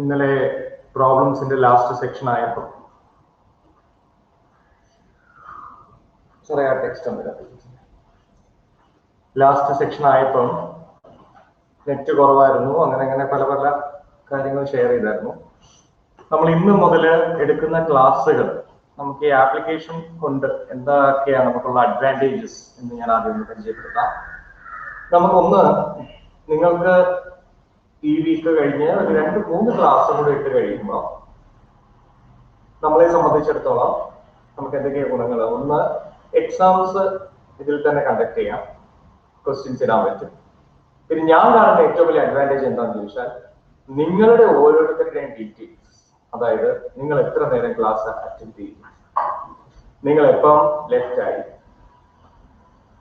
ഇന്നലെ പ്രോബ്ലംസിന്റെ last section ആയപ്പോൾ last section ആയപ്പോൾ നെറ്റ് കുറവായിരുന്നു, അങ്ങനെ പല പല കാര്യങ്ങൾ ഷെയർ ചെയ്തായിരുന്നു. നമ്മൾ ഇന്ന് മുതൽ എടുക്കുന്ന ക്ലാസ്സുകൾ നമുക്ക് ഈ ആപ്ലിക്കേഷൻ കൊണ്ട് എന്തൊക്കെയാണ് നമുക്കുള്ള അഡ്വാൻറ്റേജസ് എന്ന് ഞാൻ ആദ്യം ഒന്ന് പരിചയപ്പെടുത്താം. നമുക്കൊന്ന്, നിങ്ങൾക്ക് ഈ വീക്ക് കഴിഞ്ഞ് ഒരു 2-3 ക്ലാസ് കൂടെ ഇട്ട് കഴിയുമ്പോൾ നമ്മളെ സംബന്ധിച്ചിടത്തോളം നമുക്ക് എന്തൊക്കെയാണ് ഗുണങ്ങൾ? ഒന്ന്, എക്സാംസ് ഇതിൽ തന്നെ കണ്ടക്ട് ചെയ്യാം, ക്വസ്റ്റ്യൻസ് ഇടാൻ പറ്റും. പിന്നെ ഞാൻ കാണുന്ന ഏറ്റവും വലിയ അഡ്വാൻറ്റേജ് എന്താണെന്ന് ചോദിച്ചാൽ, നിങ്ങളുടെ ഓരോരുത്തരുടെയും ഡീറ്റെയിൽസ്, അതായത് നിങ്ങൾ എത്ര നേരം ക്ലാസ് അറ്റൻഡ് ചെയ്യും, നിങ്ങൾ എപ്പം ലെഫ്റ്റ് ആയി,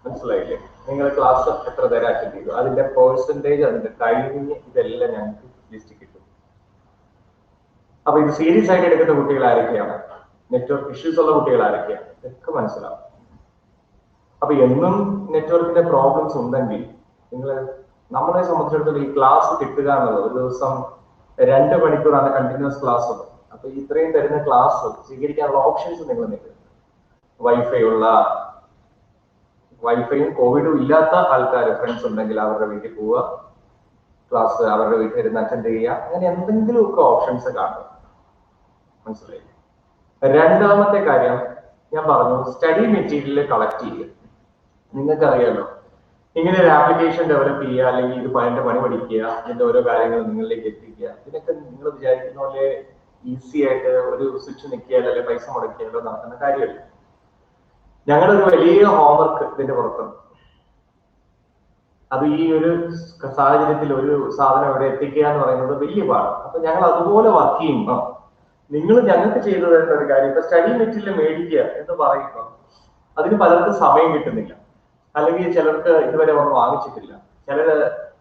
മനസ്സിലായില്ലേ, നിങ്ങൾ ക്ലാസ് എത്ര നേരം അറ്റൻഡ് ചെയ്തു, അതിന്റെ പെർസെൻറ്റേജ്, അതിന്റെ ടൈമിങ്, ഇതെല്ലാം ഞങ്ങൾക്ക് ലിസ്റ്റ് കിട്ടും. അപ്പൊ ഇത് സീരിയസ് ആയിട്ട് എടുക്കുന്ന കുട്ടികൾ ആരൊക്കെയാണ്, നെറ്റ്വർക്ക് ഇഷ്യൂസ് ഉള്ള കുട്ടികൾ ആരൊക്കെയാണ്, ഇതൊക്കെ മനസ്സിലാവും. അപ്പൊ എന്നും നെറ്റ്വർക്കിന്റെ പ്രോബ്ലംസ് ഉണ്ടെങ്കിൽ നിങ്ങൾ, നമ്മളെ സംബന്ധിച്ചിടത്തോളം ഈ ക്ലാസ് കിട്ടുക എന്നുള്ളത്, ഒരു ദിവസം 2 മണിക്കൂറാണ് കണ്ടിന്യൂസ് ക്ലാസ് ഉള്ളത്. അപ്പൊ ഇത്രയും തരുന്ന ക്ലാസ് സ്വീകരിക്കാനുള്ള ഓപ്ഷൻസ് നിങ്ങൾ നേടും. വൈഫൈയും കോവിഡും ഇല്ലാത്ത ആൾക്കാർ, ഫ്രണ്ട്സ് ഉണ്ടെങ്കിൽ അവരുടെ വീട്ടിൽ പോവുക, ക്ലാസ് അവരുടെ വീട്ടിൽ ഇരുന്ന് അറ്റൻഡ് ചെയ്യുക, അങ്ങനെ എന്തെങ്കിലുമൊക്കെ ഓപ്ഷൻസ് കാണും. മനസ്സിലായി? രണ്ടാമത്തെ കാര്യം ഞാൻ പറഞ്ഞു, സ്റ്റഡി മെറ്റീരിയൽ കളക്ട് ചെയ്യുക. നിങ്ങൾക്കറിയാലോ, ഇങ്ങനെ ഒരു ആപ്ലിക്കേഷൻ ഡെവലപ്പ് ചെയ്യുക, അല്ലെങ്കിൽ ഇത് പണി പഠിക്കുക, ഇതിന്റെ ഓരോ കാര്യങ്ങൾ നിങ്ങളിലേക്ക് എത്തിക്കുക, ഇതിനൊക്കെ നിങ്ങൾ വിചാരിക്കുന്ന പോലെ ഈസി ആയിട്ട് ഒരു സ്വിച്ച് നിൽക്കിയാൽ അല്ലെങ്കിൽ പൈസ മുടക്കിയാലോ നടക്കുന്ന കാര്യമല്ല. ഞങ്ങളുടെ ഒരു വലിയ ഹോംവർക്ക് ഇതിന്റെ പുറത്തുണ്ട്. അത് ഈ ഒരു സാഹചര്യത്തിൽ ഒരു സാധനം ഇവിടെ എത്തിക്കുക എന്ന് പറയുന്നത് വലിയ പാടാണ്. അപ്പൊ ഞങ്ങൾ അതുപോലെ വർക്ക് ചെയ്യുമ്പോൾ നിങ്ങൾ ഞങ്ങൾക്ക് ചെയ്തു തരുന്ന ഒരു കാര്യം, ഇപ്പൊ സ്റ്റഡി മെറ്റീരിയൽ മേടിക്കുക എന്ന് പറയുമ്പോൾ അതിന് പലർക്കും സമയം കിട്ടുന്നില്ല, അല്ലെങ്കിൽ ചിലർക്ക് ഇതുവരെ ഒന്നും വാങ്ങിച്ചിട്ടില്ല, ചിലര്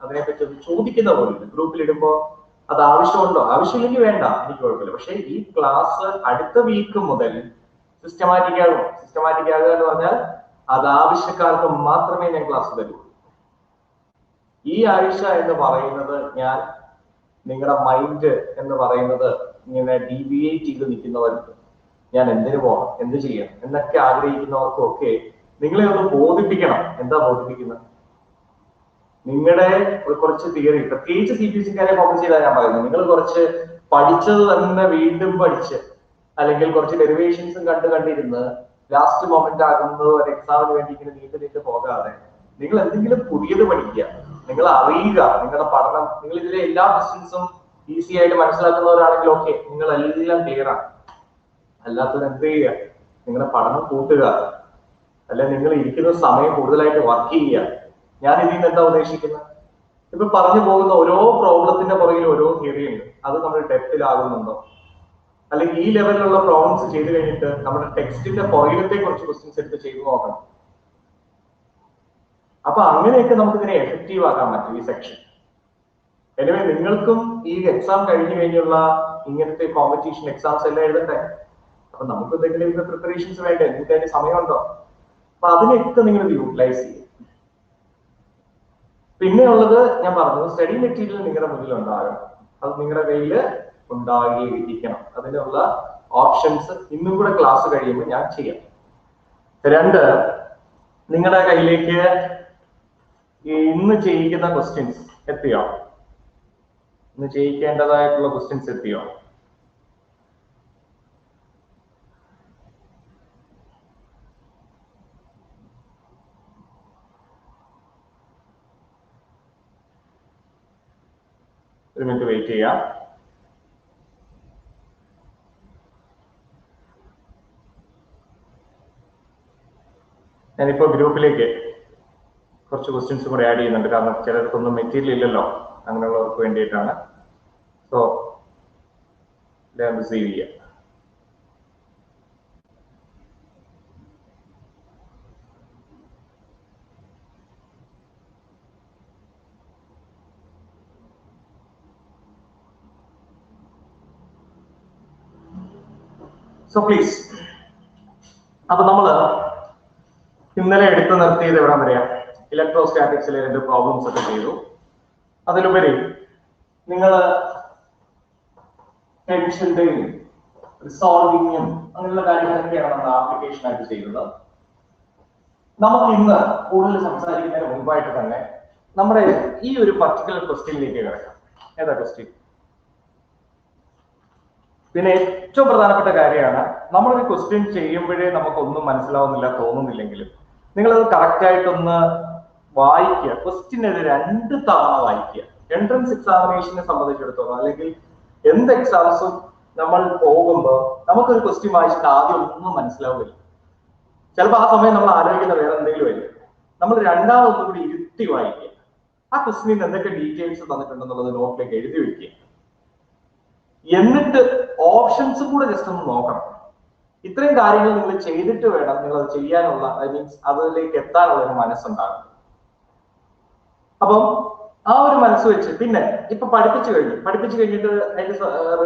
അതിനെപ്പറ്റി ഒന്ന് ചോദിക്കുന്ന പോലില്ല. ഗ്രൂപ്പിൽ ഇടുമ്പോൾ അത് ആവശ്യമുണ്ടോ, ആവശ്യമില്ലെങ്കിൽ വേണ്ട, എനിക്ക് കുഴപ്പമില്ല. പക്ഷെ ഈ ക്ലാസ് അടുത്ത വീക്ക് മുതൽ സിസ്റ്റമാറ്റിക് ആകുക എന്ന് പറഞ്ഞാൽ അത് ആവശ്യക്കാർക്ക് മാത്രമേ ഞാൻ ക്ലാസ് തരൂ. ഈ ആഴ്ച എന്ന് പറയുന്നത് ഞാൻ നിങ്ങളുടെ മൈൻഡ് എന്ന് പറയുന്നത് ഇങ്ങനെ ഡീവിയേറ്റ് ചെയ്ത് നിൽക്കുന്നവർക്ക് ഞാൻ എന്തിനു പോകണം, എന്ത് ചെയ്യണം എന്നൊക്കെ ആഗ്രഹിക്കുന്നവർക്കും ഒക്കെ നിങ്ങളെ ഒന്ന് ബോധിപ്പിക്കണം. എന്താ ബോധിപ്പിക്കുന്നത്? നിങ്ങളുടെ കുറച്ച് തിയറി, പ്രത്യേകിച്ച് CPC-ക്കാരെ ഫോക്കസ് ചെയ്താൽ ഞാൻ പറയുന്നത്, നിങ്ങൾ കുറച്ച് പഠിച്ചത് തന്നെ വീണ്ടും പഠിച്ച്, അല്ലെങ്കിൽ കുറച്ച് ഡെറിവേഷൻസും കണ്ടിരുന്ന് ലാസ്റ്റ് മൊമെന്റ് ആകുന്നത് ഒരു എക്സാമിന് വേണ്ടി ഇങ്ങനെ നീണ്ടു പോകാതെ നിങ്ങൾ എന്തെങ്കിലും പുതിയത് പഠിക്കുക, നിങ്ങൾ അറിയുക, നിങ്ങളുടെ പഠനം, നിങ്ങൾ ഇതിലെ എല്ലാ ക്വസ്റ്റ്യൻസും ഈസി ആയിട്ട് മനസ്സിലാക്കുന്നവരാണെങ്കിൽ ഓക്കെ, നിങ്ങൾ എല്ലാം ക്ലിയർ ആണ്. അല്ലാത്തവർ എന്ത് ചെയ്യുക, നിങ്ങളുടെ പഠനം കൂട്ടുക, അല്ലെ നിങ്ങൾ ഇരിക്കുന്ന സമയം കൂടുതലായിട്ട് വർക്ക് ചെയ്യുക. ഞാൻ ഇതിൽ നിന്ന് എന്താ ഉദ്ദേശിക്കുന്നത്? ഇപ്പൊ പറഞ്ഞു പോകുന്ന ഓരോ പ്രോബ്ലത്തിന്റെ പുറകിൽ ഓരോ തിയറി ഉണ്ട്. അത് നമ്മൾ ഡെപ്തിലാകുന്നുണ്ടോ, അല്ലെങ്കിൽ ഈ ലെവലിലുള്ള പ്രോബ്ലംസ് ചെയ്ത് കഴിഞ്ഞിട്ട് നമ്മുടെ ടെക്സ്റ്റിന്റെ പുറകിലത്തെ കുറച്ച് ക്വസ്റ്റ്യൻസ് എടുത്ത് ചെയ്തു നോക്കണം. അപ്പൊ അങ്ങനെയൊക്കെ നമുക്ക് ഇതിനെ എഫക്റ്റീവ് ആക്കാൻ പറ്റും ഈ സെക്ഷൻ. എനിവേ, നിങ്ങൾക്കും ഈ എക്സാം കഴിഞ്ഞുള്ള ഇങ്ങനത്തെ കോമ്പറ്റീഷൻ എക്സാംസ് എല്ലാം എഴുതണ്ടേ? അപ്പൊ നമുക്ക് എന്തെങ്കിലും പ്രിപ്പറേഷൻസ് വേണ്ടേ? നിങ്ങൾക്ക് അതിന് സമയമുണ്ടോ? അപ്പൊ അതിനൊക്കെ നിങ്ങൾ യൂട്ടിലൈസ് ചെയ്യും. പിന്നെ ഉള്ളത് ഞാൻ പറഞ്ഞു, സ്റ്റഡി മെറ്റീരിയൽ നിങ്ങളുടെ മുന്നിൽ ഉണ്ടാകണം, അത് നിങ്ങളുടെ കയ്യിൽ ഉണ്ടായിരിക്കണം. അതിനുള്ള ഓപ്ഷൻസ് ഇന്നും കൂടെ ക്ലാസ് കഴിയുമ്പോൾ ഞാൻ ചെയ്യാം. 2, നിങ്ങളുടെ കയ്യിലേക്ക് ഇന്ന് ചെയ്യിക്കുന്ന ക്വസ്റ്റ്യൻസ് എത്തിയോ? ഇന്ന് ചെയ്യിക്കേണ്ടതായിട്ടുള്ള ക്വസ്റ്റ്യൻസ് എത്തിയോ? ഒരു മിനിറ്റ് വെയിറ്റ് ചെയ്യാം. ഞാനിപ്പോ ഗ്രൂപ്പിലേക്ക് കുറച്ച് ക്വസ്റ്റ്യൻസ് കൂടെ ആഡ് ചെയ്യുന്നുണ്ട്, കാരണം ചിലർക്കൊന്നും മെറ്റീരിയൽ ഇല്ലല്ലോ, അങ്ങനെയുള്ളവർക്ക് വേണ്ടിയിട്ടാണ്. സോ റിസീവ് ചെയ്യാം. So please. അപ്പൊ നമ്മള് ഇന്നലെ എടുത്തു നിർത്തിയത് എവിടെ വരെയാ? ഇലക്ട്രോസ്റ്റാറ്റിക്സിലെ 2 പ്രോബ്ലംസ് ഒക്കെ ചെയ്തു. അതിലുപരി നിങ്ങൾ ടെൻഷന്റെയും റിസോൾവിങ്ങും അങ്ങനെയുള്ള കാര്യങ്ങളൊക്കെയാണ് നമ്മൾ ആപ്ലിക്കേഷൻ ആയിട്ട് ചെയ്യുന്നത്. നമുക്ക് ഇന്ന് കൂടുതൽ സംസാരിക്കുന്നതിന് മുൻപായിട്ട് തന്നെ നമ്മുടെ ഈ ഒരു പർട്ടിക്കുലർ ക്വസ്റ്റ്യനിലേക്ക് കിടക്കാം. ഏതാ ക്വസ്റ്റ്യൻ? പിന്നെ ഏറ്റവും പ്രധാനപ്പെട്ട കാര്യമാണ്, നമ്മളൊരു ക്വസ്റ്റ്യൻ ചെയ്യുമ്പോഴേ നമുക്കൊന്നും മനസ്സിലാവുന്നില്ല തോന്നുന്നില്ലെങ്കിലും നിങ്ങളത് കറക്റ്റ് ആയിട്ടൊന്ന് വായിക്കുക. ക്വസ്റ്റ്യൻ ഒരു 2 തവണ വായിക്കുക. എൻട്രൻസ് എക്സാമിനേഷനെ സംബന്ധിച്ചിടത്തോളം അല്ലെങ്കിൽ എന്ത് എക്സാംസും നമ്മൾ പോകുമ്പോൾ നമുക്കൊരു ക്വസ്റ്റ്യൻ വായിച്ചിട്ട് ആദ്യം ഒന്നും മനസ്സിലാവില്ല. ചിലപ്പോൾ ആ സമയം നമ്മൾ ആലോചിക്കുന്ന വേറെ എന്തെങ്കിലും ആയിരിക്കും. നമ്മൾ രണ്ടാമതൊന്നും കൂടി ഇരുത്തി വായിക്കുക. ആ ക്വസ്റ്റ്യനിൽ എന്തൊക്കെ ഡീറ്റെയിൽസ് തന്നിട്ടുണ്ടെന്നുള്ളത് നോട്ടിലേക്ക് എഴുതി വെക്കുക. എന്നിട്ട് ഓപ്ഷൻസ് കൂടെ ജസ്റ്റ് ഒന്ന് നോക്കണം. ഇത്രയും കാര്യങ്ങൾ നിങ്ങൾ ചെയ്തിട്ട് വേണം നിങ്ങൾ അത് ചെയ്യാനുള്ള, ഐ മീൻസ് അതിലേക്ക് എത്താനുള്ള ഒരു മനസ്സുണ്ടാകും. അപ്പം ആ ഒരു മനസ്സ് വെച്ച് പിന്നെ ഇപ്പൊ പഠിപ്പിച്ചു കഴിഞ്ഞിട്ട് അതിന്റെ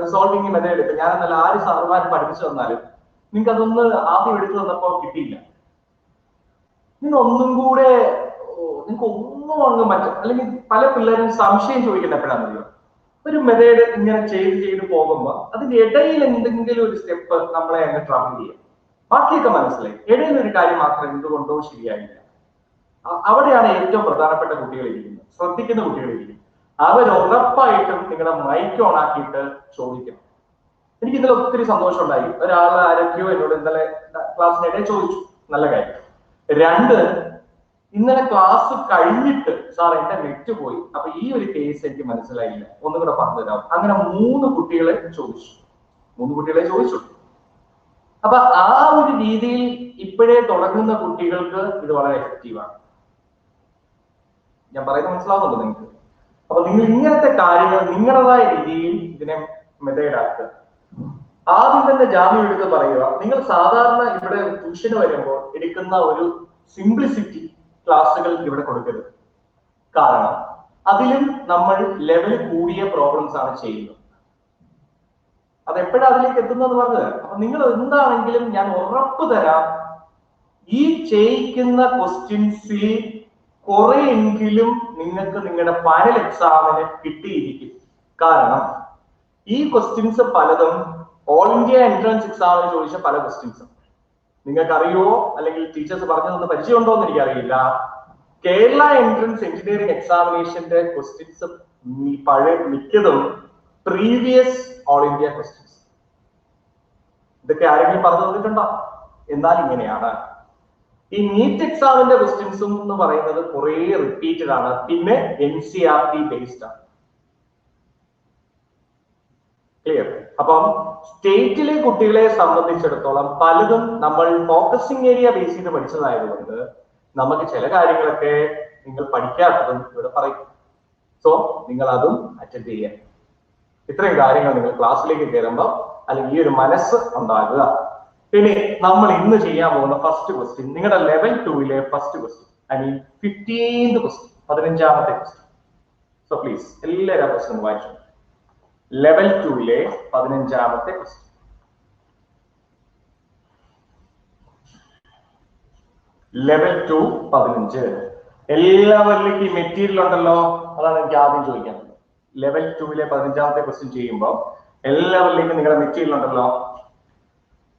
റിസോൾവിങ് മെത്തേഡ് എടുത്ത് ഞാനെന്നല്ല ആര് സാറുമാർ പഠിപ്പിച്ചു തന്നാലും നിങ്ങൾക്ക് അതൊന്ന് ആദ്യം എടുത്തു തന്നപ്പോ കിട്ടിയില്ല. നിങ്ങൾ ഒന്നും കൂടെ നിങ്ങൾക്ക് ഒന്നും അങ്ങ് പറ്റും. അല്ലെങ്കിൽ പല പിള്ളേരും സംശയം ചോദിക്കേണ്ട എപ്പോഴാണ് മതിയോ, ഒരു മെത്തേഡ് ഇങ്ങനെ ചെയ്ത് പോകുമ്പോൾ അതിന്റെ ഇടയിൽ എന്തെങ്കിലും ഒരു സ്റ്റെപ്പ് നമ്മളെ അങ്ങ് ട്രാവൽ ചെയ്യാം. ബാക്കിയൊക്കെ മനസ്സിലായി, ഇടയിൽ ഒരു കാര്യം മാത്രം എന്തുകൊണ്ടോ ശരിയായില്ല. അവിടെയാണ് ഏറ്റവും പ്രധാനപ്പെട്ട കുട്ടികൾ ഇരിക്കുന്നത്, ശ്രദ്ധിക്കുന്ന കുട്ടികൾ ഇരിക്കുന്നത്. അവർ ഉറപ്പായിട്ടും നിങ്ങളുടെ മൈക്ക് ഓൺ ആക്കിയിട്ട് ചോദിക്കണം. എനിക്ക് ഇന്നലെ ഒത്തിരി സന്തോഷം ഉണ്ടായി. ഒരാൾ ആരൊക്കെയോ എന്നോട് ഇന്നലെ ക്ലാസ്സിനിടെ ചോദിച്ചു, നല്ല കാര്യം. 2, ഇന്നലെ ക്ലാസ് കഴിഞ്ഞിട്ട് സാർ എന്റെ നെറ്റ് പോയി, അപ്പൊ ഈ ഒരു കേസ് എനിക്ക് മനസ്സിലായില്ല, ഒന്നും കൂടെ പറഞ്ഞു തരാം. അങ്ങനെ 3 കുട്ടികളെ ചോദിച്ചു. അപ്പൊ ആ ഒരു രീതിയിൽ ഇപ്പോഴേ തുടങ്ങുന്ന കുട്ടികൾക്ക് ഇത് വളരെ എഫക്റ്റീവാണ്. ഞാൻ പറയുന്നത് മനസ്സിലാവുന്നുണ്ടോ നിങ്ങൾക്ക്? അപ്പൊ നിങ്ങൾ ഇങ്ങനത്തെ കാര്യങ്ങൾ നിങ്ങളുടേതായ രീതിയിൽ ഇതിനെ മെത്തേഡ് ആക്കുക. ആദ്യം തന്നെ ജാമ്യം എടുത്ത് പറയുക, നിങ്ങൾ സാധാരണ ഇവിടെ ട്യൂഷന് വരുമ്പോൾ എടുക്കുന്ന ഒരു സിംപ്ലിസിറ്റി ക്ലാസ്സുകൾ ഇവിടെ കൊടുക്കരുത്. കാരണം അതിലും നമ്മൾ ലെവൽ കൂടിയ പ്രോബ്ലംസ് ആണ് ചെയ്യുന്നത്. അത് എപ്പോഴാണ് അതിലേക്ക് എത്തുന്നത് പറഞ്ഞത്. അപ്പൊ നിങ്ങൾ എന്താണെങ്കിലും ഞാൻ ഉറപ്പ് തരാം, ഈ ചെയ്യിക്കുന്ന ക്വസ്റ്റ്യൻസിൽ കുറെയെങ്കിലും നിങ്ങൾക്ക് നിങ്ങളുടെ ഫൈനൽ എക്സാമിന് കിട്ടിയിരിക്കും. കാരണം ഈ ക്വസ്റ്റ്യൻസ് പലതും ഓൾ ഇന്ത്യ എൻട്രൻസ് എക്സാമിന് ചോദിച്ച പല ക്വസ്റ്റ്യൻസും നിങ്ങൾക്ക് അറിയുമോ അല്ലെങ്കിൽ ടീച്ചേഴ്സ് പറഞ്ഞു തന്ന പരിചയമുണ്ടോ എന്ന് എനിക്കറിയില്ല. കേരള എൻട്രൻസ് എഞ്ചിനീയറിംഗ് എക്സാമിനേഷന്റെ ക്വസ്റ്റ്യൻസ് പഴയ മിക്കതും പ്രീവിയസ് ഓൾ ഇന്ത്യ ക്വസ്റ്റ്യൻസ്. ഇതൊക്കെ ആരെങ്കിലും പറഞ്ഞു തന്നിട്ടുണ്ടോ? എന്നാൽ ഇങ്ങനെയാണ്. ഈ നീറ്റ് എക്സാമിന്റെ ക്വസ്റ്റ്യൻസും എന്ന് പറയുന്നത് കുറെ റിപ്പീറ്റഡ് ആണ്, പിന്നെ NCERT ബേസ്ഡ് ആണ്. ക്ലിയർ? അപ്പം സ്റ്റേറ്റിലെ കുട്ടികളെ സംബന്ധിച്ചിടത്തോളം പലതും നമ്മൾ ഫോക്കസിങ് ഏരിയ ബേസ് ചെയ്ത് പഠിച്ചതായതുകൊണ്ട് നമുക്ക് ചില കാര്യങ്ങളൊക്കെ നിങ്ങൾ പഠിക്കാത്തതും ഇവിടെ പറയും. സോ നിങ്ങൾ അതും അറ്റൻഡ് ചെയ്യുക. ഇത്രയും കാര്യങ്ങൾ നിങ്ങൾ ക്ലാസ്സിലേക്ക് കയറുമ്പോൾ അല്ലെങ്കിൽ ഈ ഒരു മനസ്സ് ഉണ്ടാകുക. പിന്നെ നമ്മൾ ഇന്ന് ചെയ്യാൻ പോകുന്ന ഫസ്റ്റ് ക്വസ്റ്റ്യൻ നിങ്ങളുടെ ലെവൽ 2-ലെ first question, I mean 15th question, 15ാമത്തെ ക്വസ്റ്റ്യൻ. സോ പ്ലീസ് എല്ലാവരും ആ ക്വസ്റ്റ്യൻ വായിച്ചു. ലെവൽ 2-ലെ 15ാമത്തെ ക്വസ്റ്റ്യൻ. ലെവൽ 2 15. എല്ലാവരിലേക്കും ഈ മെറ്റീരിയൽ ഉണ്ടല്ലോ, അതാണ് എനിക്ക് ആദ്യം ചോദിക്കാൻ. ലെവൽ 2-ലെ 15ാമത്തെ ക്വസ്റ്റ്യൻ ചെയ്യുമ്പോൾ എല്ലാവരിലേക്കും നിങ്ങളുടെ മെറ്റീരിയൽ ഉണ്ടല്ലോ.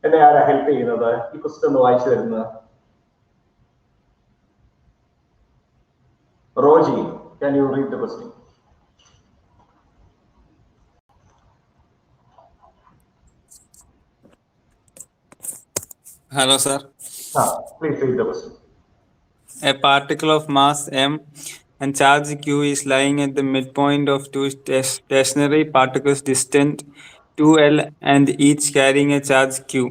എന്നെ ആരാ ഹെൽപ്പ് ചെയ്യുന്നത്? ഈ ക്വസ്റ്റ്യൻ ഒന്ന് വായിച്ചു തരുന്നത്? Roji, can you read the question? Hello, sir. Please read the question. A particle of mass m and charge q is lying at the midpoint of 2 stationary particles distant 2L and each carrying a charge q.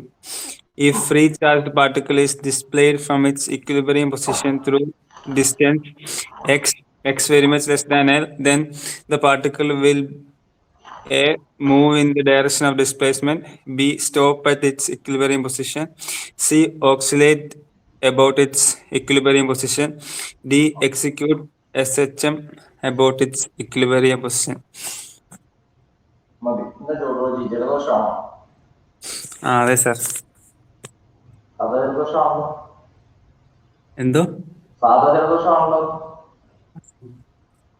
If free charged particle is displayed from its equilibrium position through distance x very much less than L, then the particle will A. Move in the direction of displacement. B. Stop at its equilibrium position. C. Oscillate about its equilibrium position. D. Execute SHM about its equilibrium position. അതെ sir. എന്തോ സാധാരണ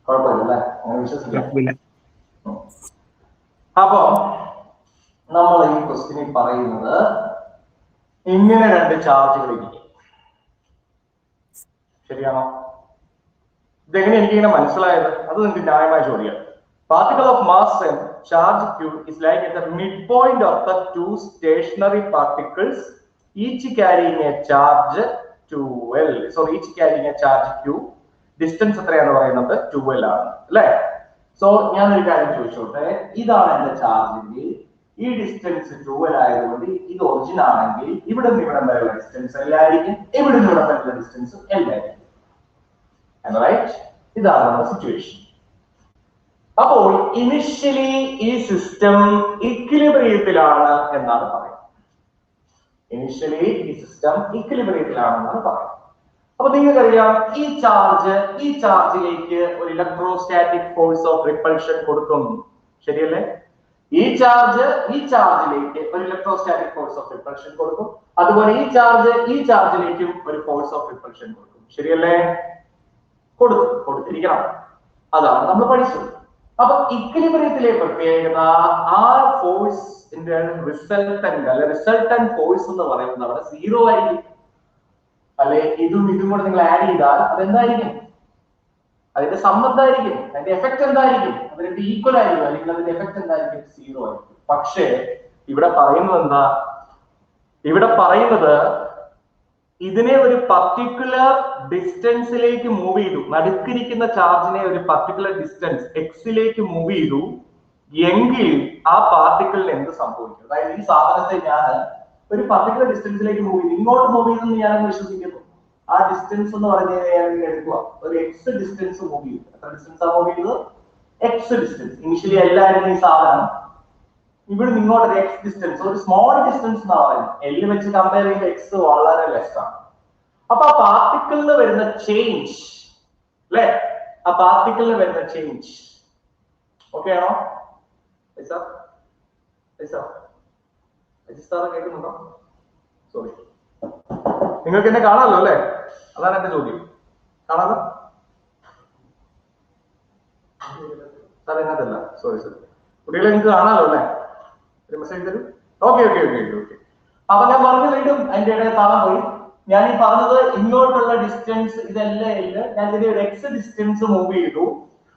കുഴപ്പമില്ല. കുഴപ്പമില്ല. അപ്പൊ ക്വസ്റ്റ്യനിൽ പറയുന്നത് ഇങ്ങനെ രണ്ട് ചാർജുകൾ ഇരിക്കും. ശരിയാണോ? ഇതെങ്ങനെ എനിക്കിങ്ങനെ മനസ്സിലായത്? അത് നിങ്ങൾക്ക് ന്യായമായ ചോദ്യം. Particle of mass m, charge q is lying at the midpoint of the two stationary particles, each carrying a charge 2L. So each carrying a charge q. Distance എത്രയാണെന്ന് പറയുന്നത് 2L ആണ്, അല്ലേ? സോ ഞാൻ ഒരു കാര്യം ചോദിച്ചോട്ടെ, ഇതാണ് എന്റെ ചാർജ്. ഈ ഡിസ്റ്റൻസ് 2L ആയതുകൊണ്ട് ഇത് ഒറിജിൻ ആണെങ്കിൽ ഇവിടെ നിന്ന് ഇവിടെ വരെയുള്ള ഡിസ്റ്റൻസ് L ആയിരിക്കും, ഇവിടെ നിന്ന് ഇവിടെ വരെയുള്ള ഡിസ്റ്റൻസ് L ആയിരിക്കും. റൈറ്റ്? ഇതാണ് നമ്മുടെ സിറ്റുവേഷൻ. അപ്പോൾ ഇനിഷ്യലി ഈ സിസ്റ്റം ഇക്വിലിബ്രിയത്തിലാണ് എന്നാണ് പറയുന്നത്. ഇനിഷ്യലി ഈ സിസ്റ്റം ഇക്വിലിബ്രിയത്തിലാണെന്നാണ് പറയുന്നത്. അപ്പൊ നിങ്ങൾക്കറിയാം, ഈ ചാർജിലേക്ക് ഒരു ഇലക്ട്രോസ്റ്റാറ്റിക് ഫോഴ്സ് ഓഫ് റിപ്പൾഷൻ കൊടുക്കുന്നു. ശരിയല്ലേ? ഈ ചാർജിലേക്ക് ഒരു ഇലക്ട്രോസ്റ്റാറ്റിക് ഫോഴ്സ് ഓഫ് റിപ്പൾഷൻ കൊടുക്കും. അതുപോലെ ഈ ചാർജിലേക്കും ഒരു ഫോഴ്സ് ഓഫ് റിപ്പൾഷൻ കൊടുക്കും. ശരിയല്ലേ? കൊടുത്തിരിക്കണം. അതാണ് നമ്മൾ പഠിച്ചത്. അപ്പൊ ഇക്വിലിബ്രിയത്തിലെ പ്രത്യേകത, ആ ഫോഴ്സിന്റെ റിസൾട്ടന്റ് ഫോഴ്സ് എന്ന് പറയുന്നത് അവിടെ 0 ആയിരിക്കും. അല്ലെ? ഇതും കൂടെ നിങ്ങൾ ആഡ് ചെയ്താൽ അതെന്തായിരിക്കും? അതിന്റെ സമ്മതായിരിക്കും. അതിന്റെ എഫക്ട് എന്തായിരിക്കും? അതിന്റെ ഈക്വൽ ആയിരിക്കും. അല്ലെങ്കിൽ അതിന്റെ എഫക്ട് എന്തായിരിക്കും? 0 ആയിരിക്കും. പക്ഷേ ഇവിടെ പറയുന്നത് എന്താ? ഇവിടെ പറയുന്നത് ഇതിനെ ഒരു പർട്ടിക്കുലർ ഡിസ്റ്റൻസിലേക്ക് മൂവ് ചെയ്തു. നടുക്കിരിക്കുന്ന ചാർജിനെ ഒരു പർട്ടിക്കുലർ ഡിസ്റ്റൻസ് എക്സിലേക്ക് മൂവ് ചെയ്തു എങ്കിൽ ആ പാർട്ടിക്കിളിന് എന്ത് സംഭവിക്കും? അതായത് ഈ സാധനത്തെ ഞാൻ ഒരു പർട്ടിക്കുലർ ഡിസ്റ്റൻസിലേക്ക് മൂവ് ചെയ്തു, ഇങ്ങോട്ട് മൂവ് ചെയ്തെന്ന് ഞാൻ വിശ്വസിക്കുന്നു. ആ ഡിസ്റ്റൻസ് എന്ന് പറഞ്ഞാൽ എടുക്കുക, ഒരു എക്സ് ഡിസ്റ്റൻസ് മൂവ് ചെയ്തു. എത്ര ഡിസ്റ്റൻസ് ആണ് മൂവ് ചെയ്തത്? X distance. ഇനിഷ്യലി എല്ലാവരും ഈ സാധനം ഇവിടെ നിങ്ങോട്ട് ഒരു എക്സ് ഡിസ്റ്റൻസ്, ഒരു സ്മോൾ ഡിസ്റ്റൻസ് എന്ന് പറയുന്നത്. എല്ല് വെച്ച് കമ്പയർ ചെയ്യുമ്പോൾ എക്സ് വളരെ ലെസ് ആണ്. അപ്പൊ ആ പാർട്ടിക്കിളിന് വരുന്ന ചേഞ്ച്, അല്ലെ? ആ പാർട്ടിക്കിളിന് വരുന്ന ചേഞ്ച് ഓക്കെ ആണോ? കേൾക്കുന്നുണ്ടോ? സോറി, നിങ്ങൾക്ക് എന്നെ കാണാമല്ലോ അല്ലെ? അതാണ് എന്റെ ചോദ്യം. കാണാമോ? സാർ എന്നതല്ല, സോറി സാർ. കുട്ടികളെ നിങ്ങൾക്ക് കാണാമല്ലോ അല്ലെ? ഒരു മെസ്സേജ് തരൂ. ഓക്കെ. അപ്പൊ ഞാൻ പറഞ്ഞു, വീണ്ടും അതിന്റെ ഇടയിൽ താളം പോയി. ഞാൻ ഈ പറഞ്ഞത് ഇങ്ങോട്ടുള്ള ഡിസ്റ്റൻസ് ഇതല്ല എല്ല്. ഞാൻ ഇതിന്റെ ഒരു എക്സ് ഡിസ്റ്റൻസ് മൂവ് ചെയ്തു.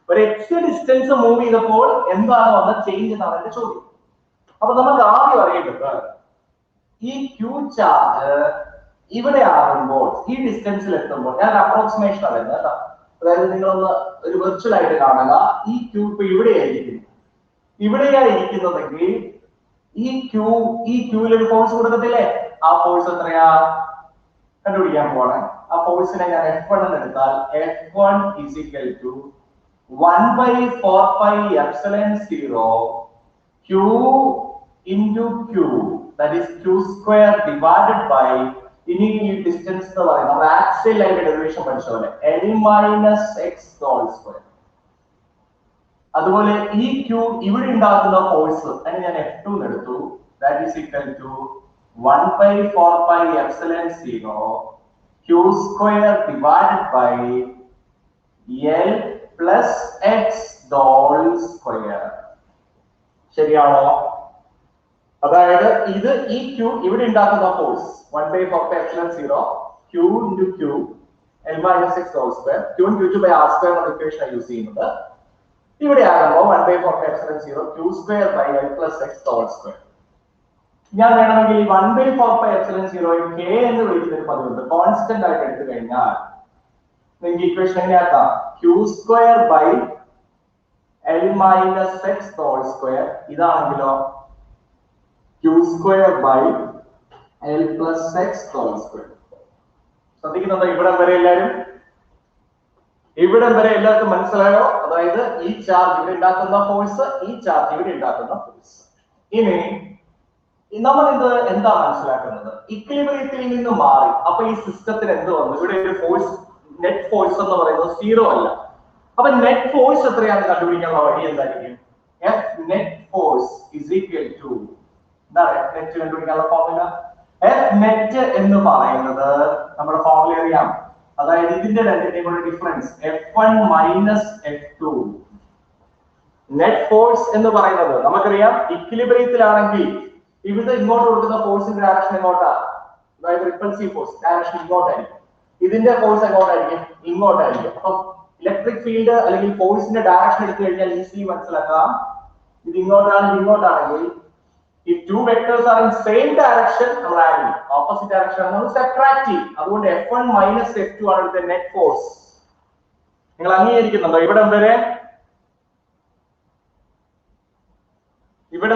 ഒരു എക്സ് ഡിസ്റ്റൻസ് മൂവ് ചെയ്തപ്പോൾ എന്താണ് വന്ന ചേഞ്ച് എന്നാണ് എന്റെ ചോദ്യം. അപ്പൊ നമുക്ക് ആദ്യം അറിയേണ്ടത്, ഈ ക്യൂ ചാർജ് ഇവിടെ ആകുമ്പോൾ, ഈ ഡിസ്റ്റൻസിൽ എത്തുമ്പോൾ, ഞാൻ അപ്രോക്സിമേഷൻ അറിയുന്നത് കേട്ടോ. അതായത് നിങ്ങളൊന്ന് ഒരു വെർച്വൽ ആയിട്ട് കാണുക. ഈ ക്യൂ ഇപ്പൊ ഇവിടെയായിരിക്കുന്നതെങ്കിൽ ഈ ക്യൂവിൽ ഒരു ഫോഴ്സ് കൊടുക്കത്തില്ലേ? ആ ഫോഴ്സ് എത്രയാ കണ്ടുപിടിക്കാൻ പോവാണ്. ആ ഫോഴ്സിനെ ഞാൻ F1 എന്ന് എടുത്താൽ F1 is equal to 1/4πε0 Q into Q, that is Q square divided by, ഇനി ഈ ഡിസ്റ്റൻസ് എന്ന് പറയുന്നത് നമ്മൾ ആക്സിയൽ ലൈൻ ഡെറിവേഷൻ പഠിച്ച പോലെ L minus x whole square. അതുപോലെ ഈ ക്യൂ ഇവിടെ ഉണ്ടാക്കുന്ന ഫോഴ്സ് അതിന് ഞാൻ F2 എടുത്തു. that is equal to 1/4πε0 Q square divided by L plus x whole square. ശരിയാണോ? അതായത് ഇത് ഈ ക്യൂ ഇവിടെ ഉണ്ടാക്കുന്ന force 1/4πε0 Q into Q L minus x whole square, Q into Q by R square എന്ന ഇക്വേഷൻ യൂസ് ചെയ്യുന്നത്. ഇവിടെ ആകുമ്പോൾ 1/4πε0 Q square by L plus x whole square. ഞാൻ വേണമെങ്കിൽ 1/4πε0 K എന്ന് വിളിക്കുന്ന ഒരു പദമുണ്ട്, കോൺസ്റ്റന്റ് ആയിട്ട് എടുത്തു കഴിഞ്ഞാൽ നിങ്ങൾക്ക് ഇക്വേഷൻ എങ്ങനെയാക്കാം? Q square by L minus x whole square. ഇതാണെങ്കിലോ Q square by L plus x whole square. ശ്രദ്ധിക്കുന്നുണ്ടോ? ഇവിടം വരെ എല്ലാവർക്കും മനസ്സിലായോ? അതായത് ഈ ചാർജ് ഇവിടെ ഉണ്ടാക്കുന്ന ഫോഴ്സ്, ഈ ചാർജ് ഇവിടെ ഉണ്ടാക്കുന്ന ഫോഴ്സ്. ഇനി നമ്മൾ എന്താ മനസ്സിലാക്കുന്നത്? ഇക്വിലിബ്രിയത്തിൽ നിന്ന് മാറി. അപ്പൊ ഈ സിസ്റ്റത്തിന് എന്ത് വന്നു? ഇവിടെ ഒരു ഫോഴ്സ്, നെറ്റ് ഫോഴ്സ് എന്ന് പറയുന്നത് 0 അല്ല. അപ്പൊ നെറ്റ് ഫോഴ്സ് എത്രയാണെന്ന് കണ്ടുപിടിക്കാനുള്ള വഴി എന്തായിരിക്കും? F net force is equal to, എന്താണ് നെറ്റ് കണ്ടുപിടിക്കാനുള്ള ഫോർമുല? F net എന്ന് പറയുന്നത് നമ്മുടെ ഫോർമുല അറിയാം. അതായത് ഇതിന്റെ രണ്ടിന്റെയും കൂടെ difference F1 minus F2. Net force എന്ന് പറയുന്നത് നമുക്കറിയാം ഇക്വിലിബ്രിയത്തിലാണെങ്കിൽ ഇവിടെ ഇങ്ങോട്ട് കൊടുക്കുന്ന ഫോഴ്സിന്റെ ഡയറക്ഷൻ എങ്ങോട്ടാണ്? അതായത് റിപ്പൾസീവ് ഫോഴ്സ് ഡയറക്ഷൻ ഇങ്ങോട്ടായിരിക്കും. ഇതിന്റെ ഫോഴ്സ് എങ്ങോട്ടായിരിക്കും? ഇങ്ങോട്ടായിരിക്കും. അപ്പം ഇലക്ട്രിക് ഫീൽഡ് അല്ലെങ്കിൽ ഫോഴ്സിന്റെ ഡയറക്ഷൻ എടുത്തു കഴിഞ്ഞാൽ ഈസിലി മനസ്സിലാക്കാം. ഇത് ഇങ്ങോട്ടാണെങ്കിൽ ഈ two vectors are in same direction, നമ്മൾ ആഡ് ചെയ്യും. ഓപ്പോസിറ്റ് ഡയറക്ഷൻ നമ്മൾ സബ്ട്രാക്ട് ചെയ്യും. അതുകൊണ്ട് F1 minus F2 ആണ് ഇവിടുത്തെ നെറ്റ് ഫോഴ്സ്. നിങ്ങൾ അംഗീകരിക്കുന്നുണ്ടോ? ഇവിടം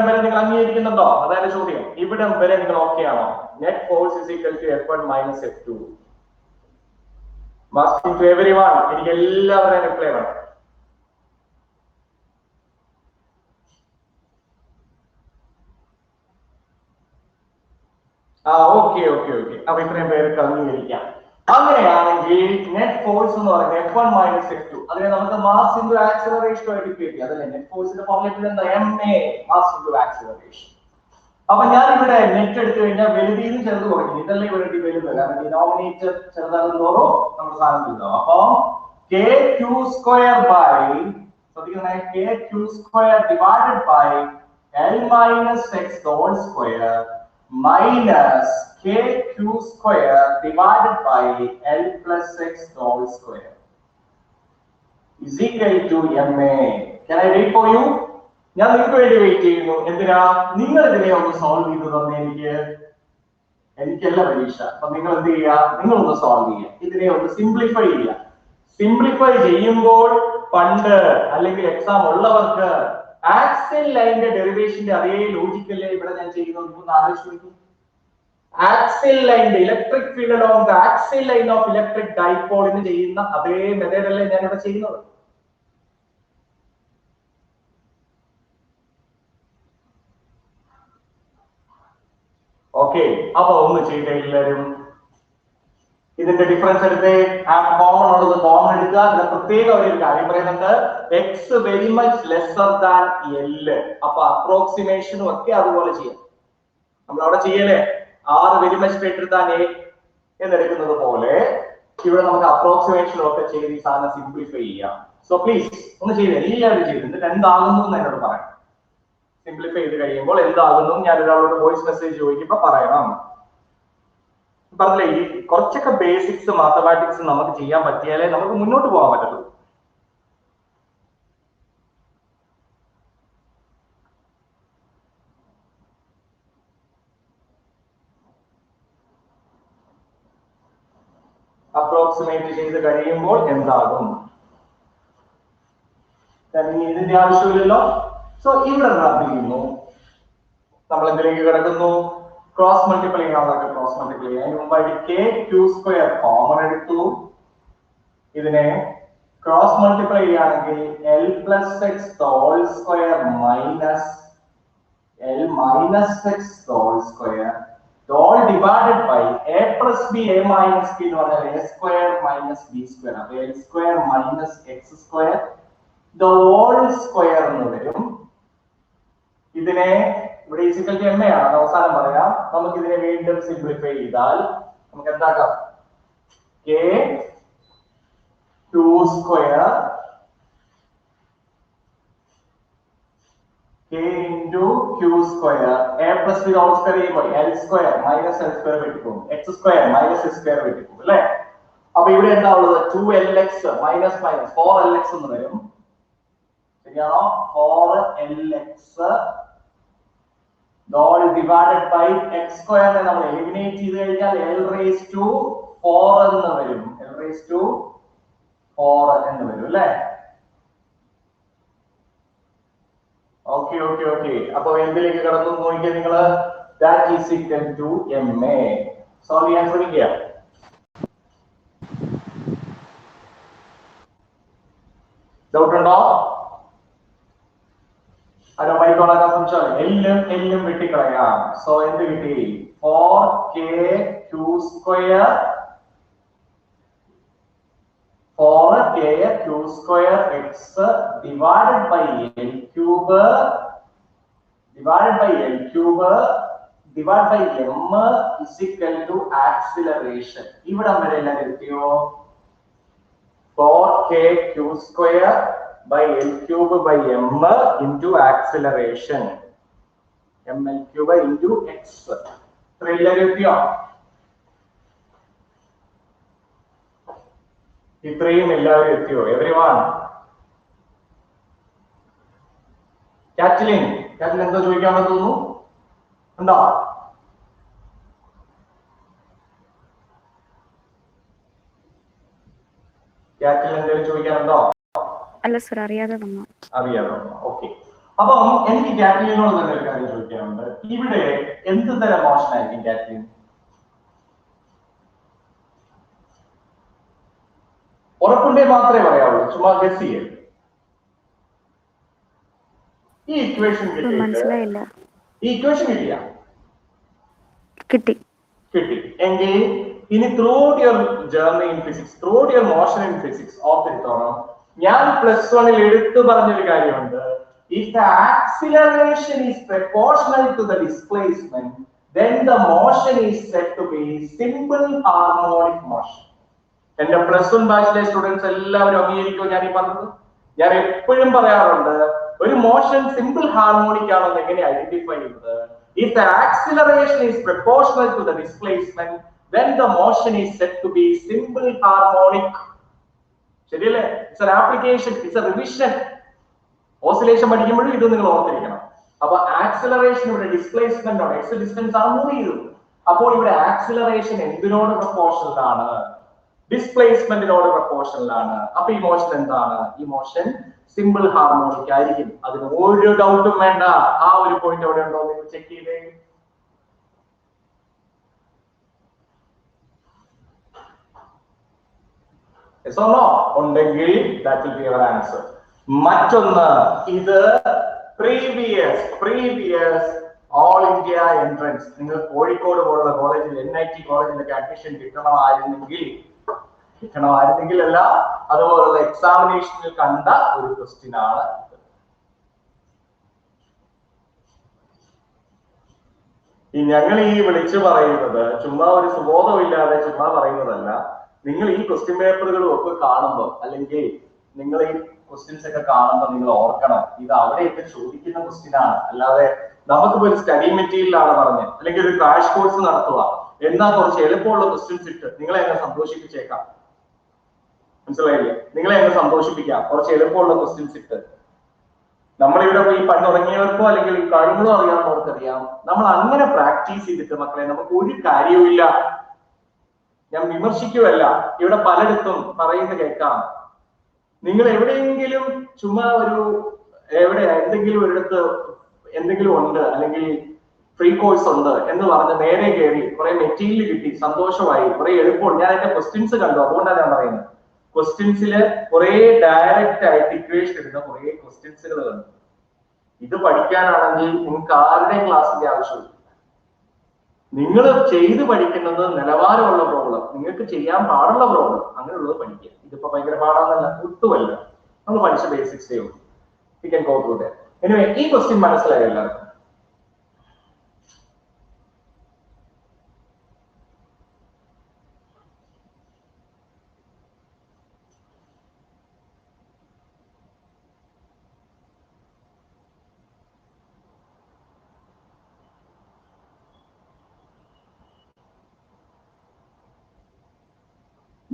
വരെ നിങ്ങൾ അംഗീകരിക്കുന്നുണ്ടോ? അതായത് ചോദ്യം, ഇവിടം വരെ നിങ്ങൾ ഓക്കെ ആണോ? Net force is equal to F1 minus F2. Asking to everyone. എനിക്ക് എല്ലാവരെയും റിപ്ലൈ വേണം. ഓക്കെ. അപ്പൊ ഇത്രയും പേർക്ക് അംഗീകരിക്കാം. അങ്ങനെയാണെങ്കിൽ നെറ്റ് ഫോഴ്സ് എന്ന് പറയുന്നത് F1 minus F2. അതിനെ നമുക്ക് മാസ് ഇൻടു ആക്സിലറേഷൻ ആയിട്ട് കിട്ടി. അതല്ലേ നെറ്റ് ഫോഴ്സിന്റെ ഫോർമുല എന്താ? ma mass into acceleration. അപ്പൊ ഞാൻ ഇവിടെ നെറ്റ് എടുത്തു കഴിഞ്ഞാൽ വലുതിൽ ചെറുത് കുറയ്ക്കും. ഇതല്ലേ വലുത് വലുത്, കാരണം ഡിനോമിനേറ്റർ ചെറുതാകുന്നതോറും നമ്മൾ സാധനം കിട്ടും. അപ്പൊ k2 square by k2 square divided by L minus x whole square minus kq square divided by L plus x whole square is equal to ma. Can I wait for you? ഞാൻ നിങ്ങൾക്ക് വേണ്ടി wait ചെയ്യുന്നു. എന്തിനാ? നിങ്ങൾ ഇതിനെ ഒന്ന് solve ചെയ്ത് തന്നെ എനിക്കല്ല പരീക്ഷ. അപ്പൊ നിങ്ങൾ എന്ത് ചെയ്യുക? നിങ്ങൾ ഒന്ന് സോൾവ് ചെയ്യുക. ഇതിനെ ഒന്ന് സിംപ്ലിഫൈ ചെയ്യുക. സിംപ്ലിഫൈ ചെയ്യുമ്പോൾ പണ്ട് അല്ലെങ്കിൽ എക്സാം ഉള്ളവർക്ക് ആക്സിൽ ലൈനിന്റെ ഡെറിവേഷന്റെ അതേ ലോജിക്കല്ലേ ഇവിടെ ഞാൻ ചെയ്യുന്നത്. ഒന്ന് ആലോചിച്ച് നോക്കൂ. ആക്സിൽ ലൈനിന്റെ electric field along the axial line of electric ഡൈപോളിന് ചെയ്യുന്ന അതേ മെത്തേഡ് അല്ലേ ഞാൻ ഇവിടെ ചെയ്യുന്നത്. ഓക്കെ, അപ്പൊ ഒന്ന് ചെയ്തേ എല്ലാവരും. ഇതിന്റെ ഡിഫറൻസ് എടുത്ത് കോമൺ ഉള്ളത് കോമൺ എടുക്കുക. അതിന് പ്രത്യേക ഒരു കാര്യം പറയുന്നുണ്ട്, x very much lesser than L. അപ്പൊ അപ്രോക്സിമേഷനും ഒക്കെ അതുപോലെ ചെയ്യാം. നമ്മൾ അവിടെ ചെയ്യലേ r very much greater than a എന്നെടുക്കുന്നത് പോലെ ഇവിടെ നമുക്ക് അപ്രോക്സിമേഷനും ഒക്കെ ചെയ്ത് ഈ സാധനം സിംപ്ലിഫൈ ചെയ്യാം. സോ പ്ലീസ് ഒന്ന് ചെയ്ത് എല്ലാവരും ചെയ്ത് എന്നിട്ട് എന്താകുന്നു എന്ന് എന്നോട് പറയാം. സിംപ്ലിഫൈ ചെയ്ത് കഴിയുമ്പോൾ എന്താകുന്നു ഞാൻ ഒരാളോട് വോയിസ് മെസ്സേജ് ചോദിക്കുമ്പോ പറയണം. പറഞ്ഞില്ലേ, ഈ കുറച്ചൊക്കെ ബേസിക്സ് മാത്തമാറ്റിക്സ് നമുക്ക് ചെയ്യാൻ പറ്റിയാലേ നമുക്ക് മുന്നോട്ട് പോകാൻ പറ്റുള്ളൂ. അപ്രോക്സിമേറ്റ് ചെയ്ത് കഴിയുമ്പോൾ എന്താകും? ഇതിന്റെ ആവശ്യമില്ലല്ലോ. സോ ഇവിടെ റബ്ബ് ചെയ്യുന്നു. നമ്മൾ എന്തിലേക്ക് കിടക്കുന്നു? ക്രോസ് മൾട്ടിപ്ലൈ ചെയ്യാവുന്ന ക്രോസ് മൾട്ടിപ്ലൈ ചെയ്യാൻ മുമ്പായിട്ട് kq സ്ക്വയർ കോമൺ എടുത്തു. ഇതിനെ ക്രോസ് മൾട്ടിപ്ലൈ ചെയ്യുകയാണെങ്കിൽ L plus x whole square minus L minus x whole square all divided by a plus b a minus b എന്ന് പറഞ്ഞാൽ a square minus b square. അപ്പൊ L square minus x square the whole square എന്ന് വരും. ഇതിനെ ഇവിടെ is equal to M ആണ് അവസാനം പറയാം. നമുക്ക് ഇതിനെ വീണ്ടും സിംപ്ലിഫൈ ചെയ്താൽ നമുക്ക് എന്താക്കാം? k2 square k into q square a plus b whole square ചെയ്യുമ്പോൾ l square minus l square വെട്ടിപ്പോകും, x square minus x square വെട്ടിപ്പോകും അല്ലേ? അപ്പൊ ഇവിടെ എന്താ ഉള്ളത്? 2lx minus minus 4lx എന്ന് വരും. ശരിയാണോ? 4lx all divided by x square നെ നമ്മൾ എലിമിനേറ്റ് ചെയ്ത് കഴിഞ്ഞാൽ l raised to 4 എന്ന് വരും. l raised to 4 എന്ന് വരും അല്ലേ? ഓക്കെ. അപ്പൊ എന്തിലേക്ക് കടന്നു നോക്കിയാൽ നിങ്ങൾ that is equal to ma. Solve ചെയ്യാൻ ശ്രമിക്കുക. ഡൗട്ട് ഉണ്ടോ? അതിനെ ബൈക്കോളാക്കാൻ ശ്രമിച്ചാൽ എല്ലും വെട്ടിക്കളയാം. സോ എന്ത് കിട്ടി? 4kq square 4kq square x divided by l cube divided by m is equal to acceleration. ഇവിടെ വരെ എല്ലാം കിട്ടിയോ? 4kq square by l cube by m into acceleration. ml³ into x. എത്തിയോ? ഇത്രയും എല്ലാവരും എത്തിയോ? എവരിവൺ? കാറ്റ്ലിൻ എന്തോ ചോദിക്കാൻ തോന്നുന്നു? ഉണ്ടോ? കാറ്റ്ലിൻ എന്തെങ്കിലും ചോദിക്കാനുണ്ടോ? അല്ല സർ, അറിയാതെ വന്നു. ഓക്കെ. അപ്പം എനിക്ക് കാറ്റ്ലിനോട് തന്നെ ഒരു കാര്യം ചോദിക്കാനുണ്ട്. ഇവിടെ എന്ത് തരം മോഷൻ ആയിരിക്കും കാറ്റ്ലിൻ? ഉറപ്പുണ്ടേ മാത്രമേ പറയാവുള്ളൂ, ചുമ്മാ ഗസ് ചെയ്യേ. ഈ ഇക്വേഷൻ മനസ്സിലായില്ല. ഈ ഇക്വേഷൻ കിട്ടി എങ്കിൽ ഇനി throughout your journey in physics, throughout your motion in physics ഓർത്തിരുത്തോണം, ഞാൻ +1 എടുത്തു പറഞ്ഞൊരു കാര്യമുണ്ട്. If the acceleration is proportional to the displacement, then the motion is said to be simple harmonic motion. എന്റെ +1 ബാച്ചിലെ സ്റ്റുഡൻസ് എല്ലാവരും അംഗീകരിക്കും ഞാൻ ഈ പറഞ്ഞത്. ഞാൻ എപ്പോഴും പറയാറുണ്ട്, ഒരു മോഷൻ സിമ്പിൾ ഹാർമോണിക് ആണെന്ന് എങ്ങനെ ഐഡന്റിഫൈ ചെയ്യുന്നത്? If the acceleration is proportional to the displacement, then the motion is said to be simple harmonic. ശരിയല്ലേ? It's an application, it's a revision. Oscillation പഠിക്കുമ്പോഴും ഇത് നിങ്ങൾ ഓർത്തിരിക്കണം. അപ്പൊ ആക്സിലറേഷൻ ഇവിടെ ഡിസ്പ്ലേസ്മെന്റ് ആണ്, എക്സ് ഡിസ്റ്റൻസ് ആണ് മൂവ് ചെയ്തത്. അപ്പോൾ ഇവിടെ ആക്സിലറേഷൻ എന്തിനോട് പ്രൊപ്പോർഷണൽ ആണ്? ഡിസ്പ്ലേസ്മെന്റിനോട് പ്രൊപ്പോർഷണൽ ആണ്. അപ്പൊ ഈ മോഷൻ എന്താണ്? ഈ മോഷൻ സിമ്പിൾ ഹാർമോണിക് ആയിരിക്കും. അതിന് ഒരു ഡൗട്ടും വേണ്ട. ആ ഒരു പോയിന്റ് അവിടെ ഉണ്ടോ നിങ്ങൾ ചെക്ക് ചെയ്തേ. ഉണ്ടെങ്കിൽ that will be our answer. മറ്റൊന്ന്, ഇത് പ്രീവിയസ് ഓൾ ഇന്ത്യ എൻട്രൻസ്, നിങ്ങൾ കോഴിക്കോട് പോലുള്ള കോളേജിൽ NIT കോളേജിലൊക്കെ അഡ്മിഷൻ കിട്ടണമായിരുന്നെങ്കിൽ അല്ല, അതുപോലുള്ള എക്സാമിനേഷനിൽ കണ്ട ഒരു ക്വസ്റ്റ്യൻ ആണ്. ഞങ്ങൾ ഈ വിളിച്ചു പറയുന്നത് ചുമ്മാ ഒരു സുബോധമില്ലാതെ ചുമ്മാ പറയുന്നതല്ല. നിങ്ങൾ ഈ ക്വസ്റ്റ്യൻ പേപ്പറുകളും ഒക്കെ കാണുമ്പോൾ, അല്ലെങ്കിൽ നിങ്ങൾ ഈ ക്വസ്റ്റ്യൻസ് ഒക്കെ കാണുമ്പോൾ നിങ്ങൾ ഓർക്കണം, ഇത് അവിടെയൊക്കെ ചോദിക്കുന്ന ക്വസ്റ്റ്യൻ ആണ്. അല്ലാതെ നമുക്കിപ്പോ ഒരു സ്റ്റഡി മെറ്റീരിയലാണ് പറഞ്ഞത്, അല്ലെങ്കിൽ ഒരു ക്രാഷ് കോഴ്സ് നടത്തുക, എന്നാ കുറച്ച് എളുപ്പമുള്ള ക്വസ്റ്റ്യൻസ് ഇട്ട് നിങ്ങളെ എന്നെ സന്തോഷിപ്പിച്ചേക്കാം. മനസ്സിലായില്ലേ? നിങ്ങളെ എന്നെ സന്തോഷിപ്പിക്കാം കുറച്ച് എളുപ്പമുള്ള ക്വസ്റ്റ്യൻസ് ഇട്ട്. നമ്മളിവിടെ പോയി തുടങ്ങിയവർക്കോ അല്ലെങ്കിൽ കാര്യങ്ങളോ അറിയാവുന്നവർക്കറിയാം, നമ്മൾ അങ്ങനെ പ്രാക്ടീസ് ചെയ്തിട്ട് മക്കളെ നമുക്ക് ഒരു കാര്യവുമില്ല. ഞാൻ വിമർശിക്കുവല്ല, ഇവിടെ പലയിടത്തും പറയുന്നത് കേൾക്കാം, നിങ്ങൾ എവിടെയെങ്കിലും ചുമ്മാ എന്തെങ്കിലും ഒരിടത്ത് എന്തെങ്കിലും ഉണ്ട്, അല്ലെങ്കിൽ ഫ്രീ കോഴ്സ് ഉണ്ട് എന്ന് പറഞ്ഞ് നേരെ കയറി കുറെ മെറ്റീരിയൽ കിട്ടി, സന്തോഷമായി, കുറെ എളുപ്പം. ഞാൻ എന്റെ ക്വസ്റ്റ്യൻസ് കണ്ടു, അതുകൊണ്ടാണ് ഞാൻ പറയുന്നത്. ക്വസ്റ്റ്യൻസില് കുറെ ഡയറക്റ്റ് ആയിട്ട് ഇക്വേഷൻ ഇടുന്ന കുറെ ക്വസ്റ്റ്യൻസുകൾ കണ്ടു. ഇത് പഠിക്കാനാണെങ്കിൽ നിങ്ങൾക്ക് ആരുടെയും ക്ലാസിന്റെ ആവശ്യമില്ല. നിങ്ങൾ ചെയ്ത് പഠിക്കുന്നത് നിലവാരമുള്ള പ്രോബ്ലം, നിങ്ങൾക്ക് ചെയ്യാൻ പാടുള്ള പ്രോബ്ലം, അങ്ങനെയുള്ളത് പഠിക്കുക. ഇതിപ്പോ ഭയങ്കര പാടാന്നല്ല, ഒട്ടുമല്ല. നമ്മൾ പഠിച്ച ബേസിക്സേ ഉള്ളൂ. You can go through that. Anyway, ഈ ക്വസ്റ്റ്യൻ മനസ്സിലായോ എല്ലാവർക്കും?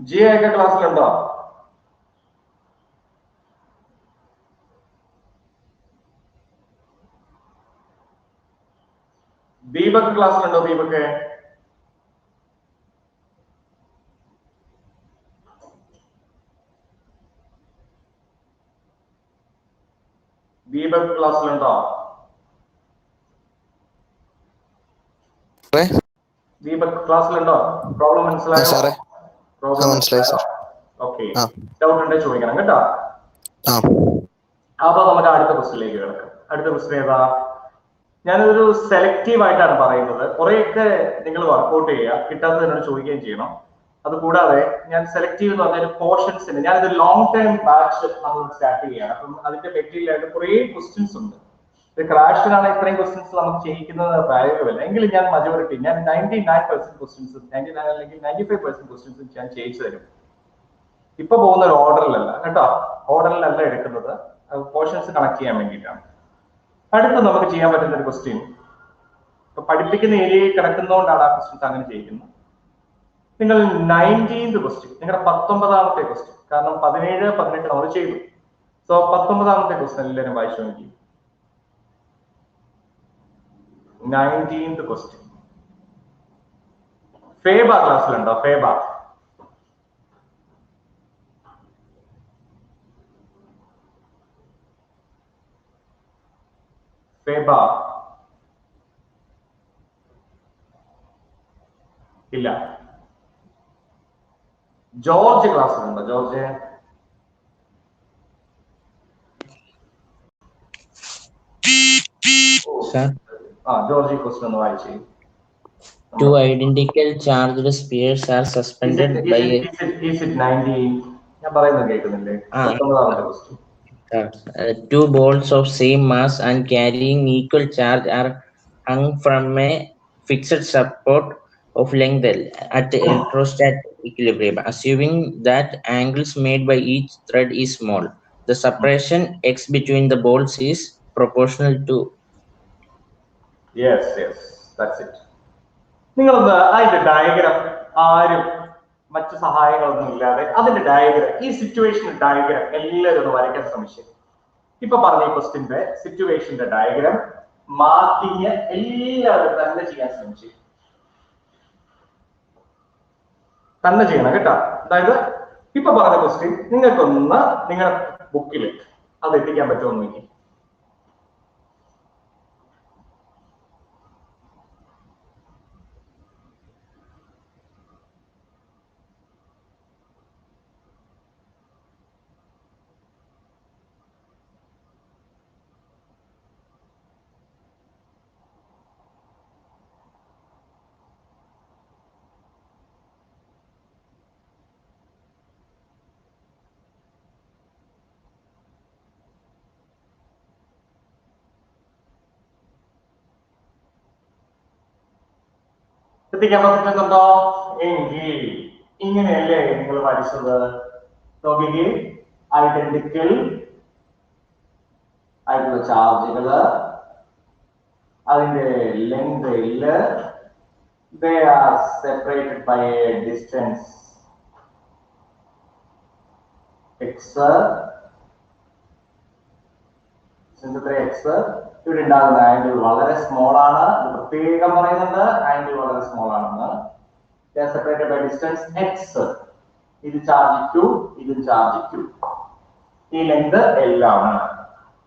ജി ഒക്കെ ക്ലാസ്സിലുണ്ടോ? ദീപക് ക്ലാസ്സിലുണ്ടോ? ദീപക് ക്ലാസ്സിലുണ്ടോ? ദീപക് ക്ലാസ്സിലുണ്ടോ? പ്രോബ്ലം മനസ്സിലായോ? ഓക്കെ, ഡൗട്ട് ഉണ്ടെങ്കിൽ ചോദിക്കണം കേട്ടോ. അപ്പൊ നമുക്ക് അടുത്ത ക്വസ്റ്റ്യനിലേക്ക് കിടക്കാം. അടുത്ത ക്വസ്റ്റ്യൻ ഏതാ? ഞാനൊരു സെലക്റ്റീവ് ആയിട്ടാണ് പറയുന്നത്. കുറെയൊക്കെ നിങ്ങൾ വർക്ക്ഔട്ട് ചെയ്യുക, കിട്ടാത്തതിനോട് ചോദിക്കുകയും ചെയ്യണം. അതുകൂടാതെ ഞാൻ സെലക്റ്റീവ് എന്ന് പറഞ്ഞ പോർഷൻസിന് ഞാനൊരു ലോങ് ടൈം ബാച്ച് നമ്മൾ സ്റ്റാർട്ട് ചെയ്യുകയാണ്. അപ്പം അതിന്റെ മെറ്റീരിയൽ ആയിട്ട് കുറെ ക്വസ്റ്റ്യൻസ് ഉണ്ട്. ക്രാഷിലാണ് ഇത്രയും ക്വസ്റ്റ്യൻസ് നമുക്ക് ചെയ്യിക്കുന്നത് വാല്യൂബിൾ എങ്കിലും ഞാൻ 99% ക്വസ്റ്റ്യൻസ്, 99 അല്ലെങ്കിൽ 95% ക്വസ്റ്റ്യൻസ് ഞാൻ ചെയ്യിച്ചു തരും. ഇപ്പൊ പോകുന്ന ഒരു ഓർഡറിലല്ല കേട്ടോ, ഓർഡറിലല്ല എടുക്കുന്നത്, പോർഷൻസ് കണക്ട് ചെയ്യാൻ വേണ്ടിയിട്ടാണ്. അടുത്ത് നമുക്ക് ചെയ്യാൻ പറ്റുന്ന ഒരു ക്വസ്റ്റ്യൻ, പഠിപ്പിക്കുന്ന ഏരിയയിൽ കിടക്കുന്നതുകൊണ്ടാണ് ആ ക്വസ്റ്റ്യൻസ് അങ്ങനെ ചെയ്യുന്നത്. നിങ്ങൾ 19th ക്വസ്റ്റ്യൻ, നിങ്ങളുടെ 19ാമത്തെ ക്വസ്റ്റ്യൻ, കാരണം 17, 18 നമ്മൾ ചെയ്തു. സോ 19ാമത്തെ ക്വസ്റ്റ്യൻ എല്ലാവരും വായിച്ചു നോക്കി. 19th question. ഫേബ ക്ലാസ്സിലുണ്ടോ? ഫേബ ഫേബ ഇല്ല. ജോർജ് ക്ലാസ്സിലുണ്ടോ? ജോർജ് ജോർജ് ക്വസ്റ്റ്യൻ ഒന്ന് വായിച്ചു. Two identical charged spheres are suspended by a... Is it 19? ഞാൻ പറയുന്നത് കേൾക്കുന്നില്ലേ? 19ാമത്തെ question. Two balls of same mass and carrying equal charge are hung from a fixed support of length L at electrostatic equilibrium, assuming that angles made by each thread is small. The separation x between the balls is proportional to... Yes, that's it. നിങ്ങളൊന്ന് അതിന്റെ diagram, ആരും മറ്റു സഹായങ്ങളൊന്നും ഇല്ലാതെ അതിന്റെ diagram, ഈ situation diagram എല്ലാവരും ഒന്ന് വരയ്ക്കാൻ ശ്രമിച്ചു. ഇപ്പൊ പറഞ്ഞ ഈ ക്വസ്റ്റ്യന്റെ സിറ്റുവേഷന്റെ ഡയഗ്രാം മാർക്കിങ് എല്ലാവരും തന്നെ ചെയ്യാൻ ശ്രമിച്ചു. തന്നെ ചെയ്യണം കേട്ടോ. അതായത് ഇപ്പൊ പറഞ്ഞ ക്വസ്റ്റ്യൻ നിങ്ങൾക്കൊന്ന് നിങ്ങളുടെ ബുക്കിൽ അത് എത്തിക്കാൻ പറ്റുമോ നോക്കി. എത്തിക്കാൻ പറ്റുന്നുണ്ടോ? എങ്കിൽ ഇങ്ങനെയല്ലേ നിങ്ങൾ പഠിച്ചത്? നോക്കിക്കേ, ഐഡന്റിക്കൽ ആയിട്ടുള്ള ചാർജുകള്, അതിന്റെ length L, they are separated by a distance x. ഇവിടെ ഉണ്ടാകുന്ന ആംഗിൾ വളരെ സ്മോൾ ആണ്. പ്രത്യേകം പറയുന്നുണ്ട് ആംഗിൾ വളരെ സ്മോൾ ആണെന്ന്. Separated by distance x. ഇത് ചാർജ് Q, ഇത് ചാർജ് Q. ഈ ലെങ്ത് L ആണ്.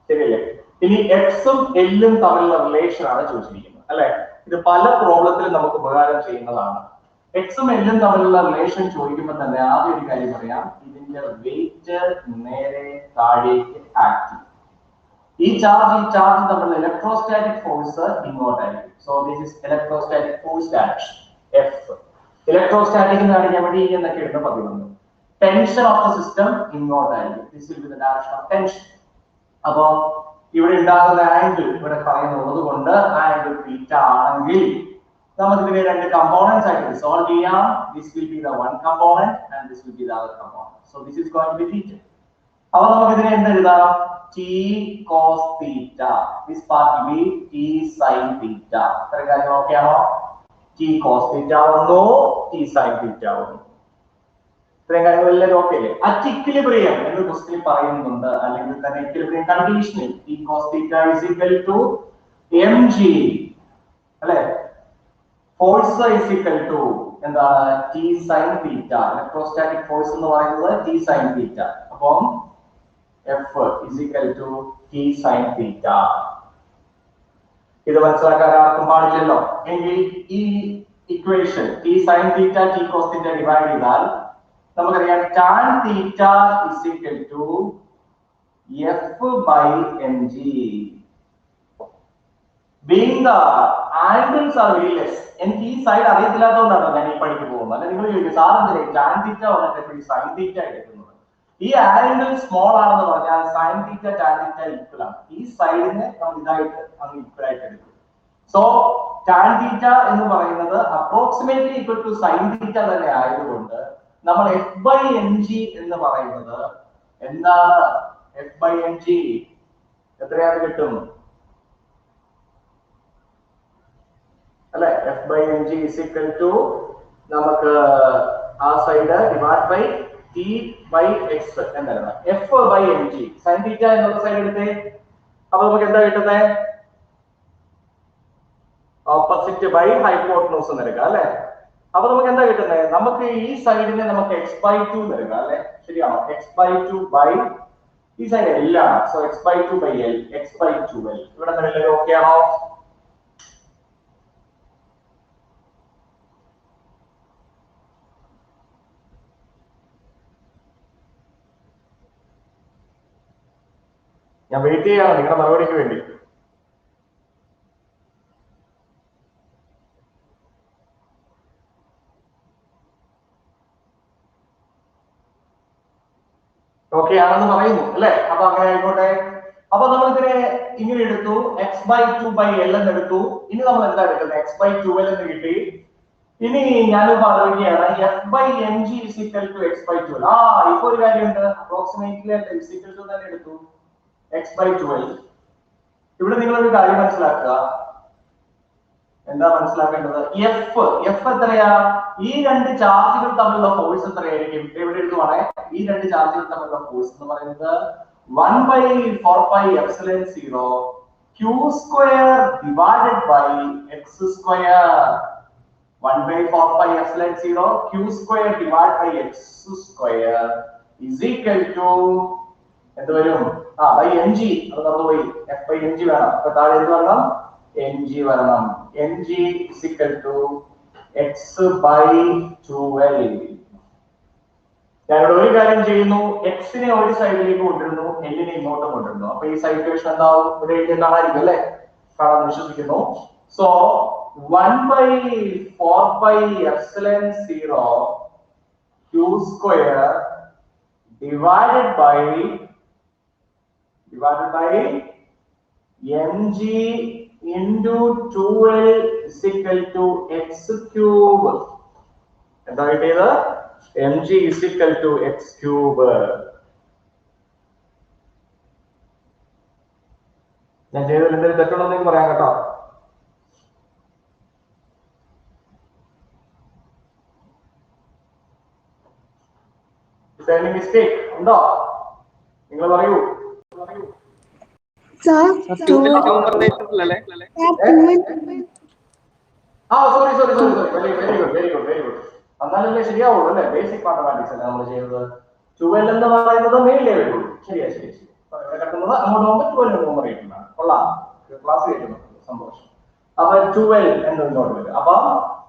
ശരിയല്ലേ? ഇനി എക്സും എല്ലും തമ്മിലുള്ള റിലേഷൻ ആണ് ചോദിച്ചിരിക്കുന്നത് അല്ലെ? ഇത് പല പ്രോബ്ലത്തിലും നമുക്ക് ഉപകാരം ചെയ്യുന്നതാണ്. എക്സും എല്ലും തമ്മിലുള്ള റിലേഷൻ ചോദിക്കുമ്പോൾ തന്നെ ആദ്യം ഒരു കാര്യം പറയാം, ഇതിന്റെ വെയിറ്റ് നേരെ താഴേക്ക് ആക്ട് ചെയ്യും. ഈ ചാർജ് തമ്മിലുള്ള ഇലക്ട്രോസ്റ്റാറ്റിക് ഫോഴ്സ് ഇങ്ങോട്ടായിരിക്കും. So this is electrostatic force direction f. Electrostatic എന്ന് കാണിക്കാൻ വേണ്ടി എന്നൊക്കെ ഇടുന്ന പതിവുണ്ട്. ടെൻഷൻ ഓഫ് ദ സിസ്റ്റം ഇങ്ങോട്ടായിരിക്കും. This will be the direction of tension. അപ്പോ ഇവിടെ ഉണ്ടാകുന്ന ആംഗിൾ ഇവിടെ പറയുന്നത് കൊണ്ട് ആംഗിൾ തീറ്റ ആണെങ്കിൽ നമുക്ക് ഇതിനെ രണ്ട് കമ്പോണന്റ്സ് ആയിട്ട് സോൾവ് ചെയ്യാം. This will be the one component and this will be the other component. So this is going to be theta. അപ്പോൾ നമുക്ക് ഇതിനെ എന്ത് എഴുതാം? t cos theta. This part will be t sin theta. ഇത്ര കാര്യം okay ആണോ? t cos theta വന്നു, t sin theta വന്നു. ഇത്രയും കാര്യങ്ങൾ എല്ലാവരും ഓക്കെ അല്ലേ? അറ്റ് ഇക്വിലിബ്രിയം എന്ന് ക്വസ്റ്റ്യൻ പറയുന്നുണ്ട്, അല്ലെങ്കിൽ തന്നെ ഇക്വിലിബ്രിയം കണ്ടീഷനിൽ t cos theta is equal to mg അല്ലേ? ഫോഴ്സ് is equal to എന്താണ്? t sin theta. Electrostatic force എന്ന് പറയുന്നത് t sin theta. അപ്പം F is equal to t sin theta. ഇത് മനസ്സിലാക്കാൻ ആർക്കും പാടില്ലല്ലോ. എങ്കിൽ ഈ equation t sin theta t cos theta divide ചെയ്താൽ നമുക്കറിയാം tan theta is equal to F by mg. Being the angles are very less. എനിക്ക് ഈ സൈഡ് അറിയത്തില്ലാത്തതുകൊണ്ടാണ് ഞാൻ ഈ പണിക്ക് പോകുന്നത്. അല്ലെ നിങ്ങൾ ചോദിക്കും സാർ എന്തിനാ tan theta വന്നിട്ട് sin theta എടുക്കുന്നത്? ഈ ആംഗിൾ സ്മോൾ ആണെന്ന് പറഞ്ഞാൽ sin theta tan theta equal ആണ്. ഈ സൈഡിനെ നമ്മൾ ഇതായിട്ട് അങ്ങ് ഈക്വൽ ആയിട്ട് എടുക്കും. സോ tan theta എന്ന് പറയുന്നത് approximately equal to sin theta തന്നെ ആയതുകൊണ്ട് നമ്മൾ f by mg എന്ന് പറയുന്നത് എന്താണ്? f by mg എത്രയാണ് കിട്ടും? അല്ലെ? F by M G is equal to നമുക്ക് ആ side divide by t by x എന്നാണ്. F by M g sine theta എന്നുള്ള സൈഡ് എടുത്തേ. അപ്പൊ നമുക്ക് എന്താ കിട്ടുന്നത്? ഓപ്പോസിറ്റ് ബൈ ഹൈപ്പോട്ടനൂസ് എന്ന് എടുക്കാം അല്ലെ? അപ്പൊ നമുക്ക് എന്താ കിട്ടുന്നത്? നമുക്ക് ഈ സൈഡിനെ നമുക്ക് എക്സ് ബൈ ടു എന്ന് എടുക്കാം അല്ലെ? ശരിയാണോ? എക്സ് ബൈ ടു ബൈ ഈ സൈഡ് എൽ ആണ്. So x by two by L, x by two L. ഇവിടെ തന്നെ ഓക്കെ ആണോ? ഞാൻ വെയിറ്റ് ചെയ്യാണ് നിങ്ങളുടെ മറുപടിക്ക് വേണ്ടി. ഓക്കെ ആണെന്ന് പറയുന്നു അല്ലെ? അപ്പൊ അങ്ങനെ ആയിക്കോട്ടെ. അപ്പൊ നമ്മൾ ഇതിനെ ഇങ്ങനെ എടുത്തു, x by two by L എന്ന് എടുത്തു. ഇനി നമ്മൾ എന്താ എടുക്കുന്നത്? എക്സ് ബൈ ടു എൽ എന്ന് കിട്ടി. ഇനി ഞാനിപ്പോ ആലോചിക്കുകയാണ്, F by M G is equal to x by two L. ഇപ്പൊ ഒരു കാര്യമുണ്ട്, അപ്രോക്സിമേറ്റ്ലി ഇസ് ഈക്വൽ ടു തന്നെ എടുത്തു എക്സ് ബൈ ടു എൽ. ഇവിടെ നിങ്ങളൊരു കാര്യം മനസ്സിലാക്കുക. എന്താ മനസ്സിലാക്കേണ്ടത്? എഫ് എത്രയാ? ഈ രണ്ട് ചാർജുകൾ തമ്മിലുള്ള ഫോഴ്സ് എത്രയായിരിക്കും? എവിടെ എഴുതുവാണേ? ഈ രണ്ട് ചാർജുകൾ തമ്മിലുള്ള ഫോഴ്സ് എന്ന് പറയുന്നത് 1/4πε0 q square divided by x square. 1/4πε0 q square divide by x square is equal to എന്ത് വരും? By M g. അത് മറന്നുപോയി, എഫ് ബൈ എം ജി വേണം. അപ്പൊ താഴെ എന്ത് വരണം? എം ജി വരണം. M G is equal to x by 2l. ഞാനിവിടെ ഒരു കാര്യം ചെയ്യുന്നു, എക്സിനെ ഒരു സൈഡിലേക്ക് കൊണ്ടിരുന്നു, എല്ലിനെ ഇങ്ങോട്ട് കൊണ്ടിരുന്നു. അപ്പൊ ഈ സൈഡ് ഇക്വേഷൻ എന്താവും? ഇവിടെ എഴുതി കാണാതിരിക്കും അല്ലെ? കാണാൻ വിശ്വസിക്കുന്നു. So 1/4πε0 q square divided by mg into 2l is equal to x cube. എന്താ കിട്ടിയത്? mg is equal to x cube. ഞാൻ ചെയ്തതിൽ എന്തെങ്കിലും തെറ്റുണ്ടെന്ന് പറയാം കേട്ടോ. മിസ്റ്റേക്ക് ഉണ്ടോ? നിങ്ങൾ പറയൂ. സോറി. Very good. എന്നാലല്ലേ ശരിയാവുള്ളൂ അല്ലെ? ബേസിക് മാത്തമാറ്റിക്സ് അല്ലേ നമ്മൾ ചെയ്യുന്നത്. 12 എന്ന് പറയുന്നത് മെയിലേ വരുള്ളൂ. ശരി. ഇവിടെ കിട്ടുന്നത് അങ്ങോട്ട് പോകുമ്പോൾ 12 എന്ന് പറയുന്നതാണ്. കൊള്ളാം, ക്ലാസ് കേൾക്കുന്നു, സന്തോഷം. അപ്പൊ 12 എന്ന് ഇങ്ങോട്ട് വരും. അപ്പൊ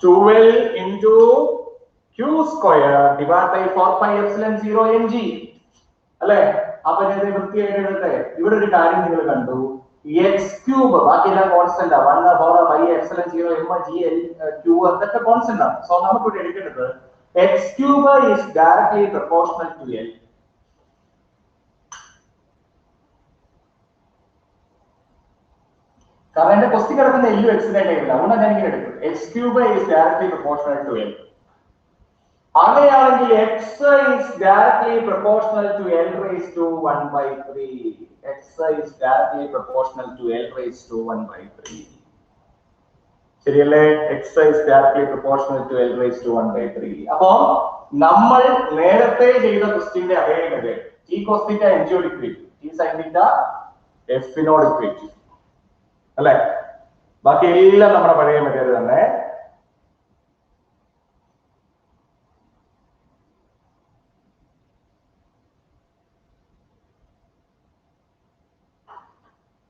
12 into q square divide by 4πε0 mg അല്ലെ? അപ്പൊ ഞാൻ വൃത്തിയായിട്ട് എഴുതട്ടെ. ഇവിടെ ഒരു കാര്യം നിങ്ങൾ കണ്ടു, എക്സ് ക്യൂബ് ബാക്കിയെല്ലാം കോൺസ്റ്റന്റ് ആണ്. 1/4πε0 mgl ക്യൂബ് അതൊക്കെ കോൺസ്റ്റന്റ് ആണ്. സോ നമുക്ക് ഇവിടെ എടുക്കേണ്ടത് x cube is directly proportional to L. കാരണം എന്റെ ക്വസ്റ്റ്യൻ കിടക്കുന്ന എല്ലു എക്സിന്റെ ടൈമില്ല, അതുകൊണ്ടാണ് ഞാൻ ഇങ്ങനെ എടുക്കുന്നത്. X cube is directly proportional to L. അങ്ങനെയാണെങ്കിൽ x is directly proportional to L raised to 1/3. X is directly proportional to L raised to 1/3. ശരിയല്ലേ? x is directly proportional to L raised to 1/3. അപ്പോൾ നമ്മൾ നേരത്തെ ചെയ്ത ക്വസ്റ്റ്യന്റെ അതേ method, t cos θ mg ഓട് equate, t sin θ f നോട് equate അല്ലേ? ബാക്കി എല്ലാം നമ്മുടെ പഴയ മെത്തേഡ് തന്നെ.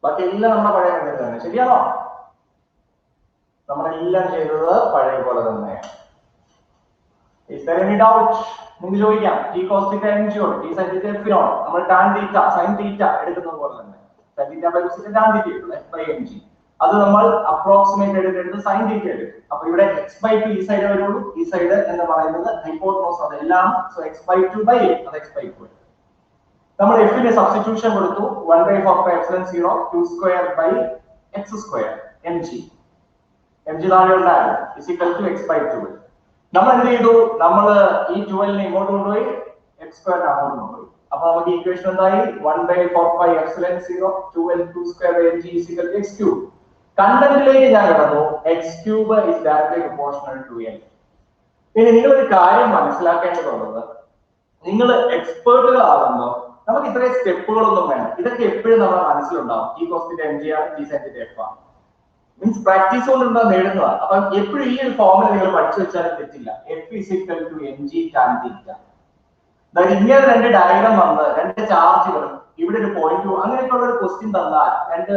ബാക്കി എല്ലാം നമ്മുടെ പഴയ മെത്തേഡ് തന്നെ. ശരിയാണോ? നമ്മളെല്ലാം ചെയ്തത് പഴയ പോലെ തന്നെ. നിങ്ങൾക്ക് ചോദിക്കാം, t cos θ mg ഓട് t sin θ f നോട് നമ്മൾ tan θ sin θ എടുക്കുന്നത് പോലെ തന്നെ sin θ by cos θ tan θ എടുക്കുന്നു f by mg. അത് നമ്മൾ അപ്രോക്സിമേറ്റ് എടുക്കുന്നത് sin θ എടുക്കും. അപ്പൊ ഇവിടെ x by 2 ഈ സൈഡ് വരുള്ളൂ. ഈ സൈഡ് എന്ന് പറയുന്നത് ഹൈപ്പോട്ടനോസ്, അതെല്ലാം. So x by 2 by a, അത് x by 2. നമ്മൾ f ന്റെ സബ്സ്റ്റിറ്റ്യൂഷൻ കൊടുത്തു. 1/4πε0 q square by x square mg താഴെ ഉണ്ടായിരുന്നു is equal to x by 2. നമ്മൾ എന്ത് ചെയ്തു? നമ്മൾ ഈ 12നെ ഇങ്ങോട്ട് കൊണ്ടുപോയി, x സ്ക്വയർ അങ്ങോട്ട് കൊണ്ടുപോയി. അപ്പൊ നമുക്ക് ഇക്വേഷൻ എന്തായി? 1/4πε0 2l q സ്ക്വയർ mg is equal to x cube. കണ്ടന്റിലേക്ക് ഞാൻ കിടന്നു. X cube is directly proportional to N. ഇനി നിങ്ങളൊരു കാര്യം മനസ്സിലാക്കേണ്ടതുള്ളത്, നിങ്ങൾ എക്സ്പേർട്ടുകളാകുമ്പോൾ നമുക്ക് ഇത്രയും സ്റ്റെപ്പുകളൊന്നും വേണം. ഇതൊക്കെ എപ്പോഴും നമ്മുടെ മനസ്സിലുണ്ടാവും. ഈ ക്വസ്റ്റിന്റെ എം ജി ആണ്, ടി സെറ്റിന്റെ എഫ് ആണ്. മീൻസ് പ്രാക്ടീസ് കൊണ്ടുണ്ടാ നേടുന്നതാണ്. അപ്പൊ എപ്പോഴും ഈ ഒരു ഫോമിൽ നിങ്ങൾ പഠിച്ചു വെച്ചാലും തെറ്റില്ല. F is equal to M G tan theta. അതായത് ഇങ്ങനെ രണ്ട് ഡയഗ്രം വന്ന് രണ്ട് ചാർജുകളും ഇവിടെ ഒരു പോയിന്റ് അങ്ങനെയൊക്കെയുള്ള ഒരു ക്വസ്റ്റ്യൻ തന്നാൽ രണ്ട്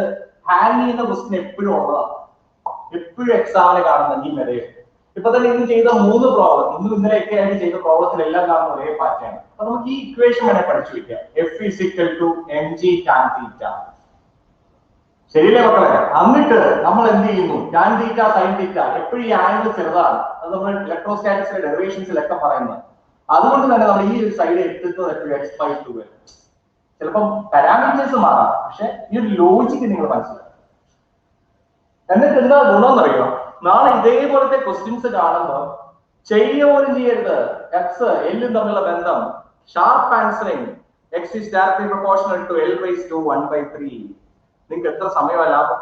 ഹാൻഡ് ചെയ്യുന്ന ക്വസ്റ്റ്യൻ എപ്പോഴും ഉള്ളതാണ്. എപ്പോഴും എക്സാമിന് കാണുന്ന ഈ മെതേഡ്. ഇപ്പൊ തന്നെ ഇന്ന് ചെയ്ത 3 പ്രോബ്ലം, ഇന്നും ഇന്നലെയൊക്കെ ആയിട്ട് ചെയ്ത പ്രോബ്ലത്തിലെല്ലാം കാണുന്ന ഒരേ പാറ്റേൺ. അപ്പൊ നമുക്ക് ഈ ഇക്വേഷൻ വേണേ പഠിച്ചു വെക്കാം. F is equal to M G tan theta. ശരിയല്ലേ മക്കളെ? എന്നിട്ട് നമ്മൾ എന്ത് ചെയ്യുന്നു? ടാൻ തീറ്റ സൈൻ തീറ്റ എപ്പോഴും ഈ ആംഗിൾ ചെറുതാണ്. അത് നമ്മൾ ഇലക്ട്രോസ്റ്റാറ്റിക്സിലെ ഡെറിവേഷൻസിലൊക്കെ പറയുന്നത്. അതുകൊണ്ട് തന്നെ നമ്മൾ ഈ ഒരു സൈഡ് എടുത്തിട്ട് എപ്പോഴും എക്സ് ബൈ 2 വരും. ചിലപ്പം പാരാമീറ്റേഴ്സ് മാറാം, പക്ഷെ ഈ ഒരു ലോജിക്ക് നിങ്ങൾ മനസ്സിലാക്കും. എന്നിട്ട് എന്താ ഗുണമെന്നറിയോ? നാളെ ഇതേപോലത്തെ ക്വസ്റ്റ്യൻസ് കാണുമ്പോൾ ചെയ്യുകയും ചെയ്യരുത്. എക്സ് എല്ലും തമ്മിലുള്ള ബന്ധം, sharp answering, x is directly proportional to L raise to 1/3. നിങ്ങൾക്ക് എത്ര സമയമാണ് ലാഭം?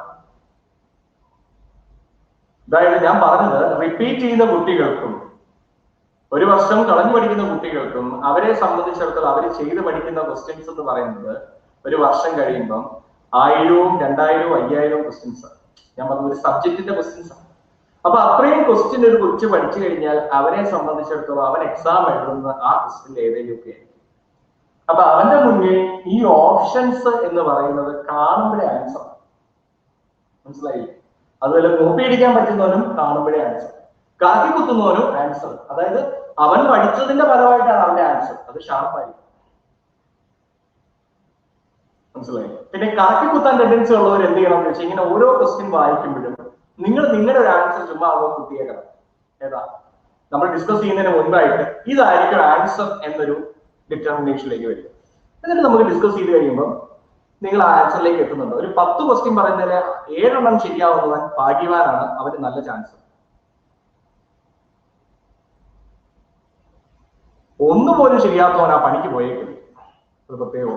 അതായത് ഞാൻ പറഞ്ഞത്, റിപ്പീറ്റ് ചെയ്യുന്ന കുട്ടികൾക്കും ഒരു വർഷം കളഞ്ഞു പഠിക്കുന്ന കുട്ടികൾക്കും അവരെ സംബന്ധിച്ചിടത്തോളം അവർ ചെയ്ത് പഠിക്കുന്ന ക്വസ്റ്റ്യൻസ് എന്ന് പറയുന്നത് ഒരു വർഷം കഴിയുമ്പം 1000, 2000, 5000 ക്വസ്റ്റ്യൻസ്. ഞാൻ പറഞ്ഞ ഒരു സബ്ജക്റ്റിന്റെ ക്വസ്റ്റ്യൻസ് ആണ്. അപ്പൊ അത്രയും ക്വസ്റ്റ്യൻ ഒരു കൊച്ചു പഠിച്ചു കഴിഞ്ഞാൽ അവരെ സംബന്ധിച്ചിടത്തോളം അവൻ എക്സാം എഴുതുന്ന ആ ക്വസ്റ്റ്യൻ ഏതെങ്കിലുമൊക്കെ ആയിരിക്കും. അപ്പൊ അവന്റെ മുന്നിൽ ഈ ഓപ്ഷൻസ് എന്ന് പറയുന്നത് കാണുമ്പോഴേ ആൻസർ. മനസ്സിലായില്ലേ? അതുപോലെ കോപ്പി അടിക്കാൻ പറ്റുന്നവനും കാണുമ്പോഴേ ആൻസർ, കാക്കി കുത്തുന്നവനും ആൻസർ. അതായത് അവൻ പഠിച്ചതിന്റെ ഫലമായിട്ടാണ് അവന്റെ ആൻസർ. അത് ഷാർപ്പായിരിക്കും. മനസ്സിലായി? പിന്നെ കാക്കി കുത്താൻ ടെൻഡൻസി ഉള്ളവർ എന്ത് ചെയ്യണം എന്ന് വെച്ചാൽ ഇങ്ങനെ ഓരോ ക്വസ്റ്റ്യൻ വായിക്കുമ്പോഴും നിങ്ങൾ നിങ്ങളുടെ ഒരു ആൻസർ ചുമ്മാ അവ കുത്തിയേക്കണം. ഏതാ നമ്മൾ ഡിസ്കസ് ചെയ്യുന്നതിന് മുൻപായിട്ട് ഇതായിരിക്കും ആൻസർ എന്നൊരു ഡിറ്റർമിനേഷനിലേക്ക് വരിക. എന്നിട്ട് നമുക്ക് ഡിസ്കസ് ചെയ്ത് കഴിയുമ്പോൾ നിങ്ങൾ ആ ആൻസറിലേക്ക് എത്തുന്നുണ്ട്. ഒരു 10 ക്വസ്റ്റ്യൻ പറയുന്നതിൽ 7 എണ്ണം ശരിയാവുന്നവൻ ഭാഗ്യവാനാണ്, അവന് നല്ല ചാൻസ്. ഒന്നുപോലും ശരിയാത്തവൻ ആ പണിക്ക് പോയേക്കില്ല. ഒരു പ്രത്യേക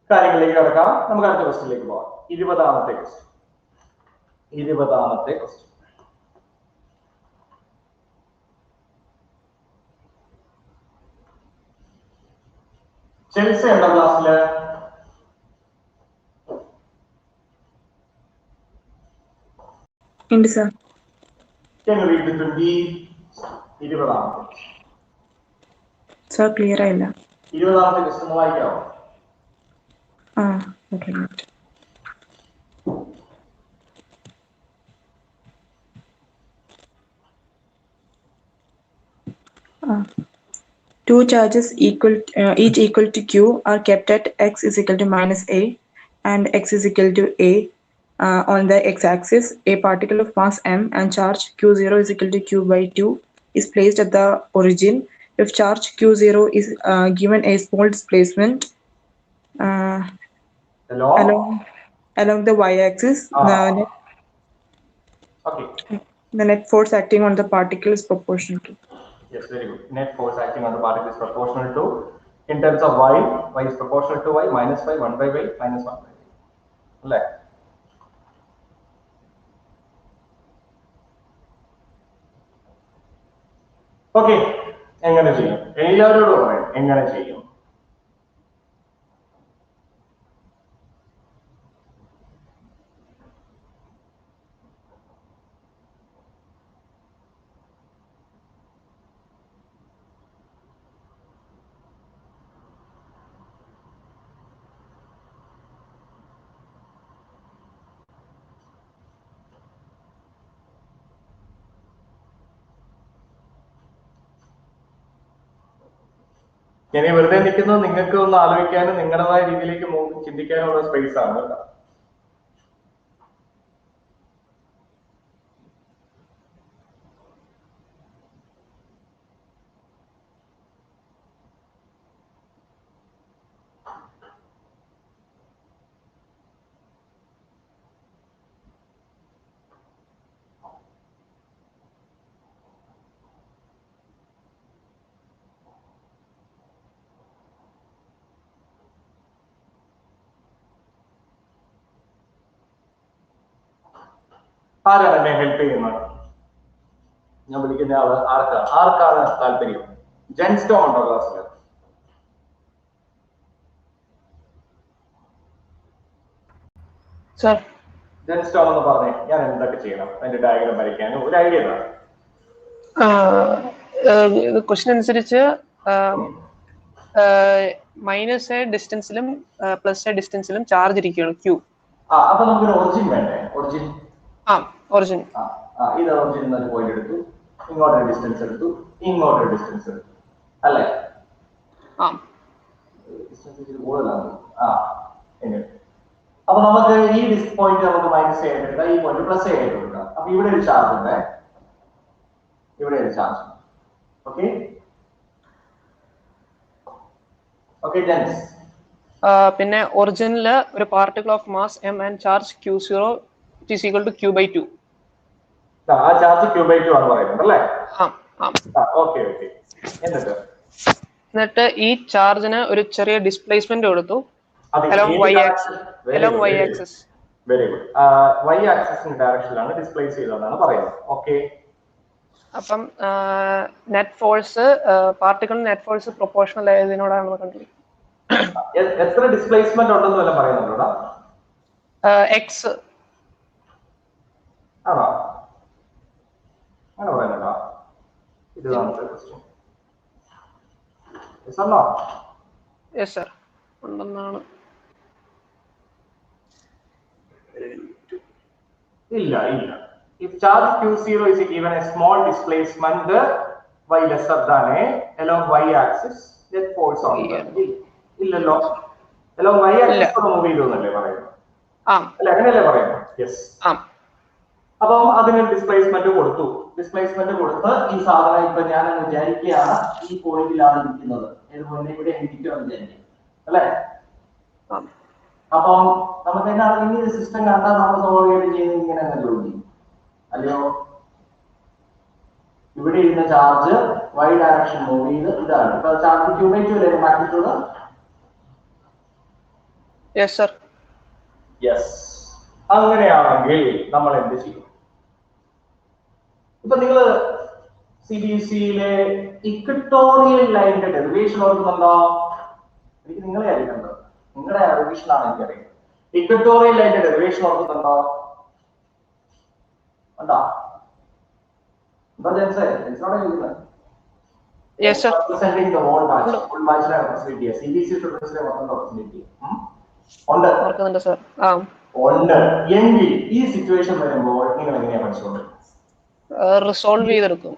കാര്യങ്ങളിലേക്ക് കിടക്കാം. നമുക്ക് അടുത്ത ക്വസ്റ്റ്യനിലേക്ക് പോകാം. 20ാമത്തെ ക്വസ്റ്റ്യൻ. ചെൽസി എന്ന ക്ലാസ്സില് ഉണ്ട് സർ. 20ാമത്തെ സർ ക്ലിയർ ആയില്ല. 20ാമത്തെ ക്വസ്റ്റ്യൻ വായിക്കാവോ? Okay. Two charges each equal to q are kept at x is equal to minus a and x is equal to a on the x-axis. A particle of mass m and charge q0 is equal to q by 2 is placed at the origin. If charge q0 is given a small displacement along the y-axis, the net force acting on the particle is proportional to. Yes, very good. Net force acting on the particle is proportional to, in terms of y is proportional to y, minus y, 1 by y, minus 1 by y. Right. Okay. എങ്ങനെ ചെയ്യും? എല്ലാവരോടും പറയും എങ്ങനെ ചെയ്യും. ഞാൻ വെറുതെ നിൽക്കുന്നത് നിങ്ങൾക്ക് ഒന്ന് ആലോചിക്കാനും നിങ്ങളുടേതായ രീതിയിലേക്ക് ചിന്തിക്കാനുള്ള സ്പേസ് ആണ് കേട്ടോ. ആരാണ് എന്നെ ഹെൽപ്പ് ചെയ്യുന്നത്? ഞാൻ വിളിക്കുന്ന ആള് ആർക്കാണ് താല്പര്യം? ജെൻസ്റ്റോ ഉണ്ടോ ക്ലാസ്സിൽ? സർ ജെൻസ്റ്റോ എന്ന് പറഞ്ഞേ, ഞാൻ എന്തൊക്കെ ചെയ്യണം? അതിന്റെ ഡയഗ്രാം വരയ്ക്കാൻ ഒരു ഐഡിയ വേണം. ക്വസ്റ്റ്യൻ അനുസരിച്ച് -a ഡിസ്റ്റൻസിലും +a ഡിസ്റ്റൻസിലും ചാർജ് ഇരിക്കുകയാണ് ക്യൂ. അപ്പൊ നമുക്കൊരു ഒറിജിൻ വേണ്ടേ? ഒറിജിൻ ഒറിജിൻ ഇത് ഒറിജിൻ എന്നൊരു പോയിന്റ് എടുത്തു, ഇങ്ങോട്ടൊരു ഡിസ്റ്റൻസ് എടുത്തു, ഇങ്ങോട്ടൊരു ഡിസ്റ്റൻസ് എടുത്തു, അല്ലേ? ഡിസ്റ്റൻസ് കൂടുതലാണ്. അപ്പൊ നമുക്ക് ഈ പോയിന്റ് നമുക്ക് -a ആയിട്ട് എടുക്കാം, ഈ പോയിന്റ് +a ആയിട്ട് എടുക്കാം. അപ്പൊ ഇവിടെ ഒരു ചാർജ് ഉണ്ട്, ഇവിടെ ഒരു ചാർജ്. Okay okay gents. പിന്നെ ഒറിജിനില് ഒരു particle of mass m and charge q0 is equal to q/2. ആ ചാർജ് q/2 ആണ് പറയുന്നത് അല്ലേ? ഓക്കെ. എന്നിട്ട് ഈ ചാർജിന് ഒരു ചെറിയ ഡിസ്പ്ലേസ്മെന്റ് കൊടുത്തു along y axis. Very good. y ആക്സിസിന്റെ ഡയറക്ഷനിലാണ് ഡിസ്പ്ലേസ് ചെയ്തതെന്നാണ് പറയുന്നത്. ഓക്കെ. അപ്പം നെറ്റ് ഫോഴ്സ് പാർട്ടിക്കിളിന് നെറ്റ് ഫോഴ്സ് പ്രൊപ്പോർഷണൽ ആയതിനോടാണ് കണ്ടുപിടിക്കുന്നത്. എത്ര ഡിസ്പ്ലേസ്മെന്റ് ഉണ്ടെന്ന് വല്ല പറയുന്നുണ്ടോ? x ആണോ? അങ്ങനെ പറയുന്നുണ്ടോ? ഇത് നമുക്ക് question. Yes or no? Yes sir ഉണ്ടെന്നാണ്. ഇല്ല. If charge q0 is given a small displacement y lesser than a along y axis, net force on the illalo along y axis ko move ചെയ്തുന്നല്ലേ പറയുന്നത്? അല്ല അങ്ങനെയല്ലേ പറയുന്നത്? Yes. അപ്പം അതിന് displacement കൊടുത്ത് ഈ സാധനം ഇപ്പൊ ഞാൻ വിചാരിക്കുകയാണ് ഈ പോയിന്റിലാണ് ഇരിക്കുന്നത്, ഏതുപോലെ ഇവിടെ ഇരിക്കുകയാണ് വിചാരിക്കുക, അല്ലേ? അപ്പം നമുക്ക് എന്താണ് ഇനി സിസ്റ്റം കണ്ടാൽ നമ്മൾ സ്വാഭാവികമായിട്ട് ചെയ്യുന്നത് ഇങ്ങനെ തന്നെ ജോലി ചെയ്യും, അല്ലയോ? ഇവിടെ ഇരുന്ന ചാർജ് y ഡയറക്ഷൻ മൂവ് ചെയ്ത് ഇതാണ്. ഇപ്പൊ ചാർജ് q/2 അല്ലേ മാഗ്നിറ്റ്യൂഡ്? Yes sir. യെസ്. അങ്ങനെയാണെങ്കിൽ നമ്മൾ എന്ത് ചെയ്യും? ഇപ്പൊ നിങ്ങള് CBSE-യിലെ ഇക്വട്ടോറിയൽ ലൈനിന്റെ ഡെറിവേഷൻ ഓർക്കുന്നുണ്ടോ? എനിക്ക് നിങ്ങളെ അറിയിക്കണ്ടോ? നിങ്ങളുടെ റിവിഷൻ ആണ് എനിക്കറിയാം. ഇക്വട്ടോറിയൽ ലൈനിന്റെ ഡെറിവേഷൻ ഓർക്കുന്നുണ്ടോ? ഉണ്ടോ? Yes sir. Representing the whole batch. Whole batch representative. CBSE students representative. ഉണ്ട്. ഓർക്കുന്നുണ്ട് സർ. ഉണ്ട്. എങ്കിൽ ഈ സിറ്റുവേഷൻ വരുമ്പോൾ നിങ്ങൾ എങ്ങനെയാ പഠിച്ചോളൂ? റിസോൾവ് ചെയ്തെടുക്കും.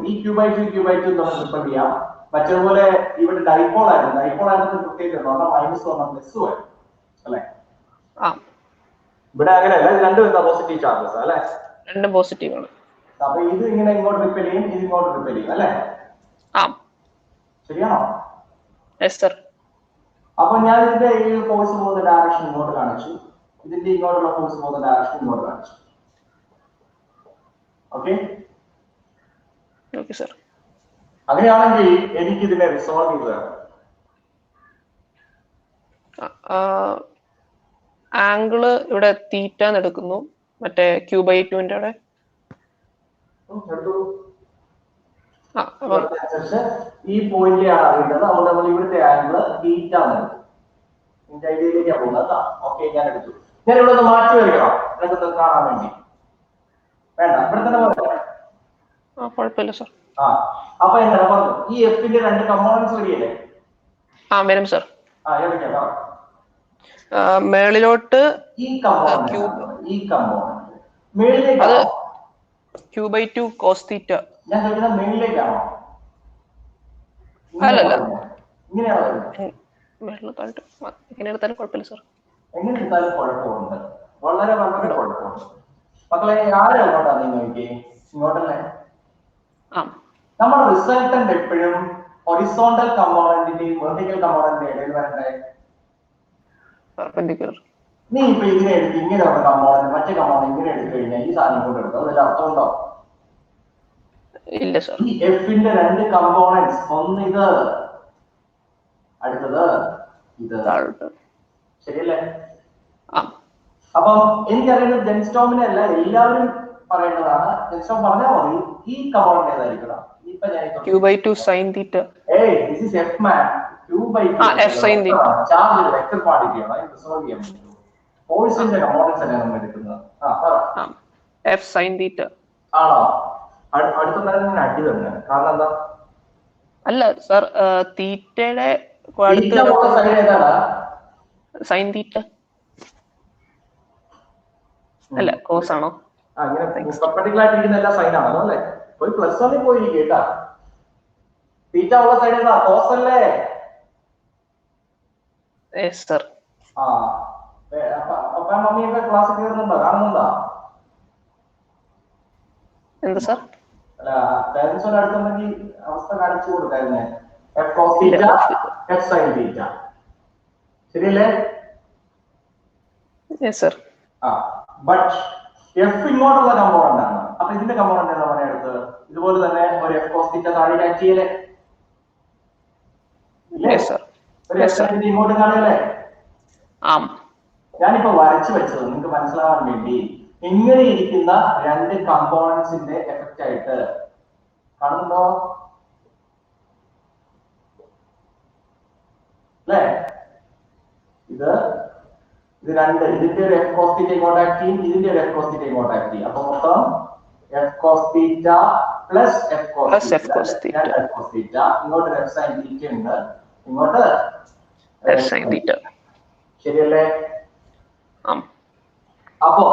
ഈ q/2 നമ്മൾ റിപ്പർ ചെയ്യാം. മറ്റേപോലെ ഇവിടെ ഡൈപോൾ ആയിരുന്നു. പ്രത്യേകിച്ച് -1 +1 അല്ലേ? ഇവിടെ അങ്ങനെയല്ല, രണ്ടും എന്താ പോസിറ്റീവ് ചാർജസ് അല്ലേ? രണ്ടും പോസിറ്റീവ് ആണ്. അപ്പൊ ഇത് ഇങ്ങനെ ഇങ്ങോട്ട് റിപ്പൽ ചെയ്യും, ഇത് ഇങ്ങോട്ട് റിപ്പൽ ചെയ്യും അല്ലേ? ശരിയാണോ? Yes sir. അപ്പൊ ഞാൻ ഇതിന്റെ ഈ ഫോഴ്സ് പോകുന്ന ഡയറക്ഷൻ ഇങ്ങോട്ട് കാണിച്ചു, ഇതിന്റെ ഇങ്ങോട്ടുള്ള ഫോഴ്സ് പോകുന്ന ഡയറക്ഷൻ ഇങ്ങോട്ട് കാണിച്ചു. Okay sir. അങ്ങനെയാണെങ്കിൽ എനിക്ക് ഇതിനെ റിസോൾവ് ചെയ്ത് തരാം. ആംഗിള് ഇവിടെ തീറ്റ എടുക്കുന്നു, മറ്റേ q/2 അവിടെ ഈ പോയിന്റിലാണ് അറിയേണ്ടത്. അതുകൊണ്ട് നമ്മൾ ഇവിടുത്തെ ആംഗിള് തീറ്റ ഐഡിയയിലേക്കാണ് പോകുന്നത്. ഓക്കെ, ഞാൻ എടുത്തു. ഞാൻ ഇവിടെ ഒന്ന് മാറ്റി വരികണം നിങ്ങൾക്ക് കാണാൻ വേണ്ടി. വേണ്ട, ഇവിടെ തന്നെ കുഴപ്പമില്ല സർ. അപ്പൊ എന്താ പറഞ്ഞു, ഈ എഫിന്റെ രണ്ട് കമ്പോണൻസ് വരികയല്ലേ? വരും സർ. ഏതൊക്കെയാ? മേളിലോട്ട് ഈ കമ്പോണന്റ് മേളിലേക്ക് q/2 cos θ. ഞാൻ ചോദിക്കുന്നത് മേളിലേക്കാണോ? അല്ലല്ല, ഇങ്ങനെയാണോ? മേളിൽ താഴോട്ട് ഇങ്ങനെ എടുത്താലും കുഴപ്പമില്ല സർ. എങ്ങനെ എടുത്താലും കുഴപ്പമുണ്ട്, വളരെ വളരെ കുഴപ്പമുണ്ട്. മക്കളെ ആരും അങ്ങോട്ടാ നീ നോക്കി ഇങ്ങോട്ടല്ലേ? നമ്മുടെ റിസൾട്ടന്റ് എപ്പോഴും ഹൊറിസോണ്ടൽ കമ്പോണന്റിന്റെയും വെർട്ടിക്കൽ കമ്പോണന്റിന്റെയും ഇടയിൽ വരണ്ടേ? പെർപെൻഡിക്കുലർ. നീ ഇപ്പൊ ഇതിനെ എടുത്ത് ഇങ്ങനെ ഉള്ള കമ്പോണന്റ് മറ്റേ കമ്പോണന്റ് ഇങ്ങനെ എടുത്തു കഴിഞ്ഞാൽ ഈ സാധനം കൊണ്ട് എടുത്തോ, അതിൽ അർത്ഥമുണ്ടോ? ഇല്ല സർ. ഈ എഫിന്റെ രണ്ട് കമ്പോണന്റ്സ്, ഒന്ന് ഇത്, അടുത്തത് ഇത്, ശരിയല്ലേ? അപ്പം എനിക്കറിയുന്നത് ജെൻസ്റ്റോമിനെ അല്ല എല്ലാവരും പറയേണ്ടതാണ്. ജെൻസ്റ്റോം പറഞ്ഞാൽ മതി ഈ കമ്പോണന്റ് ഏതായിരിക്കണം. ഇപ്പൊ ഞാൻ q/2 sin theta. this is f man q/2 f sin theta. Charge ഒരു വെക്റ്റർ ക്വാണ്ടിറ്റി ആണ്. ഇത് സോൾവ് ചെയ്യാൻ പറ്റും. ഫോഴ്സിന്റെ കമ്പോണന്റ്സ് അല്ലേ നമ്മൾ എടുക്കുന്നത്. f sin theta. ആണോ? അടുത്ത നേരം ഞാൻ അടി തന്നെ. കാരണം എന്താ? അല്ല സർ, തീറ്റയുടെ സൈൻ തീറ്റ അല്ല കോസ് ആണോ? അങ്ങനെ പെർപെൻഡിക്കുലർ ആയിട്ട് ഇരിക്കുന്ന എല്ലാ സൈൻ ആണല്ലോ അല്ലേ? പോയി പ്ലസ് വണ്ണിൽ പോയി കേട്ടാ. തീറ്റ ഉള്ള സൈഡ് ഏതാ? കോസ് അല്ലേ? Yes sir. അപ്പൊ മമ്മിയൊക്കെ ക്ലാസ് കയറുന്നുണ്ടോ? കാണുന്നുണ്ടോ? എന്താ സർ? അല്ല പേരൻസിനോട് അടുത്തുണ്ടെങ്കിൽ അവസ്ഥ കാണിച്ചു കൊടുക്കായിരുന്നേ. F cos theta, F sine theta, ശരിയല്ലേ? Yes sir. ബട്ട് എഫ് ഇങ്ങോട്ടുള്ള കമ്പോണന്റ് ആണ്. അപ്പൊ ഇതിന്റെ കമ്പോണന്റ് എന്താ പറയാ എടുത്ത്? ഇതുപോലെ തന്നെ ഒരു എഫ് കോസ് തീറ്റ താഴെ ആക്ട് ചെയ്യല്ലേ? ഒരു എഫ് സൈൻ തീറ്റ ഇങ്ങോട്ട് കാണുകയല്ലേ? ഞാനിപ്പോ വരച്ചു വെച്ചത് നിങ്ങൾക്ക് മനസ്സിലാവാൻ വേണ്ടി ഇങ്ങനെ ഇരിക്കുന്ന രണ്ട് കമ്പോണന്റ്സിന്റെ എഫക്റ്റ് ആയിട്ട് കാണുന്നുണ്ടോ? അല്ലേ? ഇത് രണ്ട്, ഇതിന്റെ ഒരു എഫ് കോസ് തീറ്റ ഇങ്ങോട്ട് ആക്ട് ചെയ്യും, ഇതിന്റെ ഒരു എഫ് കോസ് തീറ്റ ഇങ്ങോട്ട് ആക്ട് ചെയ്യും. അപ്പൊ മൊത്തം F cos theta plus F cos theta. ഇങ്ങോട്ട് എഫ് സൈൻ തീറ്റ ഉണ്ട്, ഇങ്ങോട്ട് എഫ് സൈൻ തീറ്റ. ശരിയല്ലേ? അപ്പോ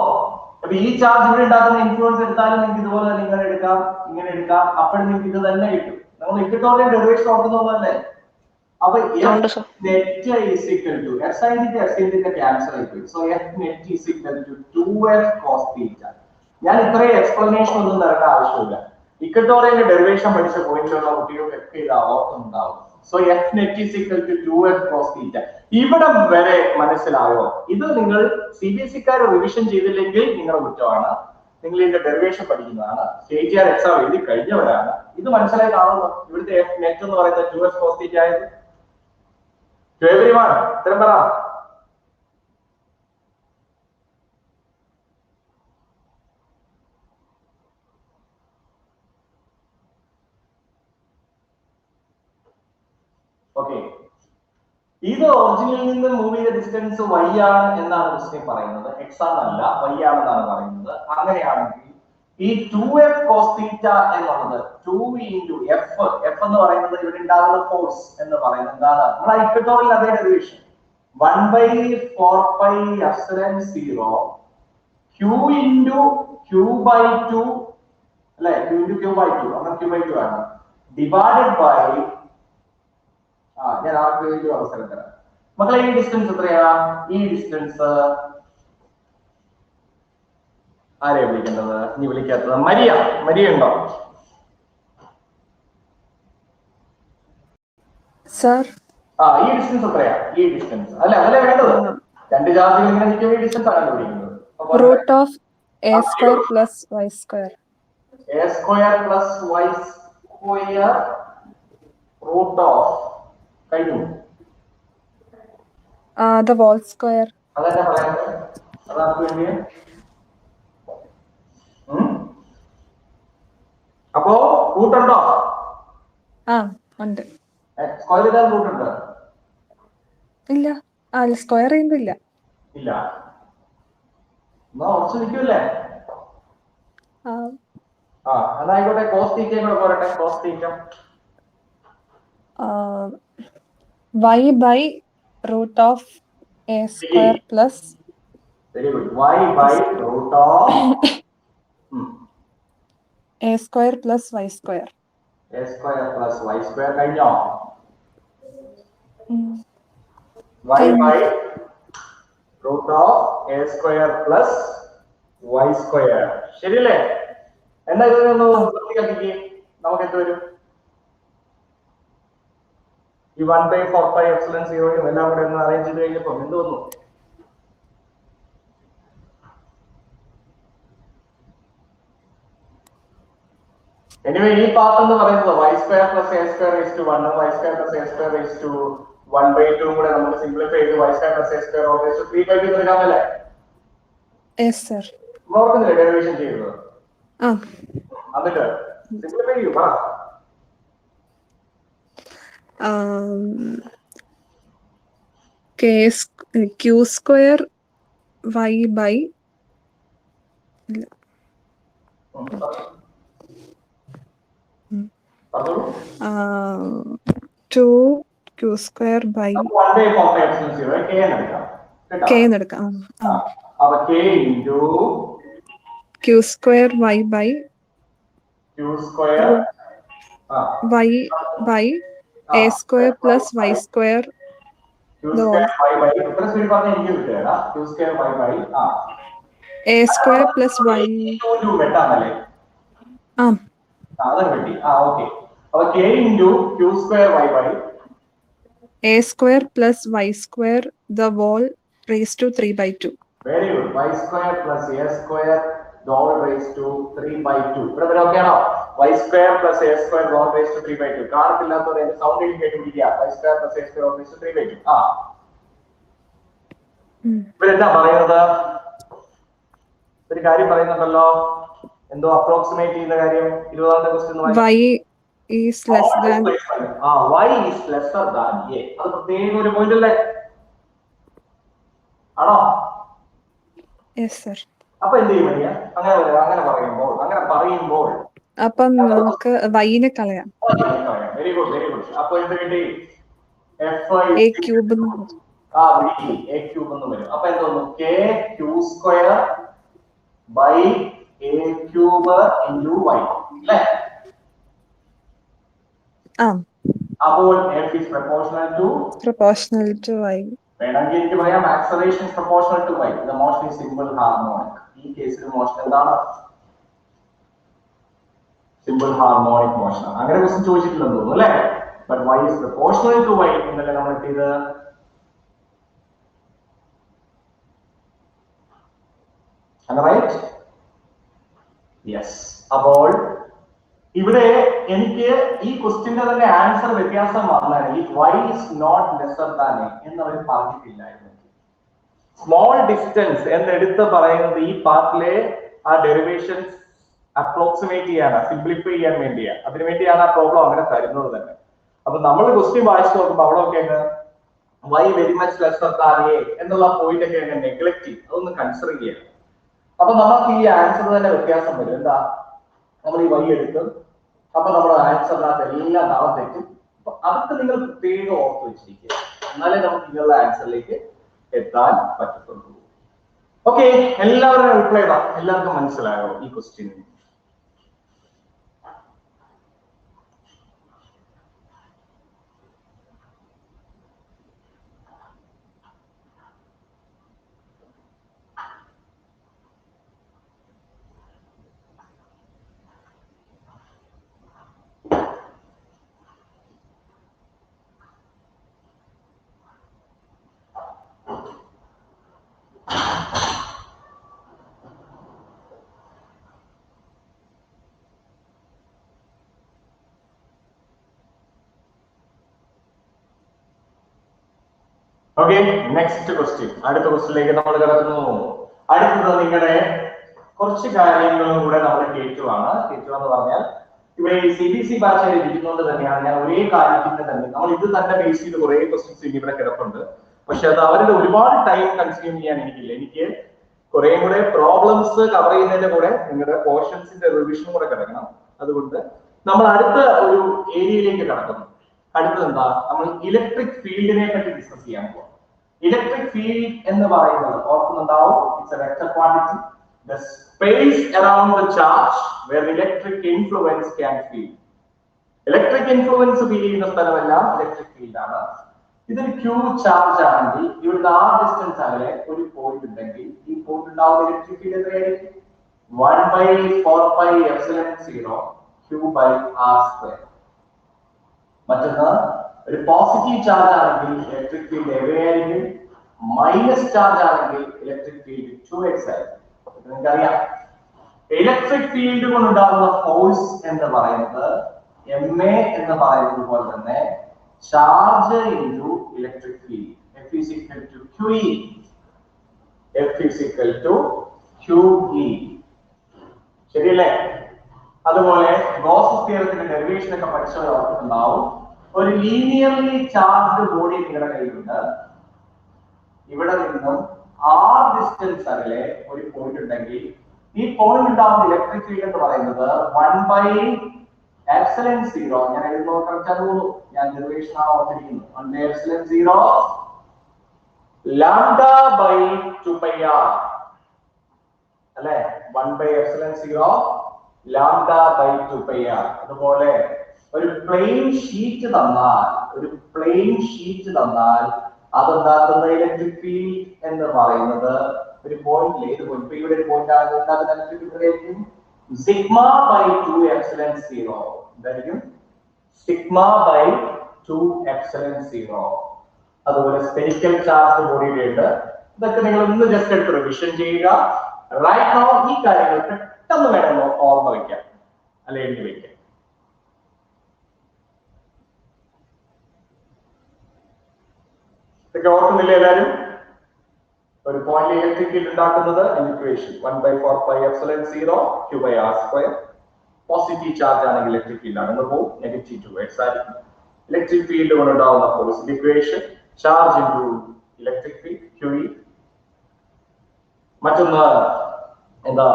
ഈ ചാർജ് ഇവിടെ ഉണ്ടാക്കുന്ന ഇൻഫ്ലുവൻസ് എടുത്താലും നിങ്ങൾക്ക് ഇതുപോലെ തന്നെ ഇങ്ങനെ എടുക്കാം, ഇങ്ങനെ എടുക്കാം. അപ്പോഴും നിങ്ങൾക്ക് ഇത് തന്നെ കിട്ടും. നമ്മൾ ഇക്കട്ടോറിയൻ ഡെറിവേഷൻ ഓർക്കുന്നതല്ലേ? അപ്പൊ net is equal to F sine theta, F sine theta cancel ആയിപ്പോയി. So F net is equal to 2f cos theta. ഞാൻ ഇത്രയും എക്സ്പ്ലനേഷൻ ഒന്നും തരേണ്ട ആവശ്യമില്ല. ഇക്കട്ടോറിയന്റെ ഡെറിവേഷൻ പഠിച്ച പോയിന്റുള്ള കുട്ടികൾക്കൊക്കെ ഇത് ഓർക്കുന്നുണ്ടാവും. So F net is equal to 2f cos theta. ഇവിടം വരെ മനസ്സിലായോ? ഇത് നിങ്ങൾ CBSE-ക്കാർ റിവിഷൻ ചെയ്തില്ലെങ്കിൽ നിങ്ങളുടെ കുറ്റമാണ്. നിങ്ങൾ ഇതിന്റെ ഡെറിവേഷൻ പഠിക്കുന്നതാണ്, KTR എക്സാം എഴുതി കഴിഞ്ഞവരാണ്. ഇത് മനസ്സിലായി കാണുന്നു. ഇവിടുത്തെ എഫ് നെറ്റ് എന്ന് പറയുന്നത് 2f കോസ് തീറ്റ ആയത്. To everyone, ഉത്തരം പറ. ഓക്കെ, ഇത് ഒറിജിനിൽ നിന്ന് മൂവ് ചെയ്ത ഡിസ്റ്റൻസ് y ആണ് എന്നാണ് ക്വസ്റ്റ്യൻ പറയുന്നത്. x ആണെന്നല്ല, y ആണെന്നാണ് പറയുന്നത്. അങ്ങനെയാണെങ്കിൽ ഈ 2f cos θ എന്നുള്ളത് 2 into f എന്ന് പറയുന്നത് ഇവിടെ ഉണ്ടാകുന്ന ഫോഴ്സ് എന്ന് പറയുന്നത് എന്താണ്? നമ്മുടെ ഇക്വട്ടോറിയൽ അതേ ഡെറിവേഷൻ 1/4πε0 q into q/2 അല്ലെ? q into q/2 അങ്ങനെ q/2 ആണ് ഡിവൈഡഡ് ബൈ ഞാൻ ആർക്ക് വേണ്ടി അവസരം തരാം. മക്കളെ ഈ ഡിസ്റ്റൻസ് എത്രയാ? ഈ ഡിസ്റ്റൻസ് ആരെയാ വിളിക്കേണ്ടത്? ഇനി വിളിക്കാത്തത് മരിയ ഉണ്ടോ? സർ ഈ ഡിസ്റ്റൻസ് എത്രയാ? ഈ ഡിസ്റ്റൻസ് അല്ല വേണ്ടത്. രണ്ട് ചാർജുകൾ ഇങ്ങനെ നിൽക്കുമ്പോൾ ഈ ഡിസ്റ്റൻസ് ആണ് വിളിക്കുന്നത്. Root of a square plus y square. a square plus y square root of കഴിഞ്ഞു. The whole square. അതന്നെ പറയാനുള്ളത്. അതാർക്ക് വേണ്ടിയ? അപ്പോ റൂട്ട് ഉണ്ടോ? ഉണ്ട്. സ്ക്വയർ ചെയ്താൽ റൂട്ട് ഉണ്ട്? ഇല്ല, സ്ക്വയർ ചെയ്യുമ്പോ ഇല്ല. എന്നാ ഉറച്ചു നിൽക്കൂല്ലേ? എന്നായിക്കോട്ടെ, കോസ് തീറ്റയും കൂടെ പോരട്ടെ. Cos theta y by root of a square plus. Very good. Y by root of a square plus y square. a square plus y square കഴിഞ്ഞോ? y by root of a square plus y square. ശരിയല്ലേ? എന്താ ഇതൊന്ന് വൃത്തിയാക്കി നമുക്ക് എന്ത് വരും? ഈ 1/4πε0 എല്ലാം കൂടെ ഒന്ന് അറേഞ്ച് ചെയ്ത് കഴിഞ്ഞപ്പോ എന്ത് വന്നു? എനിവേ ഈ പാർട്ട് എന്ന് പറയുന്നത് y square plus a square raised to 1 y square plus a square raised to 1/2 കൂടെ നമുക്ക് സിംപ്ലിഫൈ ചെയ്ത് y square plus a square raised to 3/2 എടുക്കാമല്ലേ? Yes, sir. ഓർക്കുന്നില്ലേ ഡെറിവേഷൻ ചെയ്തത്? എന്നിട്ട് സിംപ്ലിഫൈ ചെയ്യൂ പറ. Q square y by 2Q square by K എന്നെടുക്കാം. അപ്പൊ K into Q square y by Q square y by a square plus y square Q square y by എത്ര speed പറഞ്ഞ എനിക്ക് കിട്ടുകയാണ്. Q square y by a square plus y വെട്ടാന്നല്ലേ? അത് കിട്ടി. Okay. അപ്പൊ K into Q square y by a square plus y square the whole raised to 3/2. Very good. Y square plus a square the whole raised to 3/2. ഇവിടെ വരെ okay ആണോ? Y square plus a square the whole raised to 3/2. കാണത്തില്ലാത്തവരെ sound കേട്ടുപിടിക്കുക. Y square plus a square the whole raised to 3/2. ഇവരെന്താ പറയുന്നത്? ഒരു കാര്യം പറയുന്നുണ്ടല്ലോ, എന്തോ അപ്രോക്സിമേറ്റ് ചെയ്യുന്ന കാര്യം. 20ാമത്തെ question y is less than y is lesser than a. അത് പ്രത്യേകം ഒരു പോയിന്റ് അല്ലേ? ആണോ? Yes, sir. അപ്പൊ എന്ത് ചെയ്യും? അങ്ങനെ പറയുമ്പോൾ അപ്പം നമുക്ക് y-നെ കളയാം. Very good, very good. അപ്പൊ എന്ത് കിട്ടി? a cube a cube എന്ന് വരും. അപ്പൊ എന്തോന്നു? K Q square by a cube into y അല്ലേ? അപ്പോൾ f is proportional to y. വേണമെങ്കിൽ എനിക്ക് പറയാം acceleration is proportional to y. The motion is simple harmonic. ഈ കേസിൽ മോഷൻ എന്താണ്? Simple harmonic motion. അങ്ങനെ ക്വസ്റ്റ്യൻ ചോദിച്ചിട്ടില്ലെന്ന് തോന്നുന്നു അല്ലേ? But y is proportional to y എന്നല്ലേ നമ്മൾ എത്തിയത്? റൈറ്റ്? യെസ്. അപ്പോൾ ഇവിടെ എനിക്ക് ഈ ക്വസ്റ്റ്യന്റെ തന്നെ ആൻസർ വ്യത്യാസം വന്നാൽ y is not lesser than a എന്നവർ പറഞ്ഞിട്ടില്ലായിരുന്നു. സ്മോൾ ഡിസ്റ്റൻസ് എന്നെടുത്ത് പറയുന്നത് ഈ പാർട്ടിലെ ആ ഡെറിവേഷൻസ് അപ്രോക്സിമേറ്റ് ചെയ്യാനാ, സിംപ്ലിഫൈ ചെയ്യാൻ വേണ്ടിയാ. അതിനുവേണ്ടിയാണ് ആ പ്രോബ്ലം അങ്ങനെ തരുന്നത് തന്നെ. അപ്പൊ നമ്മൾ ക്വസ്റ്റ്യൻ വായിച്ചു നോക്കുമ്പോൾ അവിടെ ഒക്കെ y very much lesser than a എന്നുള്ള പോയിന്റ് ഒക്കെ നെഗ്ലക്ട് ചെയ്യും. അതൊന്ന് കൺസിഡർ ചെയ്യാം. അപ്പൊ നമുക്ക് ഈ ആൻസർ തന്നെ വ്യത്യാസം വരും. എന്താ? നമ്മൾ ഈ y എടുക്കും, അപ്പൊ നമ്മുടെ ആൻസറിനകത്ത് എല്ലാം നാളെ തെറ്റും. അപ്പൊ അതൊക്കെ നിങ്ങൾ പ്രത്യേകം ഓർത്ത് വെച്ചിരിക്കുക. എന്നാലേ നമുക്ക് നിങ്ങളുടെ ആൻസറിലേക്ക് എത്താൻ പറ്റത്തുള്ളൂ. ഓക്കെ, എല്ലാവരും റിപ്ലൈ ചെയ്താ? എല്ലാവർക്കും മനസ്സിലായോ ഈ ക്വസ്റ്റ്യൻ? Okay, next question. അടുത്ത ക്വസ്റ്റ്യനിലേക്ക് നമ്മൾ കിടക്കുന്നു. അടുത്തത് നിങ്ങളുടെ കുറച്ച് കാര്യങ്ങളും കൂടെ നമ്മൾ കേട്ടുവാണ്. കേട്ടുവെന്ന് പറഞ്ഞാൽ ഇവിടെ CBC ഭാഷയിൽ ഇരിക്കുന്നതുകൊണ്ട് തന്നെയാണ് ഞാൻ ഒരേ കാര്യത്തിന്റെ തന്നെ നമ്മൾ ഇത് തന്നെ ബേസ് ചെയ്ത് കുറെ ക്വസ്റ്റ്യൻസ് ഇവിടെ കിടപ്പുണ്ട്. പക്ഷെ അത് അവരുടെ ഒരുപാട് ടൈം കൺസ്യൂം ചെയ്യാൻ എനിക്കില്ല. എനിക്ക് കുറെ കൂടെ പ്രോബ്ലംസ് കവർ ചെയ്യുന്നതിന്റെ കൂടെ നിങ്ങളുടെ പോർഷൻസിന്റെ റിവിഷൻ കൂടെ കിടക്കണം. അതുകൊണ്ട് നമ്മൾ അടുത്ത ഒരു ഏരിയയിലേക്ക് കടക്കുന്നു. അടുത്തത് എന്താ? നമ്മൾ ഇലക്ട്രിക് ഫീൽഡിനെ പറ്റി ഡിസ്കസ് ചെയ്യാൻ പോകും. ഇലക്ട്രിക് ഫീൽഡ് എന്ന് പറയുന്നത് ഓർക്കുന്നുണ്ടാവും, it's a vector quantity, the space around the charge where electric influence can feel. Electric influence feel ചെയ്യുന്ന സ്ഥലമെല്ലാം ഇലക്ട്രിക് ഫീൽഡ് ആണ്. ഇതൊരു Q ചാർജ് ആണെങ്കിൽ ഇവിടുത്തെ ആ ഡിസ്റ്റൻസ് അകലെ ഒരു പോയിന്റ് ഉണ്ടെങ്കിൽ ഈ പോയിന്റ് ഉണ്ടാവുന്ന ഇലക്ട്രിക് ഫീൽഡ് എത്രയായിരിക്കും? 1/4πε0 Q by r square. മറ്റൊന്ന്, ഒരു പോസിറ്റീവ് ചാർജ് ആണെങ്കിൽ ഇലക്ട്രിക് ഫീൽഡ് എവിടെയായിരിക്കും? മൈനസ് ചാർജ് ആണെങ്കിൽ ഇലക്ട്രിക് ഫീൽഡ് 2x ആയിരിക്കും. നിങ്ങൾക്കറിയാം ഇലക്ട്രിക് ഫീൽഡ് കൊണ്ടുണ്ടാകുന്ന ഫോഴ്സ് എന്ന് പറയുന്നത് MA എന്ന് പറയുന്നത് പോലെ തന്നെ charge into electric field F is equal to QE. F is equal to QE. ശരിയല്ലേ? അതുപോലെ ഗോസ്സ് തിയറത്തിന്റെ ഡെറിവേഷൻ ഒക്കെ പഠിച്ചവർ ഓർക്കുന്നുണ്ടാവും. ഒരു ലീനിയർലി ചാർജ്ഡ് ബോഡി നിങ്ങളുടെ കയ്യിലുണ്ട്. ഇവിടെ നിന്നും R ഡിസ്റ്റൻസ് അകലെ ഒരു പോയിന്റ് ഉണ്ടെങ്കിൽ ഈ പോയിന്റ് ഉണ്ടാവുന്ന ഇലക്ട്രിക് ഫീൽഡ് എന്ന് പറയുന്നത് 1/ε0. ഞാൻ എഴുതുന്നു, ഞാൻ ഡെറിവേഷൻ ആണ് ഓർത്തിരിക്കുന്നത്. 1/ε0 λ/2πr അല്ലെ? 1/ε0 λ/2πr. അതുപോലെ ഒരു പ്ലെയിൻ ഷീറ്റ് തന്നാൽ അതുണ്ടാക്കുന്ന ഇലക്ട്രിക് ഫീൽഡ് എന്ന് പറയുന്നത് ഒരു പോയിന്റ് ഏത് പോയിന്റ്, ഇപ്പൊ ഇവിടെ ഒരു പോയിന്റ് ഉണ്ടാകുന്ന ഇലക്ട്രിക് ഫീൽഡ് ആയിരിക്കും σ/2ε0. എന്തായിരിക്കും? σ/2ε0. അതുപോലെ സ്പെരിക്കൽ ചാർജ് ബോഡിയുടെ ഉണ്ട്. ഇതൊക്കെ നിങ്ങൾ ഒന്ന് ജസ്റ്റ് എടുത്ത് റിവിഷൻ ചെയ്യുക. റൈറ്റ് നൗ ഈ കാര്യങ്ങൾ പെട്ടെന്ന് വേണം ഓർമ്മ വയ്ക്കാൻ, അല്ലെ എഴുതി വയ്ക്കാൻ. ഇതൊക്കെ ഓർക്കുന്നില്ല എല്ലാവരും? ഒരു പോയിന്റ് ഇലക്ട്രിക് ഫീൽഡ് ഉണ്ടാക്കുന്നത് ഇക്വേഷൻ 1/4πε0 Q/r². പോസിറ്റീവ് ചാർജ് ആണെങ്കിൽ ഇലക്ട്രിക് ഫീൽഡ് ആണ് പോകും, നെഗറ്റീവ് ടുവേർഡ്സ് ആയിരിക്കും. ഇലക്ട്രിക് ഫീൽഡ് കൊണ്ടുണ്ടാവുന്ന force equation charge into electric field QE. മറ്റൊന്ന് എന്താ?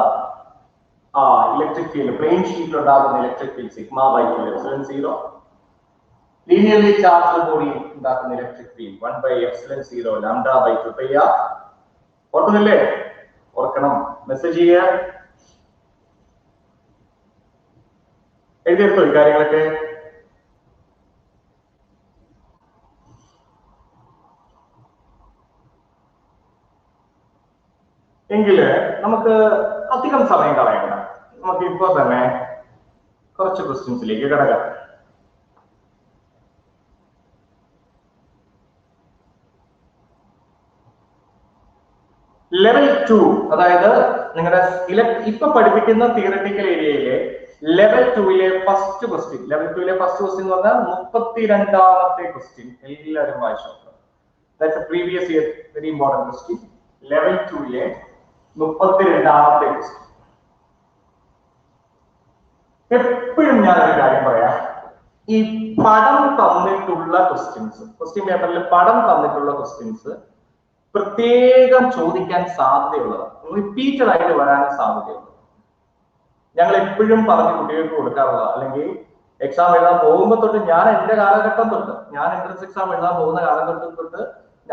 ഇലക്ട്രിക് ഫീൽഡ് പ്ലെയിൻ ഷീറ്റിൽ ഉണ്ടാകുന്ന electric field σ/2ε0. Linearly charged body ഉണ്ടാക്കുന്ന ഇലക്ട്രിക് ഫീൽഡ് 1/ε0 λ/2πr. ഓർക്കുന്നില്ലേ? ഓർക്കണം, മെസ്സേജ് ചെയ്യുക. എഴുതിയെടുത്തോ ഈ കാര്യങ്ങളൊക്കെ? എങ്കില് നമുക്ക് അധികം സമയം കളയണ്ട, നമുക്ക് ഇപ്പൊ തന്നെ കുറച്ച് ക്വസ്റ്റ്യൻസിലേക്ക് കിടക്കാം. ലെവൽ 2, അതായത് നിങ്ങളുടെ ഇപ്പൊ പഠിപ്പിക്കുന്ന തിയററ്റിക്കൽ ഏരിയയിലെ ലെവൽ 2ലെ ഫസ്റ്റ് ക്വസ്റ്റ്യൻ. ലെവൽ 2ലെ ഫസ്റ്റ് ക്വസ്റ്റ്യൻ എന്ന് പറഞ്ഞാൽ 32ാമത്തെ ക്വസ്റ്റ്യൻ. എല്ലാവരും വായിച്ചു. That's a previous year very important question. Level 2ലെ 32ാമത്തെ ക്വസ്റ്റ്യൻ. എപ്പോഴും ഞാനൊരു കാര്യം പറയാം, ഈ പടം തന്നിട്ടുള്ള ക്വസ്റ്റ്യൻസ്, ക്വസ്റ്റ്യൻ പേപ്പറിൽ പടം തന്നിട്ടുള്ള ക്വസ്റ്റ്യൻസ് പ്രത്യേകം ചോദിക്കാൻ സാധ്യതയുള്ളതാണ്, റിപ്പീറ്റഡ് ആയിട്ട് വരാൻ സാധ്യതയുള്ളത്. ഞങ്ങൾ എപ്പോഴും പറഞ്ഞ് കുട്ടികൾക്ക് കൊടുക്കാറുള്ള, അല്ലെങ്കിൽ എക്സാം എഴുതാൻ പോകുമ്പോൾ തൊട്ട്, ഞാൻ എന്റെ കാലഘട്ടം തൊട്ട്, ഞാൻ എൻട്രൻസ് എക്സാം എഴുതാൻ പോകുന്ന കാലഘട്ടം തൊട്ട്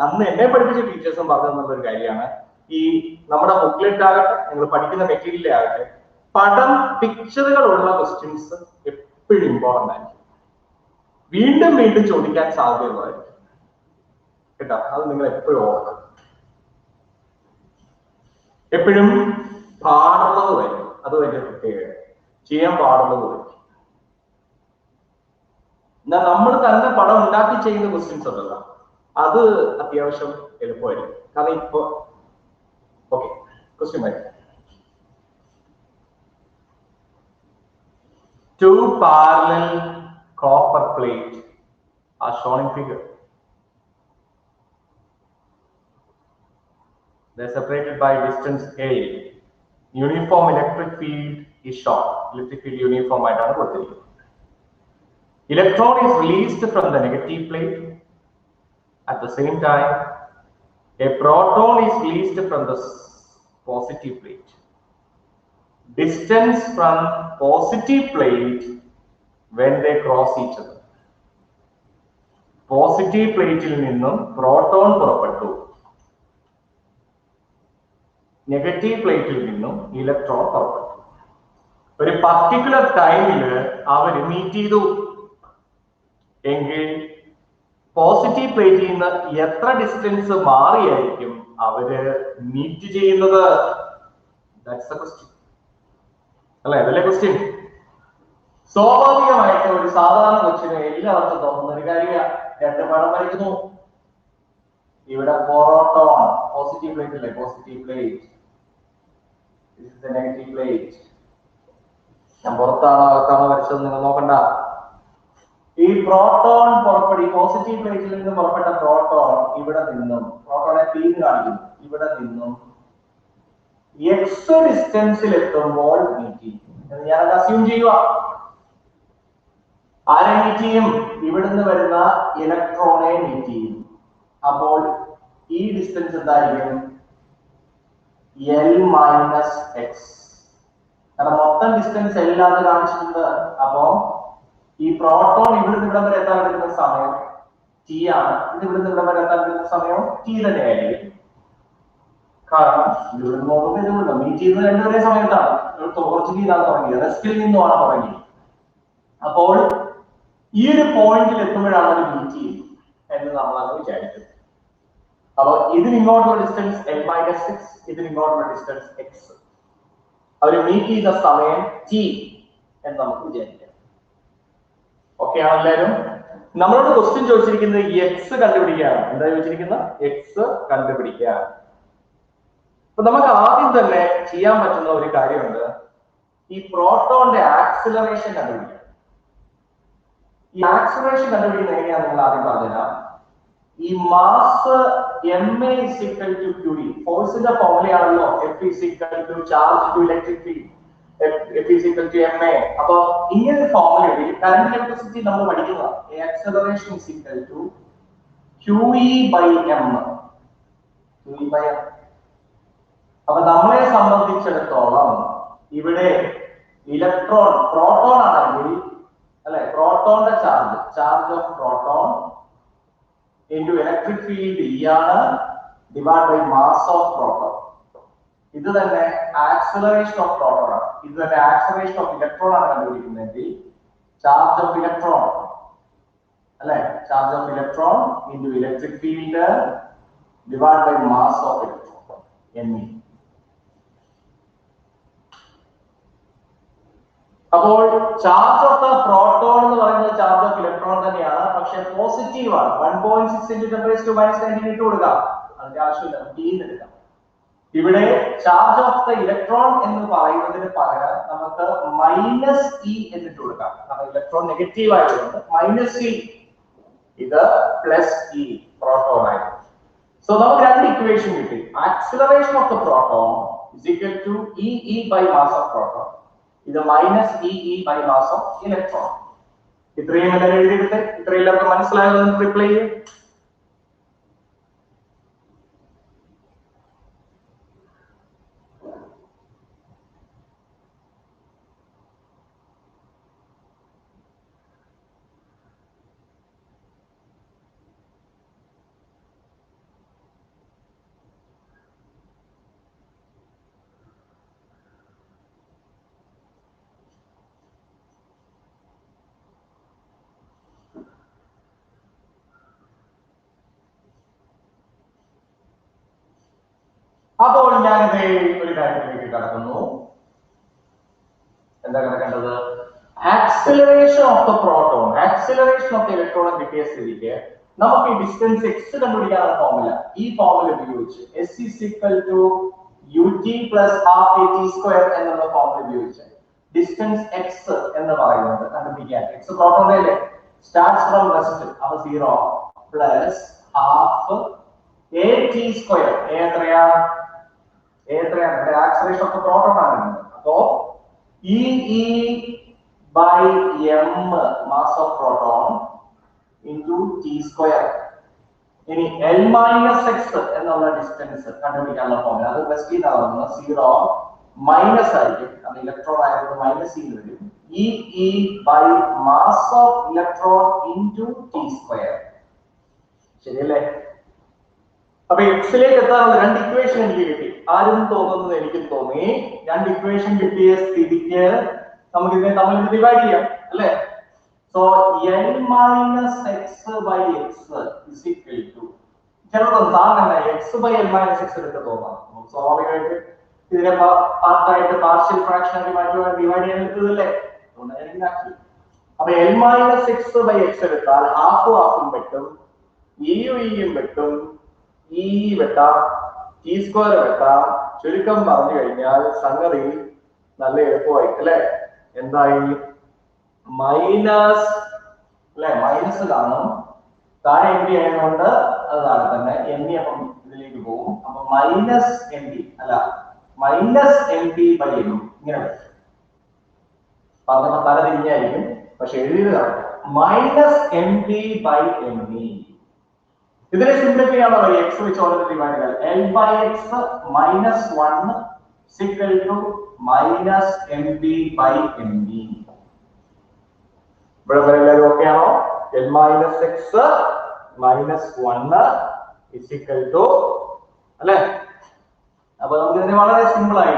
അന്ന് എന്നെ പഠിപ്പിച്ച ടീച്ചേഴ്സും പറഞ്ഞു തന്നുള്ള ഒരു കാര്യമാണ്, ഈ നമ്മുടെ ബുക്ക്ലെറ്റ് ആകട്ടെ, നിങ്ങൾ പഠിക്കുന്ന മെറ്റീരിയൽ ആകട്ടെ, പടം പിക്ചറുകളുള്ള ക്വസ്റ്റ്യൻസ് എപ്പോഴും ഇമ്പോർട്ടന്റ് ആയിരിക്കും, വീണ്ടും വീണ്ടും ചോദിക്കാൻ സാധ്യതയുള്ളതായിരിക്കും കേട്ടോ. അത് നിങ്ങൾ എപ്പോഴും ഓർക്കണം. എപ്പോഴും പാടുള്ളത് വരും, അത് വലിയ പ്രത്യേകത. ചെയ്യാൻ പാടുള്ളത് വരും. എന്നാൽ നമ്മൾ തന്നെ പടം ഉണ്ടാക്കി ചെയ്യുന്ന ക്വസ്റ്റ്യൻസ് ഉണ്ടല്ല, അത് അത്യാവശ്യം എളുപ്പമായിരിക്കും. കാരണം ഇപ്പൊ ഓക്കെ ക്വസ്റ്റ്യൻ വരും. 2 parallel copper plate are shown in figure. They are separated by distance A. Uniform electric field is shown. Electric field uniform ആയിട്ടാണ് കൊടുത്തിരിക്കുന്നത്. Electron is released from the negative plate. At the same time, a proton is released from the positive plate. Distance from positive plate when they cross each other. Positive plate il ninnum proton പുറപ്പെട്ടു, negative പ്ലേറ്റിൽ നിന്നും electron പുറപ്പെട്ടു. ഒരു particular ടൈമിൽ അവര് meet ചെയ്തു എങ്കിൽ positive പ്ലേറ്റിൽ നിന്ന് എത്ര ഡിസ്റ്റൻസ് മാറിയായിരിക്കും അവര് മീറ്റ് ചെയ്യുന്നത്? ദാറ്റ്സ് ദ ക്വസ്റ്റ്യൻ അല്ലേ? അതല്ലേ ക്വസ്റ്റ്യൻ? സ്വാഭാവികമായിട്ട് ഒരു സാധാരണ കൊച്ചിന് എല്ലാവർക്കും തോന്നുന്ന ഒരു കാര്യമാണ്. 2 പടം വരയ്ക്കുന്നു. ഇവിടെ പ്രോട്ടോൺ പോസിറ്റീവ് പ്ലേറ്റ് അല്ലേ? Positive plate, this is the negative plate. ഞാൻ പുറത്താണോ അകത്താണോ വരച്ചത് നിങ്ങൾ നോക്കണ്ട. ഈ പ്രോട്ടോൺ പുറപ്പെടി പോസിറ്റീവ് പ്ലേറ്റിൽ നിന്ന് പുറപ്പെട്ട പ്രോട്ടോൺ ഇവിടെ നിന്നും, പ്രോട്ടോണെ തീന്ന് കാണിക്കുന്നു, ഇവിടെ നിന്നും എക്സ് ഡിസ്റ്റൻസിൽ എത്തുമ്പോൾ മീറ്റ് ചെയ്യും എന്ന് ഞാനത് അസ്യൂം ചെയ്യുക. ആരെ മീറ്റ് ചെയ്യും? ഇവിടുന്ന് വരുന്ന ഇലക്ട്രോണെ മീറ്റ് ചെയ്യും. അപ്പോൾ ഈ ഡിസ്റ്റൻസ് എന്തായിരിക്കും? L minus X. കാരണം മൊത്തം ഡിസ്റ്റൻസ് L ആണ് കാണിച്ചിട്ടുണ്ട്. അപ്പോ ഈ പ്രോട്ടോൺ ഇവിടുന്ന് ഇവിടം വരെ എത്താൻ എടുക്കുന്ന സമയം T ആണ്. ഇത് ഇവിടുന്ന് ഇവിടം വരെ എത്താൻ എടുക്കുന്ന സമയം T തന്നെയായിരിക്കും. കാരണം ഇവിടുന്ന് നോക്കുമ്പോൾ ഇതുകൊണ്ട് മീറ്റ് ചെയ്യുന്നത് രണ്ടുപേരെ സമയത്താണ്. ഒറിജിനിൽ നിന്നാണ് തുടങ്ങിയത്, റെസ്റ്റിൽ നിന്നുമാണ് തുടങ്ങിയത്. അപ്പോൾ ഈ ഒരു പോയിന്റിൽ എത്തുമ്പോഴാണ് ഒരു മീറ്റ് ചെയ്യുന്നത് എന്ന് നമ്മളത് വിചാരിക്കുന്നത്. അപ്പൊ ഇതിന് ഇങ്ങോട്ടുള്ള ഡിസ്റ്റൻസ് L മൈനസ് എക്സ്, ഇതിന് ഇങ്ങോട്ടുള്ള ഡിസ്റ്റൻസ് എക്സ്. അവര് മീറ്റ് ചെയ്യുന്ന സമയം T എന്ന് നമുക്ക് വിചാരിക്കാം. ഓക്കെ ആണ് എല്ലാവരും? നമ്മളോട് ക്വസ്റ്റ്യൻ ചോദിച്ചിരിക്കുന്നത് എക്സ് കണ്ടുപിടിക്കുകയാണ്. എന്താ ചോദിച്ചിരിക്കുന്നത്? എക്സ് കണ്ടുപിടിക്കുക. അപ്പൊ നമുക്ക് ആദ്യം തന്നെ ചെയ്യാൻ പറ്റുന്ന ഒരു കാര്യമുണ്ട്. ഈ പ്രോട്ടോണിന്റെ ആക്സിലറേഷൻ കണ്ടുപിടിക്കുക. ഈ ആക്സിലറേഷൻ കണ്ടുപിടിക്കുന്നത് എങ്ങനെയാണ് നിങ്ങൾ ആദ്യം പറഞ്ഞുതരാം. ഈ mass ma is equal to qd, ഫോഴ്സിന്റെ ഫോർമുലയാണല്ലോ F is equal to charge to electric field, F is equal to ma. അപ്പൊ ഇങ്ങനെ ഒരു ഫോർമുലയിൽ കറന്റ് ഇലക്ട്രിസിറ്റി നമ്മൾ പഠിക്കുന്നത് acceleration is equal to qe by m. qe by m. അപ്പൊ നമ്മളെ സംബന്ധിച്ചിടത്തോളം ഇവിടെ ഇലക്ട്രോൺ പ്രോട്ടോൺ ആണെങ്കിൽ അല്ലെ, പ്രോട്ടോണിന്റെ charge of proton into electric field E ആണ് divided by mass of proton. ഇത് തന്നെ ആക്സിലറേഷൻ ഓഫ് പ്രോട്ടോൺ ആണ്. ഇത് തന്നെ ആക്സിലറേഷൻ ഓഫ് ഇലക്ട്രോൺ ആണ് കണ്ടുപിടിക്കുന്നതെങ്കിൽ ചാർജ് ഓഫ് ഇലക്ട്രോൺ അല്ലെ, charge of electron into electric field divided by mass of electron me. അപ്പോൾ charge of the proton എന്ന് പറയുന്നത് ചാർജ് ഓഫ് ഇലക്ട്രോൺ തന്നെയാണ്, പക്ഷെ പോസിറ്റീവ് ആണ്. 1.6 × 10⁻⁻⁹ ഇട്ട് കൊടുക്കാം, അതിന്റെ ആവശ്യമില്ല, T എടുക്കാം. ഇവിടെ ചാർജ് ഓഫ് ദ ഇലക്ട്രോൺ എന്ന് പറയുന്നതിന് പകരം നമുക്ക് -e എന്നിട്ട് കൊടുക്കാം. കാരണം ഇലക്ട്രോൺ നെഗറ്റീവ് ആയതുകൊണ്ട് -e, ഇത് +e പ്രോട്ടോൺ ആയിരുന്നു. സോ നമുക്ക് രണ്ട് ഇക്വേഷൻ കിട്ടി. Acceleration of the proton is equal to E by mass of proton. ഇത് -e by mass of electron. ഇത്രയും എല്ലാവരും എഴുതിയിട്ട് ഇത്രയും എല്ലാവർക്കും മനസ്സിലായതെന്ന് റിപ്ലൈ ചെയ്യും. അപ്പോൾ ഞാനിത് ഒരു കാര്യത്തിലേക്ക് കടക്കുന്നു. എന്താ കണ്ടത്? Acceleration of the proton, acceleration of the electron കിട്ടിയ സ്ഥിതിക്ക് നമുക്ക് ഈ ഡിസ്റ്റൻസ് എക്സ് കണ്ടുപിടിക്കാനുള്ള ഫോർമുല, ഈ ഫോർമുല ഉപയോഗിച്ച് S is equal to ut plus half at² എന്നുള്ള ഫോർമുല ഉപയോഗിച്ച് ഡിസ്റ്റൻസ് എക്സ് എന്ന് പറയുന്നത് കണ്ടുപിടിക്കാൻ. എക്സ് പ്രോട്ടോണിന്റെ അല്ലേ, സ്റ്റാർട്ട്സ് ഫ്രം റെസ്റ്റ്, അപ്പൊ 0 പ്ലസ് ഹാഫ് at². എത്രയാ? എത്രയാണ്? ആക്സിലറേഷൻ ഓഫ് ദ പ്രോട്ടോൺ ആണ്. അപ്പോ E by m mass of proton into t². ഇനി L minus x എന്നുള്ള ഡിസ്റ്റൻസ് കണ്ടുപിടിക്കാനുള്ള ഫോർമുല, അത് റെസ്റ്റ് ചെയ്യുന്ന 0 മൈനസ് ആയിരിക്കും, അത് ഇലക്ട്രോൺ ആയതുകൊണ്ട് -e വരും. E by mass of electron into t². ശരിയല്ലേ? അപ്പൊ എക്സിലേക്ക് എത്താനുള്ള രണ്ട് ഇക്വേഷൻ എനിക്ക് കിട്ടി. ആരും തോന്നുന്നത് എനിക്കും തോന്നി. രണ്ട് ഇക്വേഷൻ കിട്ടിയ സ്ഥിതിക്ക് നമുക്ക് ഇതിനെ തമ്മിൽ ഡിവൈഡ് ചെയ്യാം അല്ലെ. So L minus x by x is equal to, ചിലപ്പോൾ സാധാരണ x by L minus x എടുത്ത് തോന്നാം. സ്വാഭാവികമായിട്ട് ഇതിനെ പാർട്ടായിട്ട് പാർഷ്യൽ ഫ്രാക്ഷൻ ആക്കി മാറ്റുവാൻ ഡിവൈഡ് ചെയ്യാൻ എടുത്തതല്ലേ, അതുകൊണ്ടായിരിക്കും. അപ്പൊ L minus x by x എടുത്താൽ ഹാഫും വെട്ടും, യും വെട്ടും, E വെട്ടാം, t² വെട്ടാം. ചുരുക്കം പറഞ്ഞു കഴിഞ്ഞാൽ സംഗതി നല്ല എളുപ്പമായി അല്ലെ. എന്തായി? മൈനസ് അല്ലെ, മൈനസ് കാണും, താഴെ എം ഡി ആയതുകൊണ്ട് അത് താഴെ തന്നെ, എം ഡി അപ്പം ഇതിലേക്ക് പോകും. അപ്പൊ -md അല്ല minus M P by M ഇങ്ങനെ പറഞ്ഞ തല തിരിഞ്ഞായിരിക്കും, പക്ഷെ എഴുതിയത് minus M P by M E. ഇതിനെ സിംപ്ലിഫൈ ആണോ എക്സ് വെച്ച് ഓൾറെഡി ഡിവൈഡ് ചെയ്താൽ L by X minus 1 equal to minus M P by M E. ഇവിടെ എല്ലാവരും ഓക്കെ ആണോ? L minus X minus 1 is equal to അല്ലെ. അപ്പൊ നമുക്ക് ഇതിനെ വളരെ സിമ്പിൾ ആയി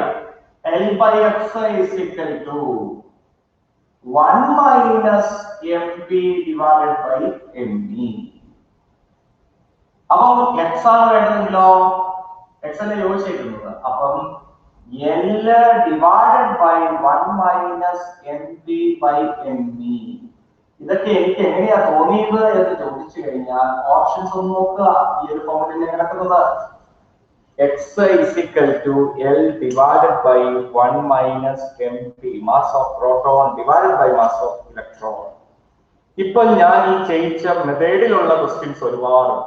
L by X is equal to 1 minus M P divide by M E. അപ്പം എക്സ് ആണ് വേണ്ടതെങ്കിലോ എക്സ് അല്ലേ യോജിച്ചിരിക്കുന്നത്, അപ്പം L divided by 1 minus M P by M E. ഇതൊക്കെ എനിക്ക് എങ്ങനെയാ തോന്നിയത് എന്ന് ചോദിച്ചു കഴിഞ്ഞാൽ ഓപ്ഷൻസ് ഒന്ന് നോക്കുക. ഈ ഒരു ഫോമിൽ കിടക്കുന്നത് x is equal to L divided by 1 minus M P mass of proton divided by mass of electron. ഇപ്പൊ ഞാൻ ഈ ചെയ്യിച്ച മെത്തേഡിലുള്ള ക്വസ്റ്റ്യൻസ് ഒരുപാട്.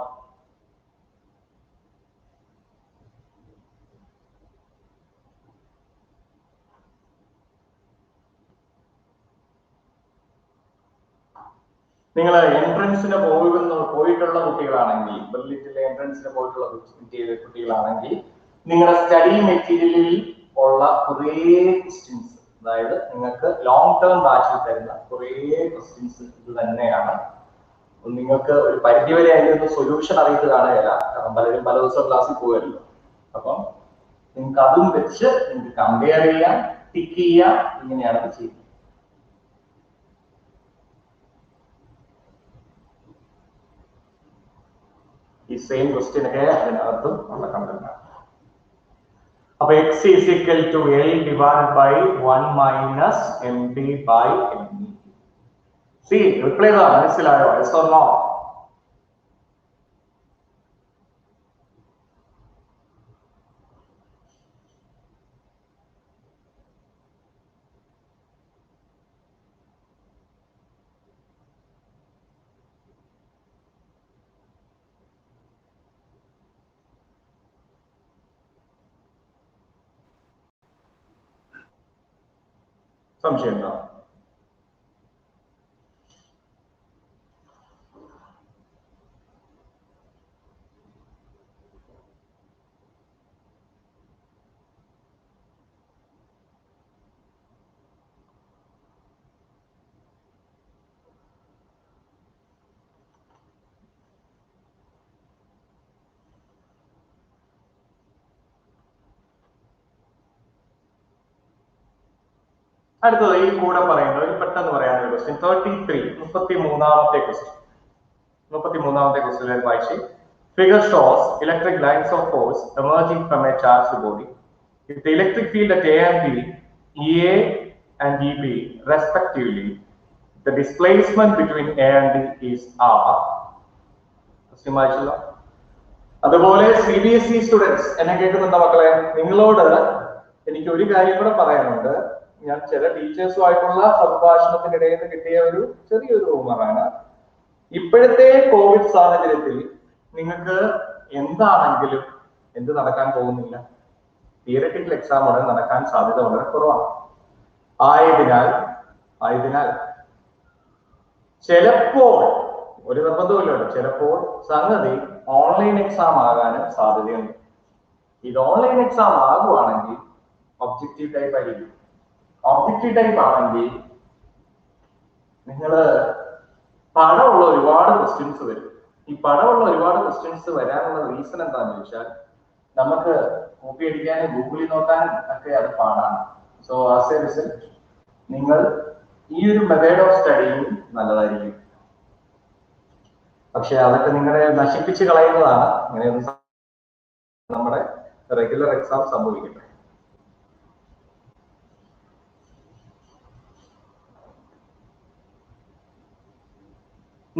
നിങ്ങൾ എൻട്രൻസിന് പോയിട്ടുള്ള കുട്ടികളാണെങ്കിൽ, ബെർലിറ്റിലെ എൻട്രൻസിന് പോയിട്ടുള്ള കുട്ടികളാണെങ്കിൽ നിങ്ങളുടെ സ്റ്റഡി മെറ്റീരിയലിൽ ഉള്ള കുറേ ക്വസ്റ്റ്യൻസ്, അതായത് നിങ്ങൾക്ക് ലോങ് ടേം ബാച്ചിൽ തരുന്ന കുറേ ക്വസ്റ്റ്യൻസ് ഇത് തന്നെയാണ്. നിങ്ങൾക്ക് ഒരു പരിധിവരെ അതിന്റെ സൊല്യൂഷൻ അറിയിട്ട് കാണുകയില്ല, കാരണം പലരും പല ദിവസം ക്ലാസ്സിൽ പോകല്ലോ. അപ്പം നിങ്ങൾക്ക് അതും വെച്ച് നിങ്ങൾക്ക് കമ്പയർ ചെയ്യാം, ടിക്ക് ചെയ്യാം, ഇങ്ങനെയാണ് ഇത് ചെയ്യുന്നത്. ഈ സെയിം ക്വസ്റ്റ്യൻ ഒക്കെ അതിനകത്തും ഉള്ള കണ്ടന്റ്. അപ്പൊ x is equal to L divide by 1 minus M P by M E. See reply ചെയ്താ മനസ്സിലായോ? Yes or no? സംശയമുണ്ടോ? അടുത്തത് ഈ കൂടെ പറയുന്നത് ഒരു പെട്ടെന്ന് പറയാനുള്ള ക്വസ്റ്റ്യൻ 33, 33ാമത്തെ ക്വസ്റ്റ്യൻ. 33ാമത്തെ ക്വസ്റ്റ്യൻ വായിച്ച് figure shows electric lines of force emerging from a charged body. If the electric field at A and B, EA and EB respectively, the displacement between A and B is R. അതുപോലെ CBSE students എന്നെ കേൾക്കുന്നുണ്ടോ മക്കളെ? നിങ്ങളോട് എനിക്ക് ഒരു കാര്യം കൂടെ പറയാനുണ്ട്. ഞാൻ ചില ടീച്ചേഴ്സുമായിട്ടുള്ള സംഭാഷണത്തിനിടയിൽ നിന്ന് കിട്ടിയ ഒരു ചെറിയൊരു റൂമറാണ്. ഇപ്പോഴത്തെ കോവിഡ് സാഹചര്യത്തിൽ നിങ്ങൾക്ക് എന്താണെങ്കിലും എന്ത് നടക്കാൻ പോകുന്നില്ല, തിയററ്റിക്കൽ എക്സാം ഉടനെ നടക്കാൻ സാധ്യത വളരെ കുറവാണ്. ആയതിനാൽ ചിലപ്പോൾ, ഒരു നിർബന്ധമില്ല, ചിലപ്പോൾ സംഗതി ഓൺലൈൻ എക്സാം ആകാനും സാധ്യതയുണ്ട്. ഇത് ഓൺലൈൻ എക്സാം ആകുവാണെങ്കിൽ ഒബ്ജക്റ്റീവ് ടൈപ്പ് ആയിരിക്കും. ഒബ്ജക്റ്റീവ് ടൈപ്പ് ആണെങ്കിൽ നിങ്ങൾ പടമുള്ള ഒരുപാട് ക്വസ്റ്റ്യൻസ് വരും. ഈ പടമുള്ള ഒരുപാട് ക്വസ്റ്റ്യൻസ് വരാനുള്ള റീസൺ എന്താണെന്ന് ചോദിച്ചാൽ നമുക്ക് കോപ്പി അടിക്കാനും ഗൂഗിളിൽ നോക്കാനും ഒക്കെ അത് പാടാണ്. സോ ആസ് എ റിസൾട്ട് നിങ്ങൾ ഈ ഒരു മെത്തേഡ് ഓഫ് സ്റ്റഡിയും നല്ലതായിരിക്കും. പക്ഷെ അതൊക്കെ നിങ്ങളെ നശിപ്പിച്ച് കളയുന്നതാണ്. അങ്ങനെയൊന്നും നമ്മുടെ റെഗുലർ എക്സാം സംഭവിക്കട്ടെ.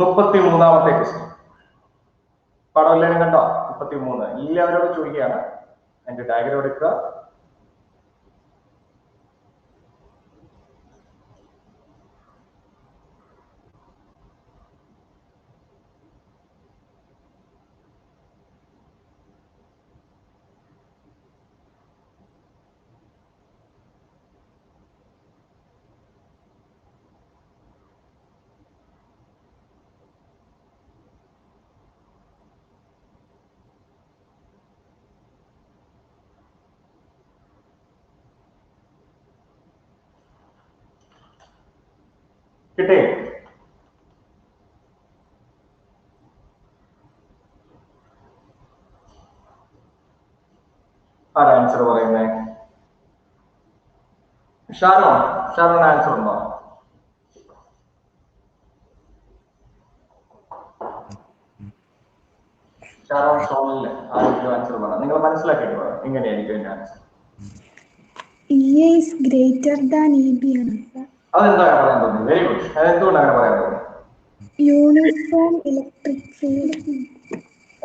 മുപ്പത്തിമൂന്നാമത്തെ ക്വസ്റ്റ്യൻ പടം എല്ലാവരും കണ്ടോ? 33 എല്ലാവരോട് ചോദിക്കുകയാണ്. അതിന്റെ ഡയഗ്രം എടുക്കുക. കിട്ടേ? ആരാ ആൻസർ പറയുന്നേ? ഷാരോൺ ആൻസർ ഉണ്ടോ? ഷാരോൺ ഷോണില് ആരെങ്കിലും ആൻസർ പറയാം. നിങ്ങൾ മനസ്സിലാക്കിയിട്ട് പറയാം എങ്ങനെയായിരിക്കും എന്റെ answer. EA is greater than EB ആണ്. അതെന്താണ് പറയാൻ തോന്നുന്നത്? Very good. അതെന്തുകൊണ്ട് അങ്ങനെ പറയാൻ തോന്നുന്നു? Uniform electric field.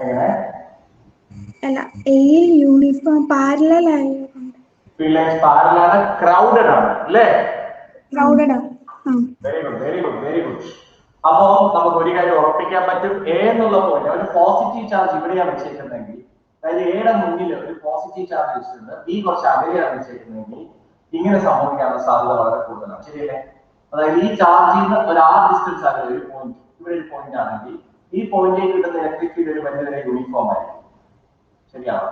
എങ്ങനെ? അല്ല, A യൂണിഫോം പാരലൽ ആയതുകൊണ്ട്. ഫീൽഡ് ലൈൻസ് പാരലൽ ആണ്, ക്രൗഡഡ് ആണ് അല്ലേ? ക്രൗഡഡ് ആണ്. Very good. അപ്പോ നമുക്ക് ഒരു കാര്യം ഉറപ്പിക്കാൻ പറ്റും, എ എന്നുള്ള പോയിന്റ് ഒരു പോസിറ്റീവ് ചാർജ് ഇവിടെയാണ് വെച്ചേക്കുന്നതെങ്കിൽ, അതായത് എയുടെ മുന്നിൽ ഒരു പോസിറ്റീവ് ചാർജ് വെച്ചിട്ടുണ്ട്, ബി കുറച്ച് അകലെയാണ് വെച്ചേക്കുന്നതെങ്കിൽ ഇങ്ങനെ സംഭവിക്കാനുള്ള സാധ്യത വളരെ കൂടുതലാണ്. ശരിയല്ലേ? അതായത് ഈ ചാർജിൽ നിന്ന് ഒരു ആർ ഡിസ്റ്റൻസ് ആകുന്ന ഒരു പോയിന്റ്, ഇവിടെ ഒരു പോയിന്റ് ആണെങ്കിൽ ഈ പോയിന്റിലേക്ക് കിട്ടുന്ന ഇലക്ട്രിക് ഫീൽഡ് ഒരു പരിധിവരെ യൂണിഫോം ആയിരിക്കും. ശരിയാണോ?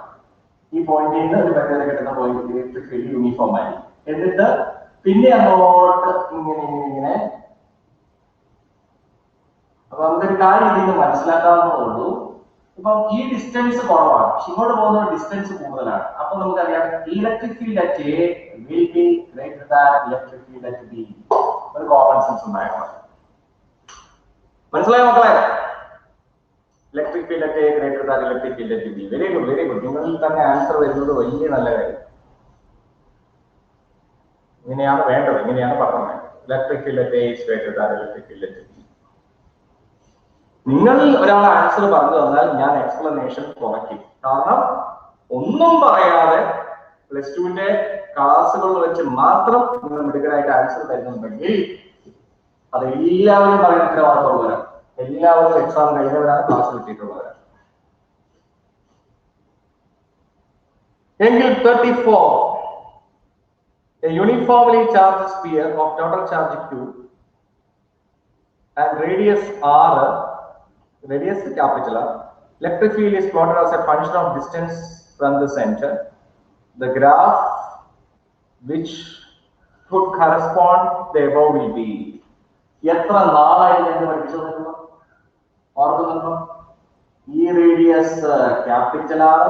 ഈ പോയിന്റിൽ നിന്ന് ഒരു പരിധിവരെ കിട്ടുന്ന പോയിന്റ് ഇലക്ട്രിക് ഫീൽഡ് യൂണിഫോം ആയിരിക്കും. എന്നിട്ട് പിന്നെ അങ്ങോട്ട് ഇങ്ങനെ അപ്പൊ നമുക്കൊരു കാര്യം ഇതിൽ നിന്ന് മനസ്സിലാക്കാവുന്നതേ ഉള്ളൂ. ഇപ്പം ഈ ഡിസ്റ്റൻസ് കുറവാണ്, പക്ഷെ ഇങ്ങോട്ട് പോകുന്ന ഡിസ്റ്റൻസ് കൂടുതലാണ്. അപ്പൊ നമുക്കറിയാം electric field at A will be greater than electric field at B. ഒരു കോമൺ സെൻസ് ഉണ്ടായിരുന്നു. മനസ്സിലായോ മക്കളെ? Electric field at A greater than electric field at B. Very good. നിങ്ങളിൽ തന്നെ ആൻസർ വരുന്നത് വലിയ നല്ല കാര്യം. ഇങ്ങനെയാണ് വേണ്ടത്, ഇങ്ങനെയാണ് പറഞ്ഞത്. Electric field at A is greater than electric field at B. നിങ്ങൾ ഒരാൾ ആൻസർ പറഞ്ഞു തന്നാൽ ഞാൻ എക്സ്പ്ലനേഷൻ കുറയ്ക്കും. കാരണം ഒന്നും പറയാതെ +2 ക്ലാസ്സുകളിൽ വെച്ച് മാത്രം നിങ്ങൾ മിടുക്കരായിട്ട് ആൻസർ തരുന്നുണ്ടെങ്കിൽ അത് എല്ലാവരും പറയുന്ന ഉത്തരവാദിത്തമുള്ളവരാണ്. എല്ലാവരും എക്സാം കഴിഞ്ഞവരാണ്, ക്ലാസ് കിട്ടിയിട്ടുള്ളവരാണ്. എങ്കിൽ 34 a uniformly charged sphere of total charge Q and radius R, radius capital R, electric field is plotted as a function of distance from the center. The graph which would correspond the above will be. എത്ര നാളായി ഞാൻ പഠിപ്പിച്ചു ഓർക്കുന്നുണ്ടോ? ഈ radius capital R,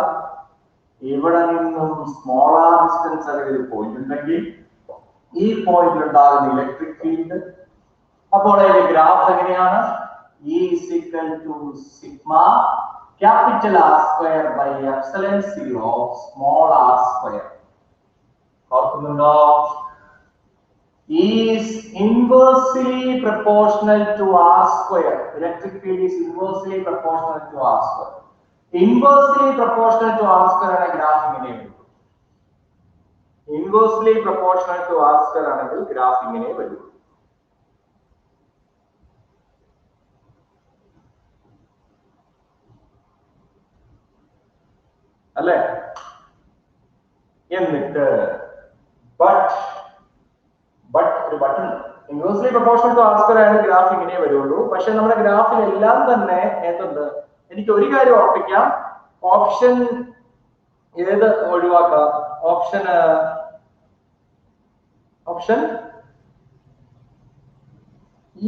ഇവിടെ നിന്നും small R distance അല്ലെങ്കിൽ ഒരു പോയിന്റ് ഉണ്ടെങ്കിൽ ഈ പോയിന്റിൽ ഉണ്ടാകുന്ന ഇലക്ട്രിക് ഫീൽഡ്. അപ്പോൾ അതിന്റെ ഗ്രാഫ് എങ്ങനെയാണ്? E is equal to sigma capital R square by epsilon 0 small r square. ഓർക്കുന്നുണ്ടോ? Is inversely proportional to R square. Electric field is inversely proportional to R square. Inversely proportional to R square ആണ് graph ഇങ്ങനെ വരും. Inversely proportional to R square ആണെങ്കിൽ graph ഇങ്ങനെ വരും. അല്ലേ? എന്നിട്ട് ഒരു ബട്ടൺ inversely proportional to R square ആണ് ഗ്രാഫ് ഇങ്ങനെ വരുള്ളൂ. പക്ഷെ നമ്മുടെ ഗ്രാഫിൽ എല്ലാം തന്നെ എന്തുണ്ട്? എനിക്ക് ഒരു കാര്യം ഉറപ്പിക്കാം, ഓപ്ഷൻ ഏത് ഒഴിവാക്കാം? ഓപ്ഷൻ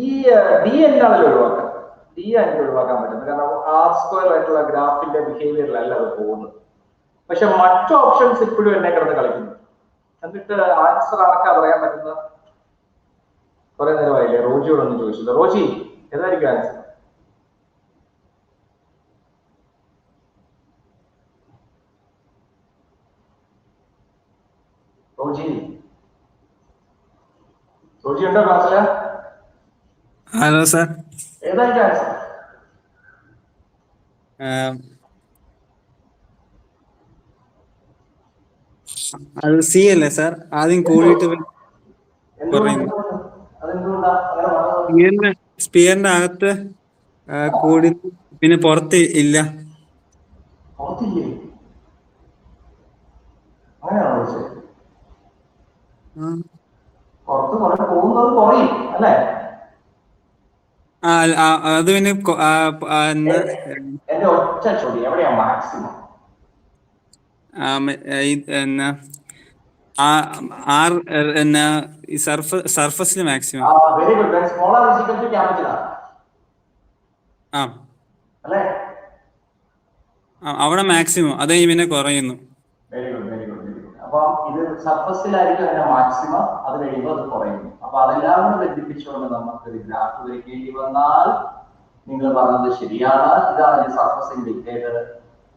ഈ ഡി എന്നാണല്ലോ ഒഴിവാക്കാം. ഡി എനിക്ക് ഒഴിവാക്കാൻ പറ്റുന്നത്, കാരണം ആർ സ്ക്വയർ ആയിട്ടുള്ള ഗ്രാഫിന്റെ ബിഹേവിയറിലല്ല അത് പോകുന്നത്. പക്ഷെ മറ്റു ഓപ്ഷൻസ് ഇപ്പോഴും എന്നെ കിടന്ന് കളിക്കുന്നു. എന്നിട്ട് ആൻസർ ആർക്കാ പറയാൻ പറ്റുന്നത്? കുറെ നേരമായില്ലേ? റോജിയോടൊന്നും ചോദിച്ചില്ല. റോജി, ഏതായിരിക്കും ആൻസർ? റോജി ഉണ്ടോ ക്ലാസ്സില്? Hello sir. ഏതായിരിക്കും ആൻസർ? അത് സി അല്ലേ സാർ? ആദ്യം കൂടിയിട്ട് സ്പിയറിന്റെ അകത്ത് കൂടി പിന്നെ പുറത്ത് ഇല്ല. അത് പിന്നെ ഈ സർഫസിൽ maximum. Very good. When smaller is equal to capital R ആ അല്ലേ? അവിടെ മാക്സിമം, അത് പിന്നെ കുറയുന്നു. Very good, very good, very good. അപ്പം ഇത് സർഫസിലായിരിക്കും അതിന്റെ മാക്സിമം, അത് കഴിയുമ്പോൾ അത് കുറയുന്നു. അപ്പൊ അതെല്ലാം കൂടെ ബന്ധിപ്പിച്ചുകൊണ്ട് നമുക്ക് ഒരു ഗ്രാഫ് വരയ്ക്കേണ്ടി വന്നാൽ നിങ്ങൾ പറഞ്ഞത് ശരിയാണ്. ഇതാണ് ഈ സർഫസ് ഇൻഡിക്കേറ്റർ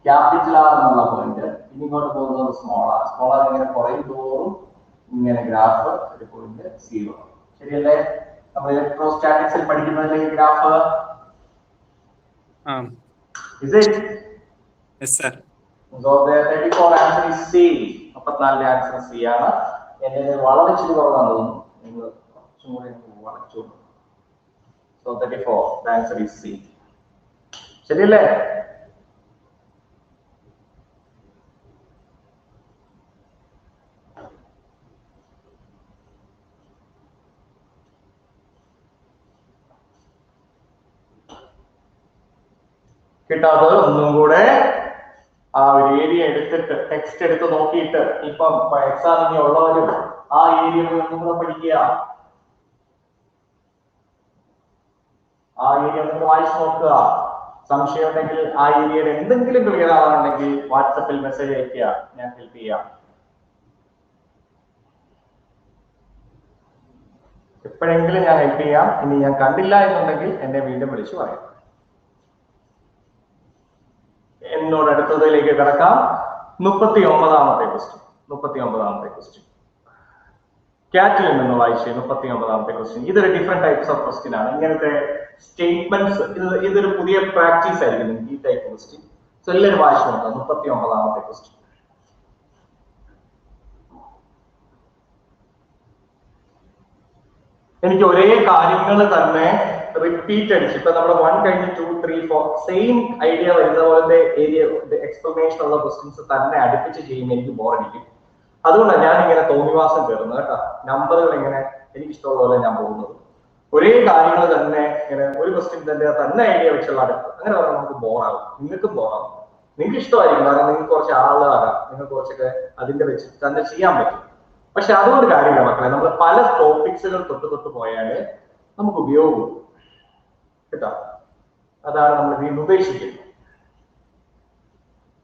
ക്യാപിറ്റൽ ആർ എന്നുള്ള പോയിന്റ്. ഇനി ഇങ്ങോട്ട് പോകുന്നത് സ്മോളാർ. സ്മോളാർ ഇങ്ങനെ കുറയും തോറും ഇങ്ങനെ ഗ്രാഫ് ഒരു പോയിന്റ് 0. ശരിയല്ലേ? നമ്മൾ ഇലക്ട്രോസ്റ്റാറ്റിക്സിൽ പഠിക്കുന്നതിലെ graph. Is it? Yes, sir. So the 34 answer is C. 34 answer C ആണ്. എന്നെ വളരെ ചിരി കുറവാണ് തോന്നുന്നു. നിങ്ങൾ കുറച്ചും കൂടി വളച്ചു. So 34 the answer is C. ശരിയല്ലേ? കിട്ടാത്തത് ഒന്നും കൂടെ ആ ഒരു ഏരിയ എടുത്തിട്ട് ടെക്സ്റ്റ് എടുത്ത് നോക്കിയിട്ട് ഇപ്പം എക്സാമിന് ഉള്ളവരും ആ ഏരിയ ഒന്നും കൂടെ പഠിക്കുക. ആ ഏരിയ ഒന്ന് വായിച്ചു നോക്കുക. സംശയം ഉണ്ടെങ്കിൽ ആ ഏരിയയിൽ എന്തെങ്കിലും ക്ലിയർ ആവാനുണ്ടെങ്കിൽ വാട്സപ്പിൽ മെസ്സേജ് അയക്കുക, ഞാൻ ഹെൽപ്പ് ചെയ്യാം. എപ്പോഴെങ്കിലും ഞാൻ ഹെൽപ്പ് ചെയ്യാം. ഇനി ഞാൻ കണ്ടില്ല എന്നുണ്ടെങ്കിൽ എന്നെ വീണ്ടും വിളിച്ചു പറയാം. എന്നോട് അടുത്തതിലേക്ക് കിടക്കാം. 39ാമത്തെ ക്വസ്റ്റ്യൻ. 39ാമത്തെ ക്വസ്റ്റ്യൻ ക്യാറ്റിൽ നിന്ന് വായിച്ചേ. 39ാമത്തെ ക്വസ്റ്റ്യൻ ഇതൊരു ഡിഫറെന്റ് ടൈപ്സ് ഓഫ് ക്വസ്റ്റ്യൻ ആണ്. ഇങ്ങനത്തെ സ്റ്റേറ്റ്മെന്റ്സ് ഇതൊരു പുതിയ പ്രാക്ടീസ് ആയിരിക്കും ഈ ടൈപ്പ് ക്വസ്റ്റ്യൻ. സോ എല്ലാവരും വായിച്ചു നോക്കാം. 39ാമത്തെ ക്വസ്റ്റ്യൻ. എനിക്ക് ഒരേ കാര്യങ്ങൾ തന്നെ റിപ്പീറ്റ് അടിച്ച് ഇപ്പൊ നമ്മൾ 1 കഴിഞ്ഞ് 2 3 4 സെയിം ഐഡിയ വരുന്ന പോലത്തെ ഏരിയ എക്സ്പ്ലനേഷൻ ഉള്ള ക്വസ്റ്റ്യൻസ് തന്നെ അടുപ്പിച്ച് ചെയ്യുമ്പോൾ എനിക്ക് ബോറടിക്കും. അതുകൊണ്ടാണ് ഞാൻ ഇങ്ങനെ തോന്നിവാസം കയറുന്നത് കേട്ടോ. നമ്പറുകൾ ഇങ്ങനെ എനിക്കിഷ്ടമുള്ള പോലെ ഞാൻ പോകുന്നത്. ഒരേ കാര്യങ്ങൾ തന്നെ ഇങ്ങനെ ഒരു ക്വസ്റ്റ്യൻ തന്നെ ഐഡിയ വെച്ചുള്ള അടുപ്പ് അങ്ങനെ പറഞ്ഞാൽ നമുക്ക് ബോറാവും. നിങ്ങൾക്കും ബോറാവും. നിങ്ങൾക്ക് ഇഷ്ടമായിരിക്കും, കാരണം നിങ്ങൾക്ക് കുറച്ച് ആളുകളാകാം, നിങ്ങൾക്ക് കുറച്ചൊക്കെ അതിന്റെ വെച്ച് തന്നെ ചെയ്യാൻ പറ്റും. പക്ഷെ അതുകൊണ്ട് കാര്യമില്ല മക്കളെ. നമ്മൾ പല ടോപ്പിക്സുകൾ തൊട്ട് പോയാല് നമുക്ക് ഉപയോഗം കേട്ടോ. അതാണ് നമ്മൾ വീണ്ടും ഉപേക്ഷിക്കുന്നത്.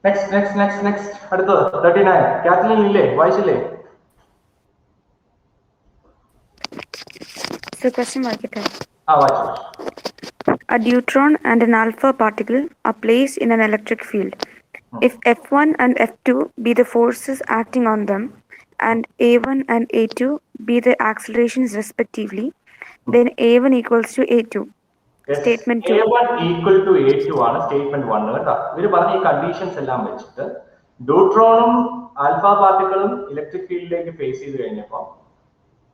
നെക്സ്റ്റ് അടുത്തത് 39. കാറ്റലിൻ ഇല്ലേ? വായിച്ചില്ലേ? വായിച്ചു. A deuteron and an alpha particle are placed in an electric field. If F1 and F2 be the forces acting on them, and A1 and A2 be the accelerations respectively, then A1 equals to A2. Yes. Statement 2. A1 equal to A2 ആണ് statement 1 കേട്ടോ. ഇവര് പറഞ്ഞ ഈ conditions എല്ലാം വെച്ചിട്ട് ഡ്യൂട്രോണും alpha പാർട്ടിക്കിളും electric ഫീൽഡിലേക്ക് face ചെയ്ത് കഴിഞ്ഞപ്പോൾ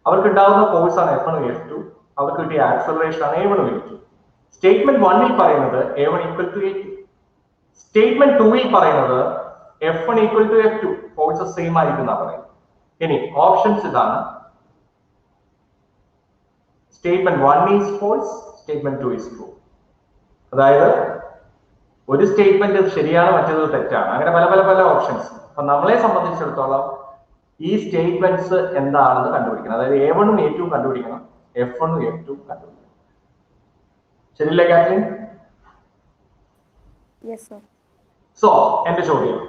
അവർക്ക് ഉണ്ടാകുന്ന ഫോഴ്സ് ആണ് F1 F2. അവർക്ക് കിട്ടിയ ആക്സലറേഷൻ ആണ് A1 A2. സ്റ്റേറ്റ്മെന്റ് 1 പറയുന്നത് A1 equal to A2. Statement 2 പറയുന്നത് F1 equal to F2. Force same ആയിരിക്കും എന്നാണ് പറയുന്നത്. ഇനി ഓപ്ഷൻസ് ഇതാണ്. Statement 1 is false, statement 2 is true. അതായത് ഒരു സ്റ്റേറ്റ്മെന്റ് ശരിയാണ്, മറ്റേത് തെറ്റാണ്. അങ്ങനെ പല ഓപ്ഷൻസ്. അപ്പൊ നമ്മളെ സംബന്ധിച്ചിടത്തോളം ഈ സ്റ്റേറ്റ്മെന്റ്സ് എന്താണെന്ന് കണ്ടുപിടിക്കണം. അതായത് A1 ഉം A2 കണ്ടുപിടിക്കണം, F1 ഉം F2 കണ്ടുപിടിക്കണം. ശരിയല്ലേ കാറ്റലിൻ? Yes, sir. സോ എന്റെ ചോദ്യം,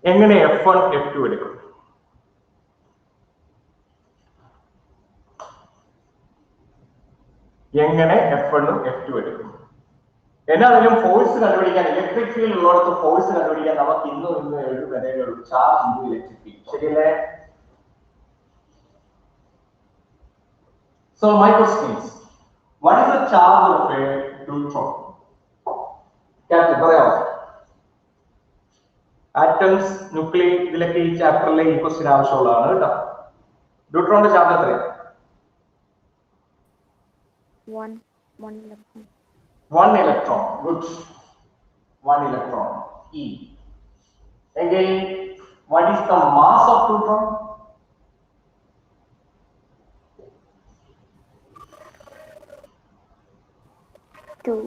എങ്ങനെ F1 F2 എടുക്കും? എങ്ങനെ F1 ഉം F2 എടുക്കും? എന്നാണെങ്കിലും ഫോഴ്സ് കണ്ടുപിടിക്കാൻ, ഇലക്ട്രിക് ഫീൽഡ് ഉള്ളിടത്ത് ഫോഴ്സ് കണ്ടുപിടിക്കാൻ നമുക്ക് ഇന്നും ഒരു വരെയുള്ളൂ. Charge into electric field. ശരിയല്ലേ? So my question is, what is the charge of a neutron? Captain പറയാമോ? ആറ്റംസ്, ന്യൂക്ലിയർ, ഇതിലൊക്കെ ഈ ചാപ്റ്ററിലെ ഈ ക്വസ്റ്റ്യൻ ആവശ്യമുള്ളതാണ് കേട്ടോ. ന്യൂട്രോണിന്റെ ചാർജ് എത്രയാണ്? 1 electron. 1 electron. Good. 1 electron. E. Again, what is the mass of neutron? Two.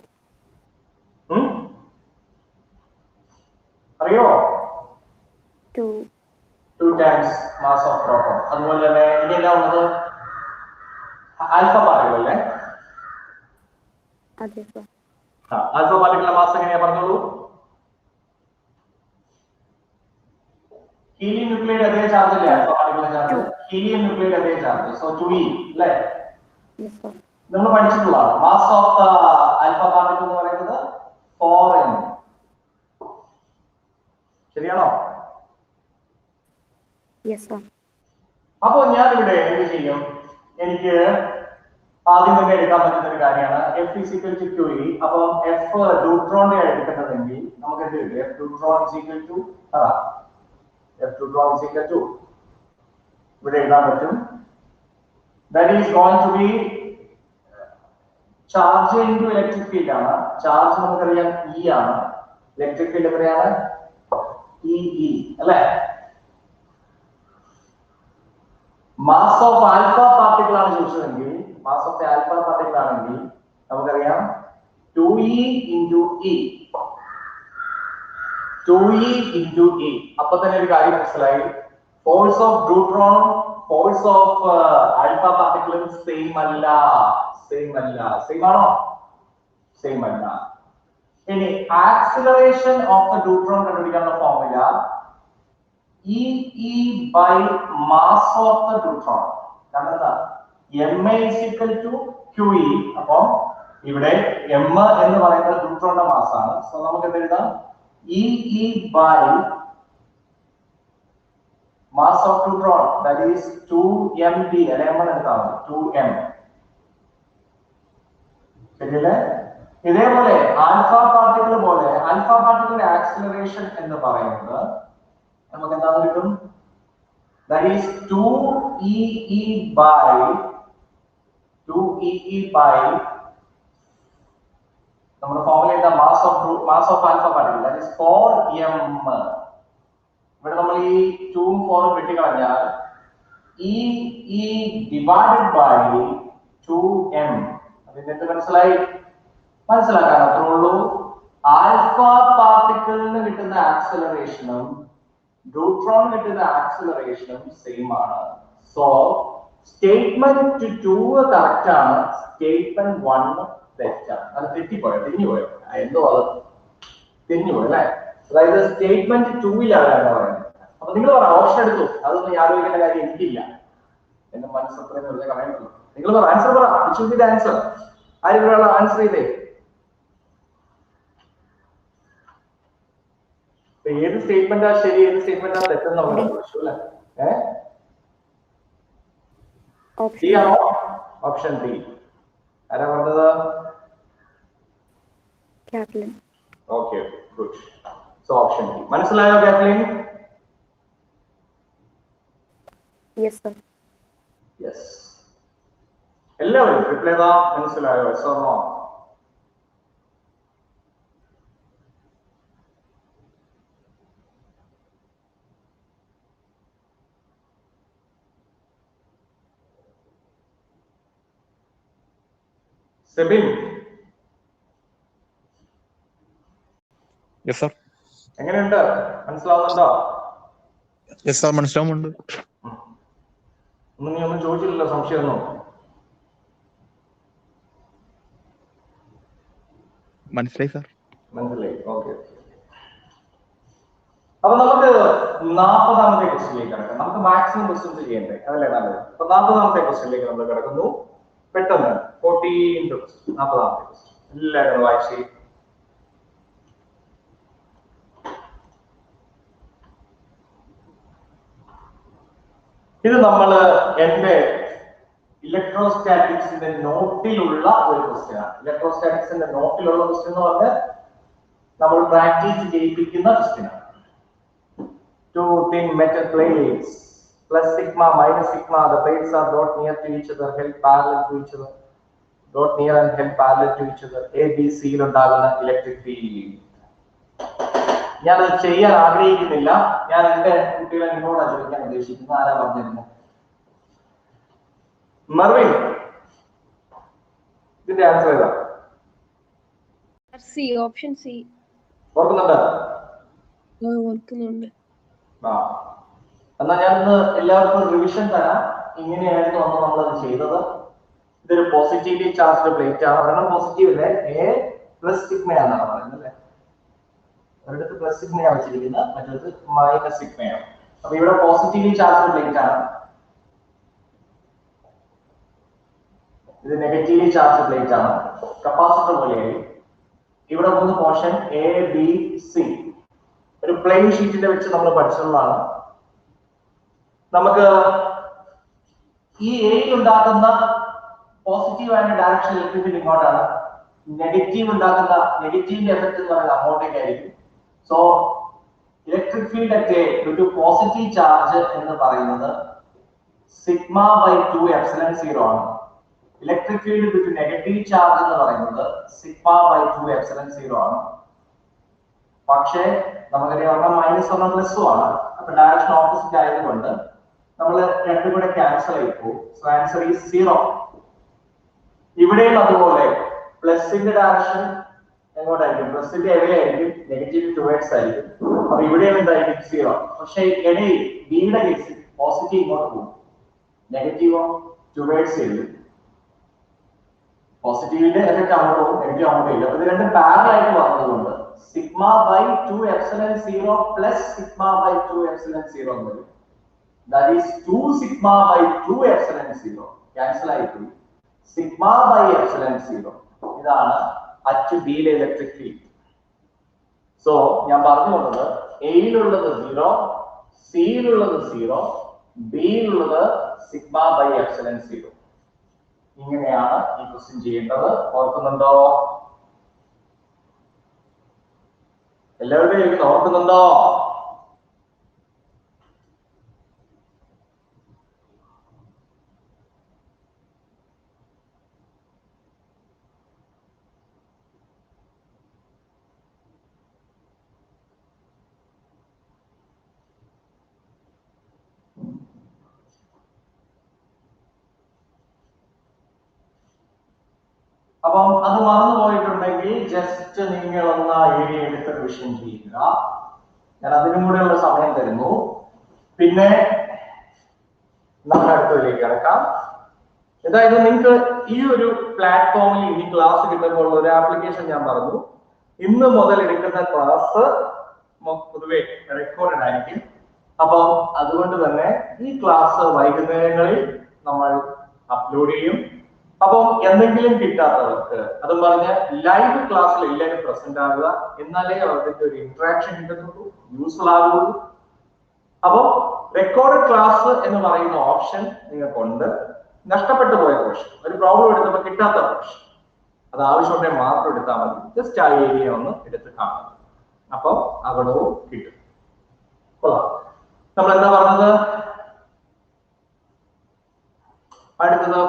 അറിയോ? 2. 2 times mass of proton. അതുപോലെ തന്നെ ഇനിയെല്ലാം ഉള്ളത് ആൽഫ പാർട്ടിക്കിൾ അല്ലേ? അതെ സർ. ആൽഫ പാർട്ടിക്കിളിന്റെ മാസ് എങ്ങനെയാ പറഞ്ഞോളൂ? ഹീലിയം ന്യൂക്ലിയൈഡ് അതേ ചാർജ് അല്ലേ ആൽഫ പാർട്ടിക്കിളിന്റെ ചാർജ്? ഹീലിയം ന്യൂക്ലിയൈഡ് അതേ ചാർജ്. സോ 2e അല്ലേ? Yes sir. നമ്മൾ പഠിച്ചിട്ടുള്ളതാണ്. മാസ് ഓഫ് ആൽഫ പാർട്ടിക്കിൾ എന്ന് പറയുന്നത് 4m. ശരിയാണോ? Yes sir. അപ്പോ ഞാൻ ഇവിടെ എന്ത് ചെയ്യും? എനിക്ക് ആദ്യം തന്നെ എടുക്കാൻ പറ്റുന്ന ഒരു കാര്യമാണ് F is equal to QE. അപ്പം F ഡ്യൂട്രോണിനെ എടുക്കുന്നതെങ്കിൽ നമുക്ക് എന്ത് കിട്ടും? F deuteron is equal to F deuteron is equal to ഇവിടെ എഴുതാൻ പറ്റും. That is going to be charge into electric field ആണ്. ചാർജ് നമുക്കറിയാം E ആണ്. ഇലക്ട്രിക് ഫീൽഡ് എത്രയാണ്? E അല്ലേ? മാസ് ഓഫ് ആൽഫ പാർട്ടിക്കിൾ ആണ് ചോദിച്ചതെങ്കിൽ, മാസ് ഓഫ് ആൽഫ പാർട്ടിക്കിൾ ആണെങ്കിൽ നമുക്കറിയാം 2e into E. 2e into E. അപ്പൊ തന്നെ ഒരു കാര്യം മനസ്സിലായി. Force of deuteron, force of alpha പാർട്ടിക്കിളും സെയിം അല്ല. സെയിം ആണോ? സെയിം അല്ല. ഇനി ആക്സിലറേഷൻ ഓഫ് ദ ഡ്യൂട്രോൺ കണ്ടുപിടിക്കാനുള്ള formula E by mass of the neutron. കാരണം എന്താ? ma is equal to QE. അപ്പം ഇവിടെ m എന്ന് പറയുന്നത് ന്യൂട്രോണിന്റെ മാസ് ആണ്. സോ നമുക്ക് എന്ത് എഴുതാം? E by mass of neutron, that is 2md. അല്ലെ m എടുത്താൽ 2m. ശരിയല്ലേ? ഇതേപോലെ ആൽഫ പാർട്ടിക്കിൾ പോലെ ആൽഫ പാർട്ടിക്കിളിന്റെ ആക്സിലറേഷൻ എന്ന് പറയുന്നത് നമുക്ക് എന്താണ് കിട്ടും? That is 2ee by നമ്മുടെ ഫോർമുല എന്താ? Mass of alpha particle, that is 4m. ഇവിടെ നമ്മൾ ഈ 2ഉം 4ഉം വെട്ടിക്കളഞ്ഞാൽ E divided by 2m. അതിന് എന്ത് മനസ്സിലായി? മനസ്സിലാക്കാൻ അത്രേ ഉള്ളൂ. ആൽഫ പാർട്ടിക്കിളിന് കിട്ടുന്ന ആക്സിലറേഷനും ന്യൂട്രോൺ കിട്ടുന്ന ആക്സിലറേഷനും സെയിം ആണ്. സോ സ്റ്റേറ്റ്മെന്റ് 2 കറക്റ്റ് ആണ്, സ്റ്റേറ്റ്മെന്റ് 1 തെറ്റാണ്. അത് തിരിഞ്ഞുപോയോ? എന്തോ അത് തിരിഞ്ഞുപോയി അല്ലേ? അതായത് സ്റ്റേറ്റ്മെന്റ് 2ലാണ് പറയുന്നത്. അപ്പൊ നിങ്ങൾ പറ, ഓപ്ഷൻ എടുത്തു. അതൊന്നും ആലോചിക്കേണ്ട കാര്യം എനിക്കില്ല. എന്റെ മനസ്സത്ര വെറുതെ കളയുന്നുള്ളൂ. നിങ്ങൾ പറ, ആൻസർ പറ. ആൻസർ ആരും ഒരാൾ ആൻസർ ചെയ്തേ. ഏത് സ്റ്റേറ്റ്മെന്റാ ശരി, ഏത് സ്റ്റേറ്റ്മെന്റാ തെറ്റെന്ന് നമുക്ക് ചോദിച്ചു അല്ലേ? Option D. ആരാ പറഞ്ഞത്? Kathleen. Okay, good. So option D. മനസ്സിലായോ കാത്ലിൻ? Yes sir. യെസ്. എല്ലാവരും റിപ്ലൈ ചെയ്താ മനസ്സിലായോ? Yes or no? Sebin, yes sir. എങ്ങനെയുണ്ട്? മനസ്സിലാവുന്നുണ്ടോ? യെസ് സർ, മനസ്സിലാവുന്നുണ്ട്. നീ ഒന്നും ചോദിച്ചില്ലല്ലോ, സംശയമൊന്നും? മനസ്സിലായി സർ. മനസ്സിലായി. ഓക്കെ. അപ്പൊ നമുക്ക് 40ാമത്തെ ക്വസ്റ്റ്യനിലേക്ക് കിടക്കാം. നമുക്ക് മാക്സിമം ക്വസ്റ്റ്യൻസ് ചെയ്യണ്ടേ, അതല്ലേ നല്ലത്? അപ്പൊ 40ാമത്തെ ക്വസ്റ്റ്യനിലേക്ക് നമ്മൾ കിടക്കുന്നു. പെട്ടെന്ന് 40 40ാമത്തെ ക്വസ്റ്റ്യൻ എല്ലാവരും വായിച്ച്. ഇത് നമ്മള് എന്റെ ഇലക്ട്രോസ്റ്റാറ്റിക്സിന്റെ നോട്ടിലുള്ള ഒരു ക്വസ്റ്റ്യൻ ആണ്. ഇലക്ട്രോസ്റ്റാറ്റിക്സിന്റെ നോട്ടിലുള്ള ക്വസ്റ്റ്യൻ എന്ന് പറഞ്ഞാൽ നമ്മൾ പ്രാക്ടീസ് ചെയ്യിപ്പിക്കുന്ന ക്വസ്റ്റ്യൻ ആണ്. Two thin metal plates plus sigma minus sigma, the plates are brought near to each other, held parallel to each other, brought near and held parallel to each other. ABC യിൽ ഉണ്ടാകുന്ന electric field. ഞാനത് ചെയ്യാൻ ആഗ്രഹിക്കുന്നില്ല. ഞാൻ എന്റെ കുട്ടികളെ നിങ്ങളോടാണ് ചോദിക്കാൻ ഉദ്ദേശിക്കുന്നത്. ആരാ പറഞ്ഞിരുന്നത്? മർവിൻ, ഇതിന്റെ ആൻസർ ഏതാ? C, option C. ഓർക്കുന്നുണ്ട്? ഓർക്കുന്നുണ്ട്. എന്നാൽ ഞാനിന്ന് എല്ലാവർക്കും റിവിഷൻ തരാം. ഇങ്ങനെയായിരുന്നു അന്ന് നമ്മളത് ചെയ്തത്. ഇതൊരു പോസിറ്റീവ്ലി ചാർജ്ഡ് പ്ലേറ്റ് ആണ്. ഒരെണ്ണം പോസിറ്റീവ് അല്ലേ, എ പ്ലസ് സിഗ്മയാണെന്നാണ് പറയുന്നത് അല്ലേ. ഒരിടത്ത് പ്ലസ് സിഗ്മയാണ് വെച്ചിരിക്കുന്നത്, മറ്റൊരു മൈനസ് സിഗ്മയാണ്. അപ്പൊ ഇവിടെ പോസിറ്റീവ്ലി ചാർജ്ഡ് പ്ലേറ്റ് ആണ്, ഇത് നെഗറ്റീവ്ലി ചാർജ്ഡ് പ്ലേറ്റ് ആണ്. കപ്പാസിറ്റർ പോലെയായി. ഇവിടെ 3 പോർഷൻ എ ബി സി ഒരു പ്ലെയിൻ ഷീറ്റിന്റെ വെച്ച് നമ്മൾ പഠിച്ചിട്ടുള്ളതാണ്. നമുക്ക് ഈ എയിൽ ഉണ്ടാക്കുന്ന പോസിറ്റീവ് ആയ ഡയറക്ഷൻ ഇലക്ട്രിക് ഫീൽഡ് ഇങ്ങോട്ടാണ്, നെഗറ്റീവ് ഉണ്ടാക്കുന്ന നെഗറ്റീവിന്റെ എഫക്ട് എന്ന് പറയുന്നത് അങ്ങോട്ടേക്കായിരിക്കും. സോ ഇലക്ട്രിക് ഫീൽഡ് ഒക്കെ ഒരു പോസിറ്റീവ് ചാർജ് എന്ന് പറയുന്നത് സിഗ്മ ബൈ 2 എപ്സിലൺ 0 ആണ്. ഇലക്ട്രിക് ഫീൽഡ് വിത്ത് നെഗറ്റീവ് ചാർജ് എന്ന് പറയുന്നത് സിഗ്മ ബൈ 2 എപ്സിലൺ 0 ആണ്. പക്ഷേ നമുക്കറിയാം ഒരെണ്ണം മൈനസ് ഒരെണ്ണം പ്ലസും ആണ്. അപ്പൊ ഡയറക്ഷൻ ഓപ്പോസിറ്റ് ആയതുകൊണ്ട് നമ്മൾ രണ്ടും കൂടെ ക്യാൻസൽ ചെയ്തു. So answer is 0. ഇവിടെയും അതുപോലെ പ്ലസിന്റെ ഡയറക്ഷൻ എങ്ങോട്ടായിരിക്കും? പ്ലസിന്റെ എവിടെയായിരിക്കും? നെഗറ്റീവ് ടുവേർഡ്സ് ആയിരിക്കും. അപ്പൊ ഇവിടെയും എന്തായിരിക്കും? 0. പക്ഷേ ഇടയിൽ ബിയുടെ കേസിൽ പോസിറ്റീവ് ഇങ്ങോട്ട് പോകും, നെഗറ്റീവോ ടുവേർഡ്സ് ചെയ്യും. പോസിറ്റീവിന്റെ എഫക്ട് അങ്ങോട്ട് പോകും, നെഗറ്റീവ് അങ്ങോട്ട് ഇല്ല. അപ്പൊ ഇത് രണ്ടും പാരലൽ ആയിട്ട് വന്നതുകൊണ്ട് sigma by 2 epsilon 0 plus sigma by 2 epsilon 0 എന്ന് വരും. That is 2 sigma by 2 epsilon 0 cancel ആയിപ്പോയി. സിഗ്മ ബൈ എപ്സിലൺ 0 ഇതാണ് അറ്റ് ബിയിലെ ഇലക്ട്രിക് ഫീൽഡ്. സോ ഞാൻ പറഞ്ഞു വന്നത് എയിലുള്ളത് 0, സിയിലുള്ളത് 0, ബിയിലുള്ളത് സിഗ്മ ബൈ എപ്സിലൺ 0. ഇങ്ങനെയാണ് ഈ ക്വസ്റ്റ്യൻ ചെയ്യേണ്ടത്. ഓർക്കുന്നുണ്ടോ? എല്ലാവരുടെയും ഓർക്കുന്നുണ്ടോ? അപ്പം അത് മറന്നു പോയിട്ടുണ്ടെങ്കിൽ ജസ്റ്റ് നിങ്ങൾ ഒന്ന് ഏരിയ എടുത്ത് റിവിഷൻ ചെയ്യുക. ഞാൻ അതിനും കൂടെയുള്ള സമയം തരുന്നു. പിന്നെ നമ്മൾ അടുത്തതിലേക്ക് കിടക്കാം. അതായത് നിങ്ങൾക്ക് ഈ ഒരു പ്ലാറ്റ്ഫോമിൽ ഈ ക്ലാസ് കിട്ടുമ്പോൾ ഒരു ആപ്ലിക്കേഷൻ ഞാൻ പറഞ്ഞു. ഇന്ന് മുതൽ എടുക്കുന്ന ക്ലാസ് പൊതുവെ റെക്കോർഡ് ആയിരിക്കും. അപ്പം അതുകൊണ്ട് തന്നെ ഈ ക്ലാസ് വൈകുന്നേരങ്ങളിൽ നമ്മൾ അപ്ലോഡ് ചെയ്യും. അപ്പം എന്തെങ്കിലും കിട്ടാത്തവർക്ക് അതും പറഞ്ഞ ലൈവ് ക്ലാസ്സിൽ എല്ലാവരും പ്രസന്റ് ആകുക, എന്നാലേ അവർക്ക് ഒരു ഇന്ററാക്ഷൻ കിട്ടുന്നുള്ളൂ, യൂസ്ഫുൾ ആകുള്ളൂ. അപ്പോൾ റെക്കോർഡ് ക്ലാസ് എന്ന് പറയുന്ന ഓപ്ഷൻ നിങ്ങൾക്കുണ്ട്. നഷ്ടപ്പെട്ടു പോയ പോർഷൻ, ഒരു പ്രോബ്ലം എടുത്തപ്പോൾ കിട്ടാത്ത പോർഷൻ, അത് ആവശ്യമുണ്ടെങ്കിൽ മാത്രം എടുത്താൽ മതി. ജസ്റ്റ് ആ ഏരിയ ഒന്ന് എടുത്ത് കാണാം, അപ്പം അവിടവും കിട്ടും. കൊള്ളാം. നമ്മൾ എന്താ പറഞ്ഞത്? അടുത്തത്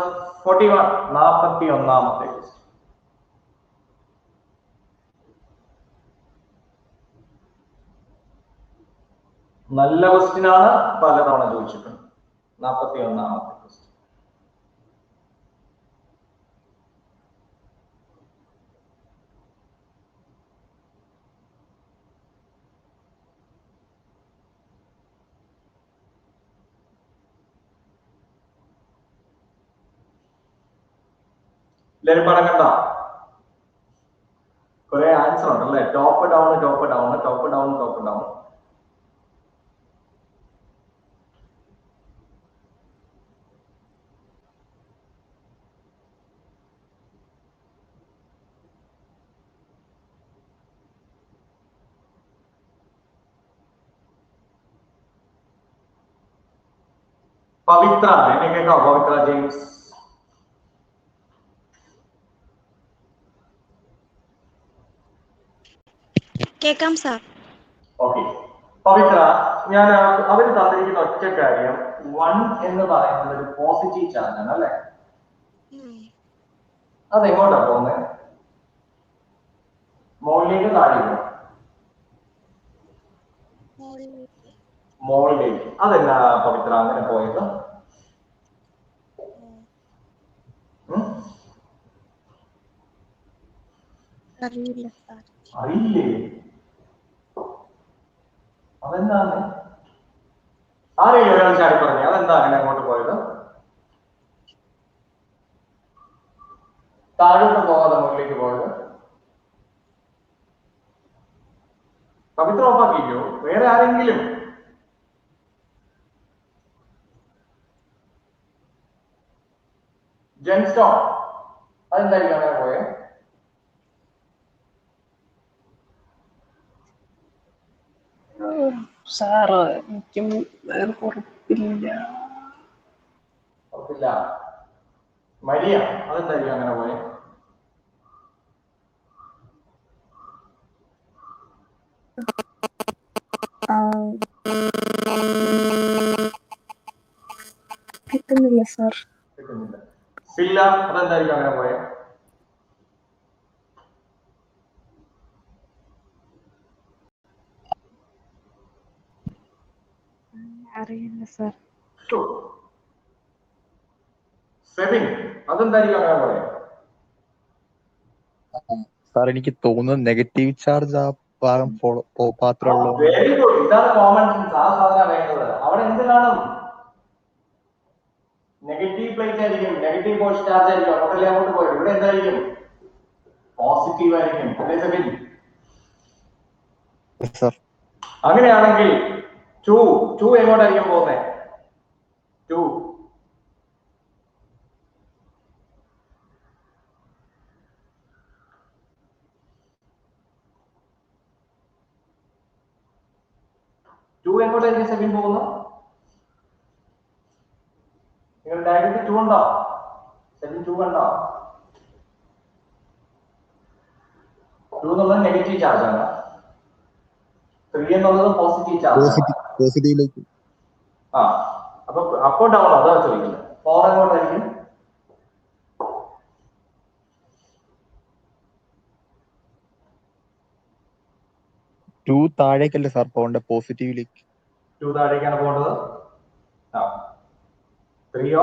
41, 41ാമത്തെ ക്വസ്റ്റ്യൻ. നല്ല ക്വസ്റ്റ്യൻ ആണ്, പലതവണ ചോദിച്ചിട്ടുണ്ട്. 41ാമത്തെ ക്വസ്റ്റ്യൻ. എല്ലാവരും പറഞ്ഞ കുറെ ആൻസർ ഉണ്ടല്ലേ? Top down, top down, top down, top down. Pavithra, എന്നെ കേട്ടോ? പവിത്ര ജെയിംസ്. കേൾക്കാം സാർ. ഓക്കെ പവിത്ര, ഞാൻ അവർ തന്നിരിക്കുന്ന ഒറ്റ കാര്യം 1 എന്ന് പറയുന്നത് ഒരു പോസിറ്റീവ് ചാർജ് ആണ് അല്ലെ? അതെങ്ങോട്ടാ പോകുന്നത്? മുകളിലേക്ക് താഴേക്കോ? മുകളിലേക്ക്. അതെന്നാ പവിത്ര അങ്ങനെ പോയത്? അറിയില്ലേ? അതെന്താണ്? ആരെങ്കിലും ഒരാൾ ചാടി പറഞ്ഞു അതെന്താ അങ്ങനെ അങ്ങോട്ട് പോയത്? താഴോട്ട് പോകാതെ മുകളിലേക്ക് പോയത്? പവിത്ര ഓഫാക്കിക്കോ. വേറെ ആരെങ്കിലും? ജെൻസ്റ്റോൺ അതെന്തായിരിക്കും അങ്ങനെ പോയെ? സാറ് എനിക്കും ഉറപ്പില്ല. ഉറപ്പില്ല. മരിയ അതെന്തായിരിക്കും അങ്ങനെ പോയെ? കിട്ടുന്നില്ല സാർ. കിട്ടുന്നില്ല. സില്ല അതെന്തായിരിക്കും അങ്ങനെ പോയെ? അറിയില്ല സാർ. സെവിൻ അതെന്തായിരിക്കും അങ്ങനെ പോയെ? സാർ എനിക്ക് തോന്നുന്നത് നെഗറ്റീവ് ചാർജ് ആ ഭാഗം പാത്രമുള്ളൂ. Very good. ഇതാണ് കോമൺ സെൻസ്. ആ സാധനം വേണ്ടത്. അവിടെ എന്ത് കാണും? നെഗറ്റീവ് പ്ലേറ്റ് ആയിരിക്കും, നെഗറ്റീവ് പോസ്റ്റ് ചാർജ് ആയിരിക്കും. അങ്ങോട്ടല്ലേ അങ്ങോട്ട് പോയത്. ഇവിടെ എന്തായിരിക്കും? പോസിറ്റീവ് ആയിരിക്കും. അല്ലേ സെവിൻ? സാർ അങ്ങനെയാണെങ്കിൽ ടു എങ്ങോട്ടായിരിക്കും പോകുന്നത്? ടു എങ്ങോട്ടായിരിക്കും സെവിൻ പോകുന്നത്? നിങ്ങൾ ഡയറക്റ്റ് 2 ഉണ്ടോ? 7 2 കണ്ടോ? 2 എന്നുള്ളത് നെഗറ്റീവ് ചാർജ് ആണ്. 3 എന്നുള്ളത് പോസിറ്റീവ് ചാർജ് ആണ്. പോസിറ്റീവിലേക്ക്. അപ്പൊ ഡൗൺ അതാ ചോദിക്കുന്നത്. 4 എങ്ങോട്ടായിരിക്കും? ടു താഴേക്കല്ലേ സാർ പോകേണ്ടത്? പോസിറ്റീവിലേക്ക്. 2 താഴേക്കാണ് പോകേണ്ടത്. 3യോ?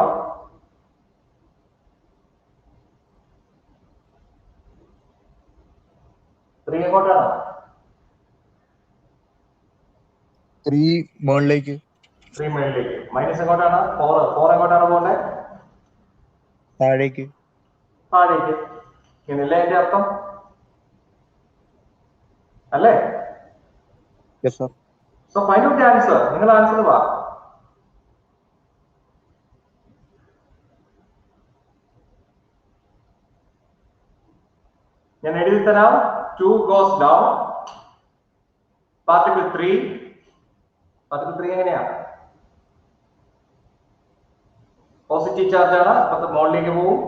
3 എങ്ങോട്ടാണ്? 3 മുകളിലേക്ക്. 3 മേളിലേക്ക്. മൈനസ് എങ്ങോട്ടാണ്? 4 എങ്ങോട്ടാണ് പോകേണ്ടത്? താഴേക്ക്. ഇങ്ങനെയല്ലേ എന്റെ അർത്ഥം? അല്ലേ? Yes sir. So find out the answer. നിങ്ങൾ ആൻസർ വാ. ഞാൻ എഴുതി തരാം. 2 goes down. പാർട്ടിക്കിൾ 3 എങ്ങനെയാ? പോസിറ്റീവ് ചാർജ് ആണ്, അപ്പൊ മുകളിലേക്ക് പോകും.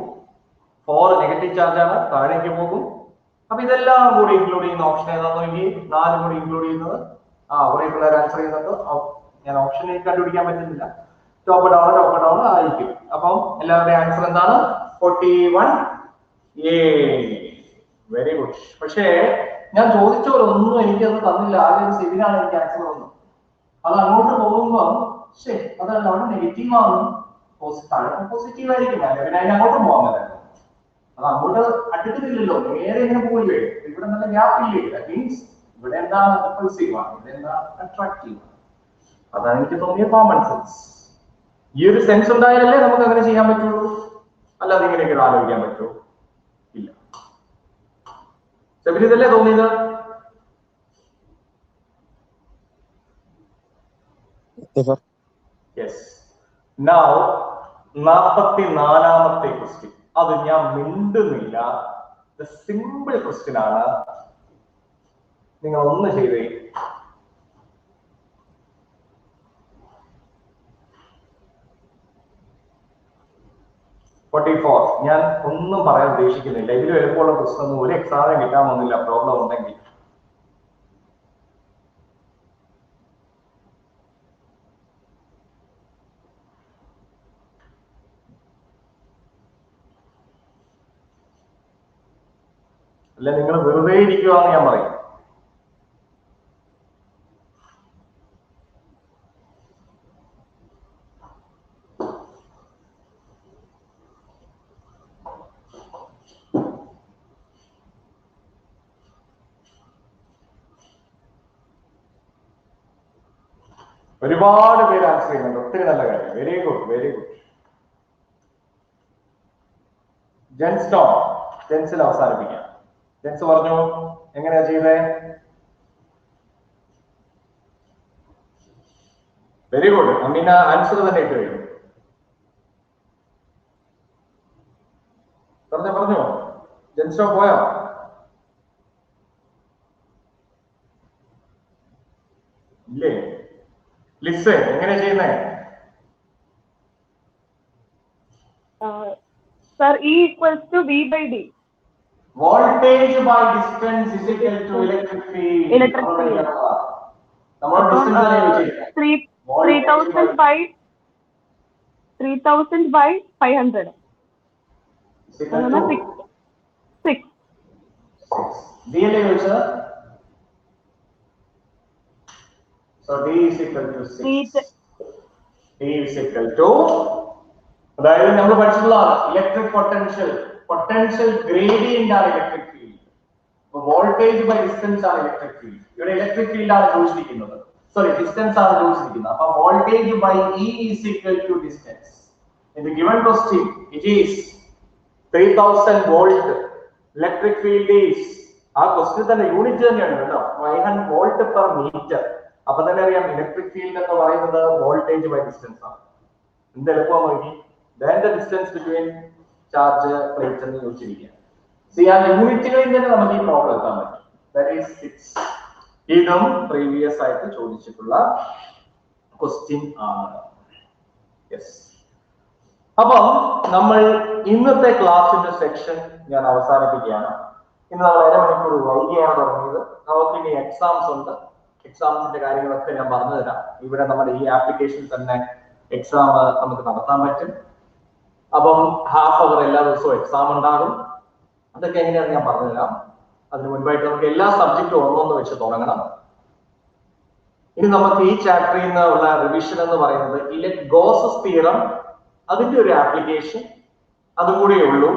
4 നെഗറ്റീവ് ചാർജ് ആണ്, താഴേക്ക് പോകും. അപ്പൊ ഇതെല്ലാം കൂടി ഇൻക്ലൂഡ് ചെയ്യുന്ന ഓപ്ഷൻ ഏതാണെന്നെങ്കിൽ 4 കൂടി ഇൻക്ലൂഡ് ചെയ്യുന്നത് കുറെ പിള്ളേർ ആൻസർ ചെയ്യുന്നുണ്ട്. ഞാൻ ഓപ്ഷൻ എനിക്ക് കണ്ടുപിടിക്കാൻ പറ്റുന്നില്ല. ടോപ്പ് ഡൗൺ ആയിരിക്കും. അപ്പം എല്ലാവരുടെയും ആൻസർ എന്താണ്? 41 A. Very good. പക്ഷേ ഞാൻ ചോദിച്ചവരൊന്നും എനിക്കത് തന്നില്ല. ആദ്യം ഒരു സെമിനാണ് എനിക്ക് ആൻസർ തന്നത്. അത് അങ്ങോട്ട് പോകുമ്പോൾ അതല്ല അവിടെ നെഗറ്റീവ് ആകുന്നു, പോസിറ്റീവ് ആയിരിക്കും. അല്ലെങ്കിൽ അതിന് അങ്ങോട്ട് പോകാൻ പറ്റില്ല. അത് അങ്ങോട്ട് അടുക്കുന്നില്ലല്ലോ, നേരെ ഇങ്ങനെ പോയില്ലേ. ഇവിടെ നല്ല ഗ്യാപ്പ് ഇല്ലേ? ദാറ്റ് മീൻസ് ഇവിടെ എന്താണ് റിപ്പൾസീവ് ആണ്, ഇവിടെ എന്താണ് അട്രാക്റ്റീവ് ആണ്. അതാണ് എനിക്ക് തോന്നിയ കോമൺ സെൻസ്. ഈ ഒരു സെൻസ് ഉണ്ടായാലല്ലേ നമുക്ക് അങ്ങനെ ചെയ്യാൻ പറ്റുള്ളൂ. അല്ലാതെ ഇങ്ങനെയൊക്കെ ആലോചിക്കാൻ പറ്റുമോ? ഇല്ല. സെബിന് ഇതല്ലേ തോന്നിയത്? യെസ്. നൗ 44ാമത്തെ ക്വസ്റ്റ്യൻ. അത് ഞാൻ മിണ്ടുന്നില്ല. സിമ്പിൾ ക്വസ്റ്റ്യൻ ആണ്. നിങ്ങൾ ഒന്ന് ചെയ്തേ. ഞാൻ ഒന്നും പറയാൻ ഉദ്ദേശിക്കുന്നില്ല. ഇതിൽ എളുപ്പമുള്ള പ്രശ്നമൊന്നും ഒരു എക്സാമിന് കിട്ടാൻ പോകുന്നില്ല. പ്രോബ്ലം ഉണ്ടെങ്കിൽ അല്ല, നിങ്ങൾ വെറുതെ ഇരിക്കുവാന്ന് ഞാൻ പറയും. ഒരുപാട് പേര് ആൻസർ ചെയ്യുന്നുണ്ട്. ഒത്തിരി നല്ല കാര്യം. Very good, very good. ജെൻസിൽ അവസാനിപ്പിക്കാം. ജെൻസ് പറഞ്ഞു എങ്ങനെയാ ചെയ്തേ? Very good. അമീന ആൻസർ തന്നെ ഇട്ട് കഴിഞ്ഞു. പറഞ്ഞു ജെൻസ്റ്റോ പോയോ? ഇല്ലേ? ലിസ് എങ്ങനെയാ ചെയ്യുന്നേ? Sir, E equals to V by D. Voltage by distance is equal to electric field. Electric field. നമ്മൾ ഡിസ്റ്റൻസ് ആണ് ചോദിച്ചത്. 3000 by 500. 6. D അല്ലേ ചോദിച്ചത്? So D is equal to 6. D is equal to, അതായത് നമ്മൾ പഠിച്ചിട്ടുള്ളതാണ് ഇലക്ട്രിക് പൊട്ടൻഷ്യൽ ഗ്രേഡിയന്റ് ആണ് electric field. Voltage by distance ആണ് ഇലക്ട്രിക് ഫീൽഡ്. ഇവിടെ ഇലക്ട്രിക് ഫീൽഡ് ആണ് ചോദിച്ചിരിക്കുന്നത്, സോറി ഡിസ്റ്റൻസ് ആണ് ചോദിച്ചിരിക്കുന്നത്. അപ്പൊ voltage by E is equal to distance. In the given question it is 3000 volt. Electric field is, ആ question തന്നെ യൂണിറ്റ് തന്നെയാണ് കേട്ടോ, 500 വോൾട്ട് പെർ മീറ്റർ. അപ്പൊ തന്നെ അറിയാം ഇലക്ട്രിക് ഫീൽഡ് എന്ന് പറയുന്നത് വോൾട്ടേജ് ബൈ ഡിസ്റ്റൻസ് ആണ്. എന്ത് എളുപ്പമാണ് നോക്കി. Then the distance between charge plates എന്ന് ചോദിച്ചിരിക്കുക. See, ആ യൂണിറ്റുകളിൽ തന്നെ നമുക്ക് ഈ പ്രോബ്ലം എത്താൻ പറ്റും. That is 6. ഇതും പ്രീവിയസ് ആയിട്ട് ചോദിച്ചിട്ടുള്ള ക്വസ്റ്റ്യൻ ആണ്. യെസ്. അപ്പം നമ്മൾ ഇന്നത്തെ ക്ലാസ്സിന്റെ സെക്ഷൻ ഞാൻ അവസാനിപ്പിക്കുകയാണ്. ഇന്ന് നമ്മൾ അരമണിക്കൂർ വൈകിയാണ് തുടങ്ങിയത്. നമുക്ക് ഇനി എക്സാംസ് ഉണ്ട്. എക്സാംസിന്റെ കാര്യങ്ങളൊക്കെ ഞാൻ പറഞ്ഞു തരാം. ഇവിടെ നമ്മുടെ ഈ ആപ്ലിക്കേഷൻ തന്നെ എക്സാം നമുക്ക് നടത്താൻ പറ്റും. അപ്പം ഹാഫ് അവർ എല്ലാ ദിവസവും എക്സാം ഉണ്ടാകും. അതൊക്കെ എങ്ങനെയാണെന്ന് ഞാൻ പറഞ്ഞുതരാം. അതിന് മുൻപായിട്ട് നമുക്ക് എല്ലാ സബ്ജക്റ്റും ഒന്നൊന്ന് വെച്ച് തുടങ്ങണം. ഇനി നമുക്ക് ഈ ചാപ്റ്ററിൽ നിന്നുള്ള റിവിഷൻ എന്ന് പറയുന്നത് ഗോസസ് തിയറം, അതിന്റെ ഒരു ആപ്ലിക്കേഷൻ, അതും കൂടിയേ ഉള്ളൂ.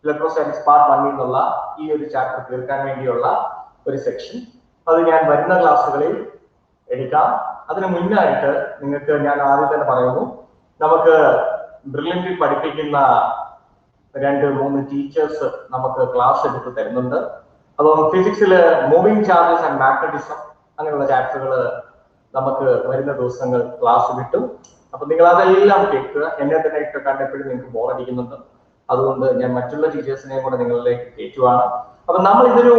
ഇലക്ട്രോസ്റ്റാറ്റിക്സ് പാർട്ട് 1 എന്നുള്ള ഈ ഒരു ചാപ്റ്റർ തീർക്കാൻ വേണ്ടിയുള്ള ഒരു സെക്ഷൻ. അത് ഞാൻ വരുന്ന ക്ലാസ്സുകളിൽ എടുക്കാം. അതിന് മുന്നായിട്ട് നിങ്ങൾക്ക് ഞാൻ ആദ്യം തന്നെ പറയുന്നു, നമുക്ക് ബ്രില്യന്റിൽ പഠിപ്പിക്കുന്ന 2-3 ടീച്ചേഴ്സ് നമുക്ക് ക്ലാസ് എടുത്ത് തരുന്നുണ്ട്. അതുകൊണ്ട് ഫിസിക്സില് മൂവിങ് ചാർജസ് ആൻഡ് മാഗ്നറ്റിസം അങ്ങനെയുള്ള ചാപ്റ്ററുകൾ നമുക്ക് വരുന്ന ദിവസങ്ങൾ ക്ലാസ് കിട്ടും. അപ്പൊ നിങ്ങൾ അതെല്ലാം കേൾക്കുക. എന്നെ തന്നെ ഇട്ട് കണ്ടപ്പോഴും നിങ്ങൾക്ക് ബോറടിക്കുന്നുണ്ട്. അതുകൊണ്ട് ഞാൻ മറ്റുള്ള ടീച്ചേഴ്സിനെയും കൂടെ നിങ്ങളിലേക്ക് കയറ്റുവാണ്. അപ്പൊ നമ്മൾ ഇതൊരു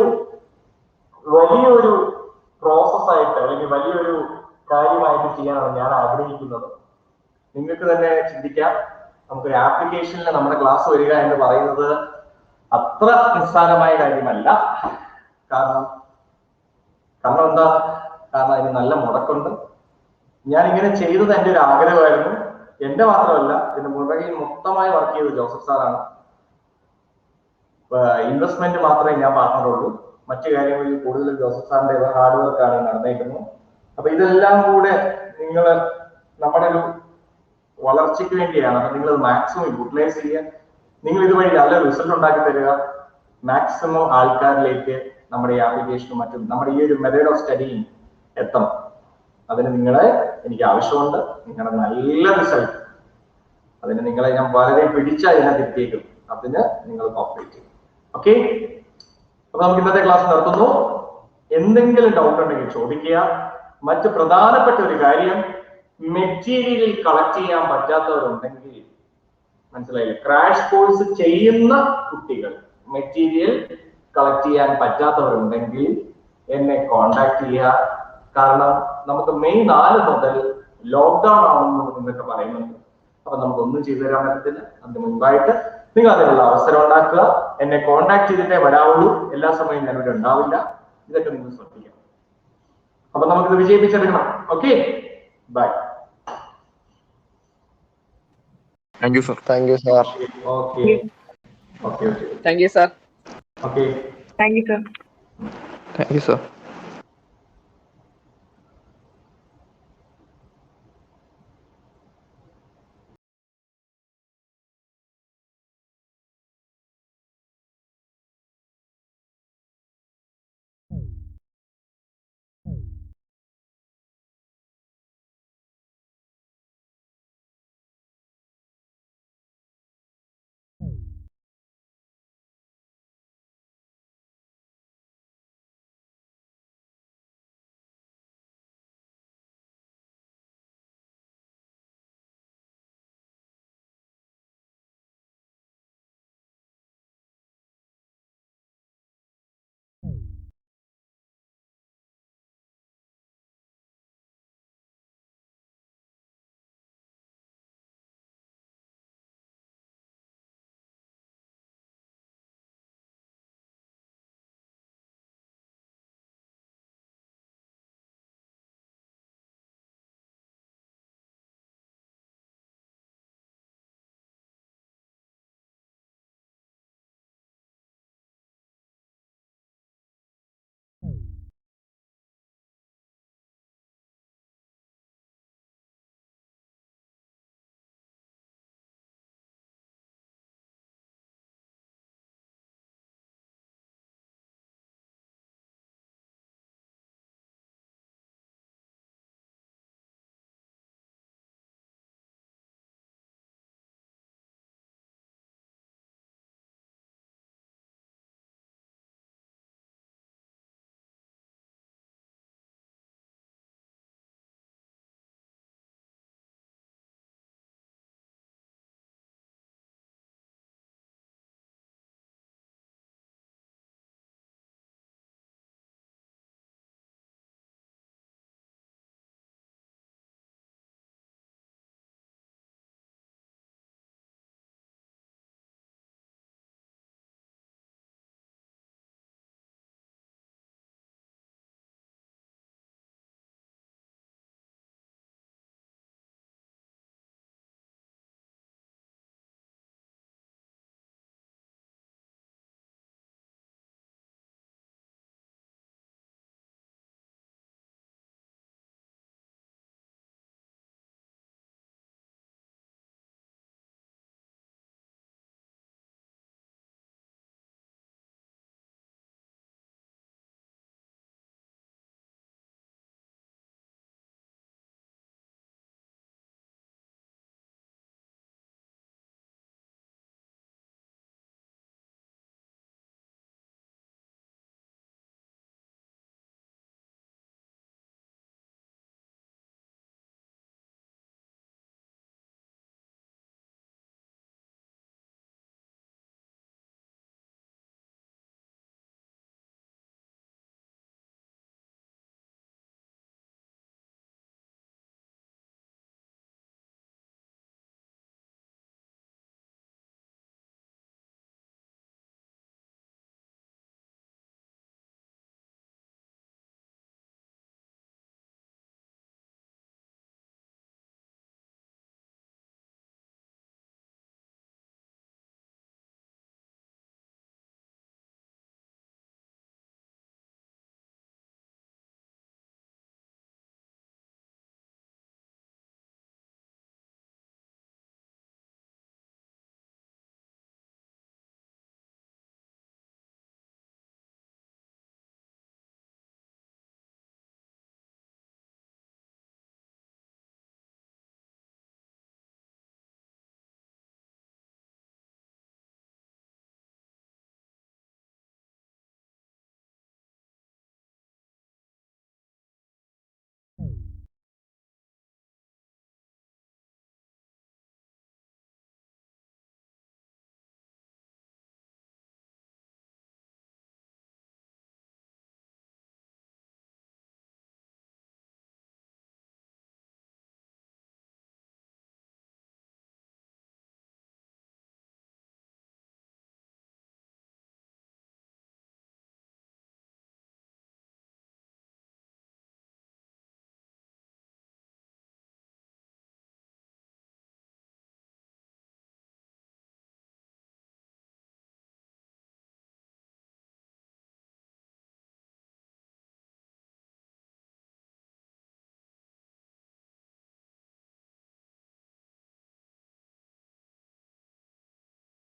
വലിയൊരു പ്രോസസ്സായിട്ട് അല്ലെങ്കിൽ വലിയൊരു കാര്യമായിട്ട് ചെയ്യാനാണ് ഞാൻ ആഗ്രഹിക്കുന്നത്. നിങ്ങൾക്ക് തന്നെ ചിന്തിക്കാം, നമുക്കൊരു ആപ്ലിക്കേഷനിൽ നമ്മുടെ ക്ലാസ് വരിക എന്ന് പറയുന്നത് അത്ര നിസ്സാരമായ കാര്യമല്ല. കാരണം എന്താ? കാരണം അതിന് നല്ല മുടക്കുണ്ട്. ഞാൻ ഇങ്ങനെ ചെയ്തത് എൻ്റെ ഒരു ആഗ്രഹമായിരുന്നു. എന്റെ മാത്രമല്ല, ഇതിന്റെ മുറകിൽ മൊത്തമായി വർക്ക് ചെയ്തത് ജോസഫ് സാറാണ്. ഇൻവെസ്റ്റ്മെന്റ് മാത്രമേ ഞാൻ പറഞ്ഞിട്ടുള്ളൂ. മറ്റു കാര്യങ്ങളിൽ കൂടുതൽ ജോസഫ് സാറിന്റെ ഹാർഡ് വർക്കാണ് നടന്നേക്കുന്നത്. അപ്പൊ ഇതെല്ലാം കൂടെ നിങ്ങൾ നമ്മുടെ ഒരു വളർച്ചയ്ക്ക് വേണ്ടിയാണ്. അപ്പൊ നിങ്ങൾ മാക്സിമം യൂട്ടിലൈസ് ചെയ്യുക. നിങ്ങൾ ഇതുവഴി നല്ല റിസൾട്ട് ഉണ്ടാക്കി തരിക. മാക്സിമം ആൾക്കാരിലേക്ക് നമ്മുടെ ഈ ആപ്ലിക്കേഷനും മറ്റും നമ്മുടെ ഈ ഒരു മെത്തേഡ് ഓഫ് സ്റ്റഡിയും എത്തണം. അതിന് എനിക്ക് ആവശ്യമുണ്ട്. നിങ്ങളുടെ നല്ല റിസൾട്ട്, അതിന് നിങ്ങളെ ഞാൻ വളരെ പിടിച്ചാൽ ഇതിനകത്തെത്തിയേക്കും. അതിന് നിങ്ങൾ കോപ്പറേറ്റ് ചെയ്യും. ഓക്കെ, അപ്പൊ നമുക്ക് ഇന്നത്തെ ക്ലാസ് നിർത്തുന്നു. എന്തെങ്കിലും ഡൗട്ട് ഉണ്ടെങ്കിൽ ചോദിക്കുക. മറ്റു പ്രധാനപ്പെട്ട ഒരു കാര്യം, മെറ്റീരിയൽ കളക്ട് ചെയ്യാൻ പറ്റാത്തവരുണ്ടെങ്കിൽ, മനസ്സിലായില്ലേ, ക്രാഷ് കോഴ്സ് ചെയ്യുന്ന കുട്ടികൾ മെറ്റീരിയൽ കളക്ട് ചെയ്യാൻ പറ്റാത്തവരുണ്ടെങ്കിൽ എന്നെ കോണ്ടാക്ട് ചെയ്യുക. കാരണം നമുക്ക് മെയ് 4 മുതൽ ലോക്ക്ഡൌൺ ആണെന്ന് എന്നൊക്കെ പറയുന്നുണ്ട്. അപ്പൊ നമുക്കൊന്നും ചെയ്തു തരാൻ പറ്റത്തില്ല. അതിന് മുൻപായിട്ട് നിങ്ങൾ അതിനുള്ള അവസരം ഉണ്ടാക്കുക. എന്നെ കോണ്ടാക്ട് ചെയ്തിട്ടേ വരാവുള്ളൂ. എല്ലാ സമയവും ഞാനിവിടെ ഉണ്ടാവില്ല. ഇതൊക്കെ നിങ്ങൾ ശ്രദ്ധിക്കണം. അപ്പൊ നമുക്കിത് വിജയിപ്പിച്ചെടുക്കണം. Okay, bye. Thank you, sir. Okay Thank you, sir. Okay. Thank you, sir. Thank you, sir.